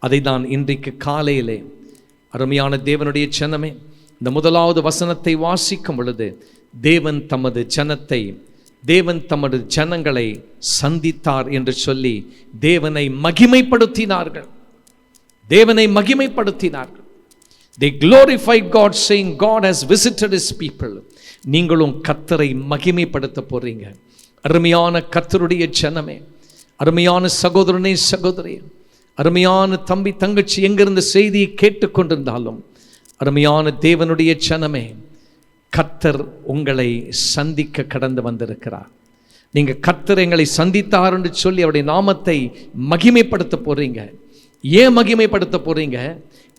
அதை தான் இன்றைக்கு காலையிலே அருமையான தேவனுடைய ஜனமே, இந்த முதலாவது வசனத்தை வாசிக்கும் பொழுது தேவன் தமது ஜனங்களை சந்தித்தார் என்று சொல்லி தேவனை மகிமைப்படுத்தினார்கள். They glorified God, saying God has visited his people. நீங்களும் கர்த்தரை மகிமைப்படுத்த போறீங்க. அருமையான கர்த்தருடைய ஜனமே, அருமையான சகோதரனே சகோதரி, அருமையான தம்பி தங்கச்சி, எங்கிருந்த செய்தியை கேட்டுக்கொண்டிருந்தாலும் அருமையான தேவனுடைய ஜனமே, கர்த்தர் உங்களை சந்திக்க கடந்து வந்திருக்கிறார். நீங்கள் கர்த்தர் எங்களை சந்தித்தார் என்று சொல்லி அவருடைய நாமத்தை மகிமைப்படுத்த போறீங்க. ஏன் மகிமைப்படுத்த போறீங்க?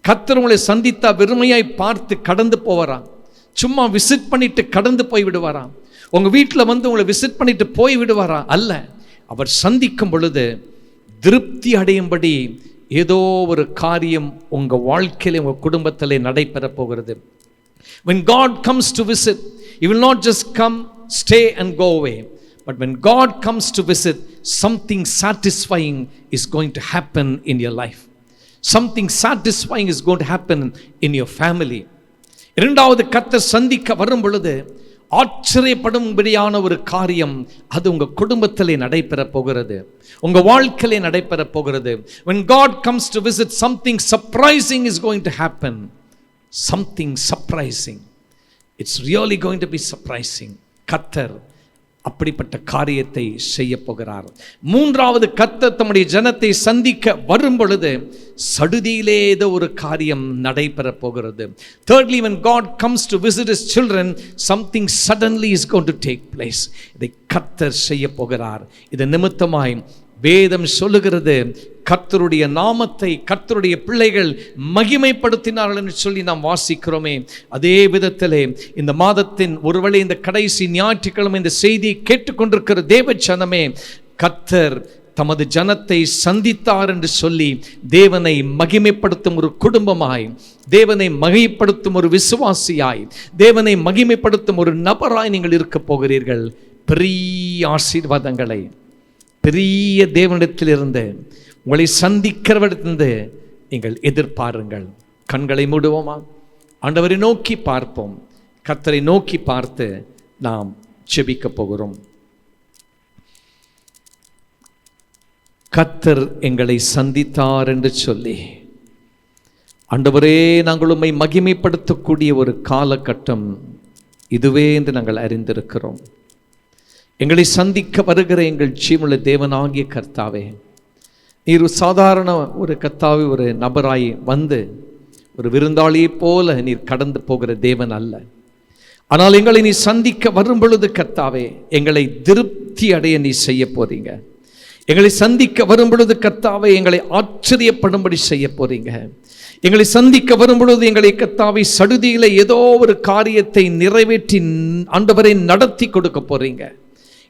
கர்த்தர் உங்களை சந்தித்தா வெறுமையாய் பார்த்து கடந்து போவாராம். சும்மா விசிட் பண்ணிட்டு கடந்து போய் விடுவாராம். உங்க வீட்டில் வந்து உங்களை விசிட் பண்ணிட்டு போய் விடுவாரா? அல்ல. அவர் சந்திக்கும் பொழுது திருப்தி அடையும்படி ஏதோ ஒரு காரியம் உங்க வாழ்க்கையில, உங்க குடும்பத்திலே நடைபெற போகிறது. When God comes to visit, He will not just come, stay and go away. But when God comes to visit, something satisfying is going to happen in your life. Something satisfying is going to happen in your family. இரண்டாவது, கர்த்தர் சந்திக்க வரும் பொழுது ஆச்சரியப்படும்படியான ஒரு காரியம் அது உங்க குடும்பத்திலே நடைபெற போகிறது, உங்க வாழ்க்கையிலே நடைபெற போகிறது. when God comes to visit, something surprising is going to happen. Something surprising. It's really going to be surprising. கர்த்தர் அப்படிப்பட்ட காரியத்தை செய்ய போகிறார். மூன்றாவது, கர்த்தர் தம்முடைய ஜனத்தை சந்திக்க வரும் பொழுது சடுதியிலே ஏதோ ஒரு காரியம் நடைபெற போகிறது. Thirdly, when God comes to visit his children, something suddenly is going to take place. இதை கர்த்தர் செய்ய போகிறார். இது நிமித்தமாய் வேதம் சொல்லுகிறது, கர்த்தருடைய நாமத்தை கர்த்தருடைய பிள்ளைகள் மகிமைப்படுத்தினார்கள் என்று சொல்லி நாம் வாசிக்கிறோமே. அதே விதத்திலே இந்த மாதத்தின் ஒருவேளை இந்த கடைசி ஞாயிற்றுக்கிழமை இந்த செய்தியை கேட்டுக்கொண்டிருக்கிற தேவ ஜனமே, கர்த்தர் தமது ஜனத்தை சந்தித்தார் என்று சொல்லி தேவனை மகிமைப்படுத்தும் ஒரு குடும்பமாய், தேவனை மகிமைப்படுத்தும் ஒரு விசுவாசியாய், தேவனை மகிமைப்படுத்தும் ஒரு நபராய் நீங்கள் இருக்க போகிறீர்கள். பெரிய ஆசீர்வாதங்களை பெரிய தேவனிடத்திலிருந்து உங்களை சந்திக்கிறவரிடத்திலிருந்து நீங்கள் எதிர்பாருங்கள். கண்களை மூடுவோமா? ஆண்டவரை நோக்கி பார்ப்போம். கர்த்தரை நோக்கி பார்த்து நாம் ஜெபிக்க போகிறோம். கர்த்தர் எங்களை சந்தித்தார் என்று சொல்லி, ஆண்டவரே நாங்கள் உம்மை மகிமைப்படுத்தக்கூடிய ஒரு காலகட்டம் இதுவே என்று நாங்கள் அறிந்திருக்கிறோம். எங்களை சந்திக்க வருகிற எங்கள் ஜீவனுள்ள தேவனாகிய கர்த்தாவே, நீர் சாதாரண ஒரு கர்த்தாவே ஒரு நபராய் வந்து ஒரு விருந்தாளியை போல நீர் கடந்து போகிற தேவன் அல்ல. ஆனால் எங்களை நீ சந்திக்க வரும் பொழுது கர்த்தாவே, எங்களை திருப்தி அடைய நீ செய்ய போறீங்க. எங்களை சந்திக்க வரும் பொழுது கர்த்தாவே, எங்களை ஆச்சரியப்படும்படி செய்ய போறீங்க. எங்களை சந்திக்க வரும் பொழுது எங்களை கர்த்தாவே சடுதியில ஏதோ ஒரு காரியத்தை நிறைவேற்றி ஆண்டவரை நடத்தி கொடுக்க போறீங்க.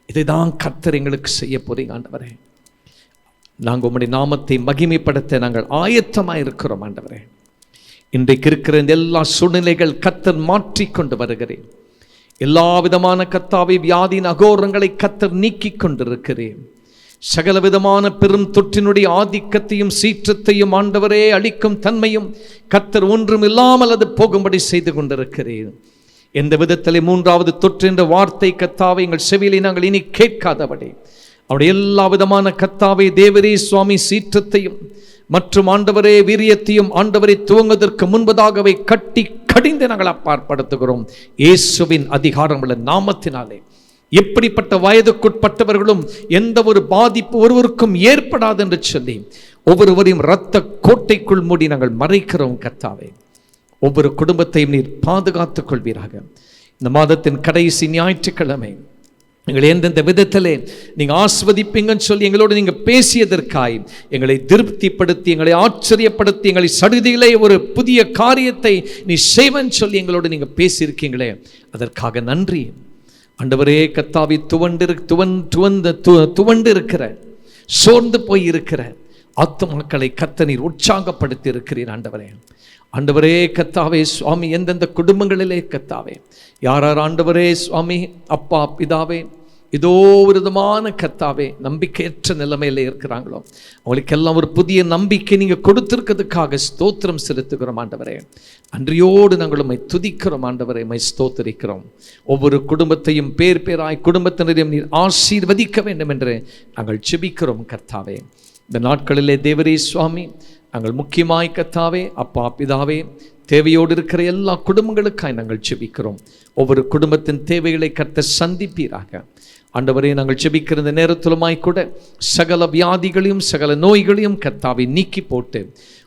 இதைதான் கர்த்தர் எங்களுக்கு செய்ய போறீங்க. ஆண்டவரே, நாங்கள் உம்முடைய நாமத்தை மகிமைப்படுத்த நாங்கள் ஆயத்தமாக இருக்கிறோம். ஆண்டவரே, இன்றைக்கு இருக்கிற இந்த எல்லா சூழ்நிலைகள் கர்த்தர் மாற்றிக்கொண்டு வருகிறேன். எல்லா விதமான கர்த்தாவை வியாதியின் அகோரங்களை கர்த்தர் நீக்கி கொண்டிருக்கிறேன். சகல விதமான பெரும் தொற்றினுடைய ஆதிக்கத்தையும் சீற்றத்தையும் ஆண்டவரே அளிக்கும் தன்மையும் கர்த்தர் ஒன்றும் இல்லாமல் அது போகும்படி செய்து கொண்டிருக்கிறேன். எந்த விதத்திலே மூன்றாவது தொற்று என்ற வார்த்தை கர்த்தாவை எங்கள் செவியிலே நாங்கள் இனி கேட்காதபடி அவருடைய எல்லா விதமான கர்த்தாவை தேவரே சுவாமி சீற்றத்தையும் மற்றும் ஆண்டவரே வீரியத்தையும் ஆண்டவரை துவங்குவதற்கு முன்பதாகவே கட்டி கடிந்து நாங்கள் அப்பாற்படுத்துகிறோம். இயேசுவின் அதிகாரமுள்ள நாமத்தினாலே எப்படிப்பட்ட வயதுக்குட்பட்டவர்களும் எந்த ஒரு பாதிப்பு ஒருவருக்கும் ஏற்படாது என்று சொல்லி ஒவ்வொருவரையும் இரத்த கோட்டைக்குள் மூடி நாங்கள் மறைக்கிறோம். கர்த்தாவே, ஒவ்வொரு குடும்பத்தையும் நீர் பாதுகாத்துக் கொள்வீராக. இந்த மாதத்தின் கடைசி ஞாயிற்றுக்கிழமை எங்களை எந்தெந்த விதத்திலே நீங்கள் ஆஸ்வதிப்பீங்கன்னு சொல்லி எங்களோடு நீங்கள் பேசியதற்காய் எங்களை திருப்திப்படுத்தி எங்களை ஆச்சரியப்படுத்தி எங்களை சடுதியிலே ஒரு புதிய காரியத்தை நீ செய்வன்னு சொல்லி எங்களோடு நீங்கள் பேசியிருக்கீங்களே, அதற்காக நன்றி. ஆண்டவரே கர்த்தாவே, துவண்டு இருக்கிற சோர்ந்து போய் இருக்கிற ஆத்துமாக்களை கர்த்தர் நீர் உற்சாகப்படுத்தி இருக்கிறீர். ஆண்டவரே கர்த்தாவே சுவாமி, எந்தெந்த குடும்பங்களிலே கர்த்தாவே யார் ஆண்டவரே சுவாமி அப்பா பிதாவே ஏதோ ஒரு விதமான கர்த்தாவே நம்பிக்கையற்ற நிலைமையில இருக்கிறாங்களோ, அவங்களுக்கெல்லாம் ஒரு புதிய நம்பிக்கை நீங்க கொடுத்திருக்கிறதுக்காக ஸ்தோத்திரம் செலுத்துகிறோம். ஆண்டவரே, அன்றியோடு நாங்கள் உம்மை துதிக்கிறோம். ஆண்டவரே, உம்மை ஸ்தோத்திரிக்கிறோம். ஒவ்வொரு குடும்பத்தையும் பேர் பேராய் குடும்பத்தினரையும் நீர் ஆசீர்வதிக்க வேண்டும் என்று நாங்கள் ஜெபிக்கிறோம். கர்த்தாவே, இந்த நாட்களிலே தேவரே சுவாமி, நாங்கள் முக்கியமாய் கர்த்தாவே அப்பா பிதாவே தேவையோடு இருக்கிற எல்லா குடும்பங்களுக்காய் நாங்கள் ஜெபிக்கிறோம். ஒவ்வொரு குடும்பத்தின் தேவைகளை கர்த்தர் சந்திப்பீராக. ஆண்டவரே, நாங்கள் ஜெபிக்கிற இந்த நேரத்திலுமாய் கூட சகல வியாதிகளையும் சகல நோய்களையும் கர்த்தாவை நீக்கி போட்டு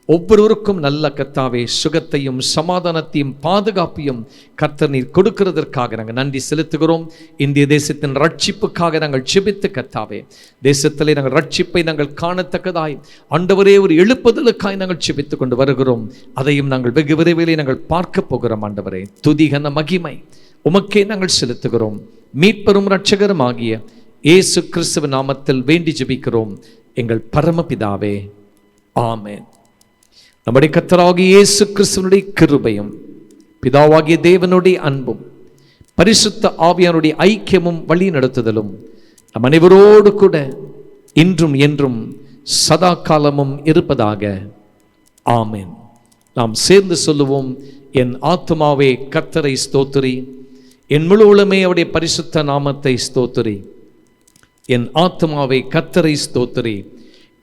ஒவ்வொருவருக்கும் நல்ல கர்த்தாவே சுகத்தையும் சமாதானத்தையும் பாதுகாப்பையும் கர்த்தர் நீர் கொடுக்கிறதற்காக நாங்கள் நன்றி செலுத்துகிறோம். இந்திய தேசத்தின் ரட்சிப்புக்காக நாங்கள் ஜெபித்து கர்த்தாவே, தேசத்திலே நாங்கள் ரட்சிப்பை நாங்கள் காணத்தக்கதாய் ஆண்டவரே ஒரு எழுப்புதலுக்காய் நாங்கள் ஜெபித்து கொண்டு வருகிறோம். அதையும் நாங்கள் வெகு விரைவிலே நாங்கள் பார்க்க போகிறோம். ஆண்டவரே, துதிகன மகிமை உமக்கே நாங்கள் செலுத்துகிறோம். மீட்பெரும் இரட்சகரும் ஆகிய இயேசு கிறிஸ்துவின் நாமத்தில் வேண்டி ஜெபிக்கிறோம் எங்கள் பரமபிதாவே, ஆமென். நம்முடைய கர்த்தராகிய இயேசு கிறிஸ்துவினுடைய கிருபையும் பிதாவாகிய தேவனுடைய அன்பும் பரிசுத்த ஆவியானுடைய ஐக்கியமும் வழி நடத்துதலும் நம் அனைவரோடு கூட இன்றும் என்றும் சதா காலமும் இருப்பதாக, ஆமென். நாம் சேர்ந்து சொல்லுவோம், என் ஆத்துமாவே கர்த்தரை ஸ்தோத்திரி, என் முழு உள்ளமே அவருடைய பரிசுத்த நாமத்தை ஸ்தோத்திரி. என் ஆத்மாவை கர்த்தரை ஸ்தோத்திரி.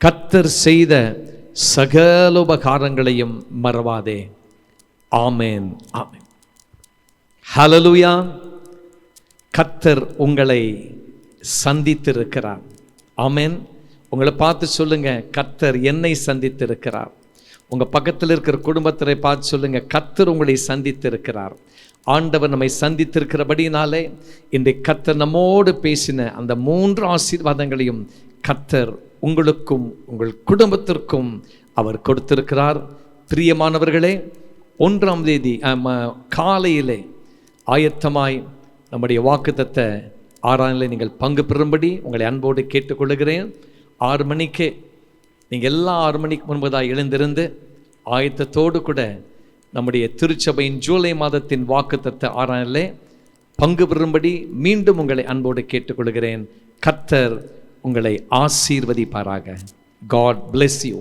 கர்த்தர் செய்த சகல உபகாரங்களையும் மறவாதே. ஆமென், ஆமென். ஹல்லேலூயா. கர்த்தர் உங்களை சந்தித்திருக்கிறார். ஆமென். உங்களை பார்த்து சொல்லுங்க, கர்த்தர் என்னை சந்தித்திருக்கிறார். உங்க பக்கத்தில் இருக்கிற குடும்பத்தினை பார்த்து சொல்லுங்க, கர்த்தர் உங்களை சந்தித்திருக்கிறார். ஆண்டவர் நம்மை சந்தித்திருக்கிறபடினாலே இன்றைக்கு கர்த்தர் நம்மோடு பேசின அந்த 3 ஆசீர்வாதங்களையும் கர்த்தர் உங்களுக்கும் உங்கள் குடும்பத்திற்கும் அவர் கொடுத்திருக்கிறார். பிரியமானவர்களே, 1ஆம் தேதி காலையிலே ஆயத்தமாய் நம்முடைய வாக்குத்தத்த ஆராதனையிலே நீங்கள் பங்கு பெறும்படி உங்களை அன்போடு கேட்டுக்கொள்கிறேன். 6 மணிக்கே நீங்கள் எல்லாம் 6 மணிக்கு முன்பதாக எழுந்திருந்து ஆயத்தத்தோடு கூட நம்முடைய திருச்சபையின் ஜூலை மாதத்தின் வாக்குத்தத்த ஆராதனையிலே பங்கு பெறும்படி மீண்டும் உங்களை அன்போடு கேட்டுக்கொள்கிறேன். கர்த்தர் உங்களை ஆசீர்வதிப்பாராக. God bless you.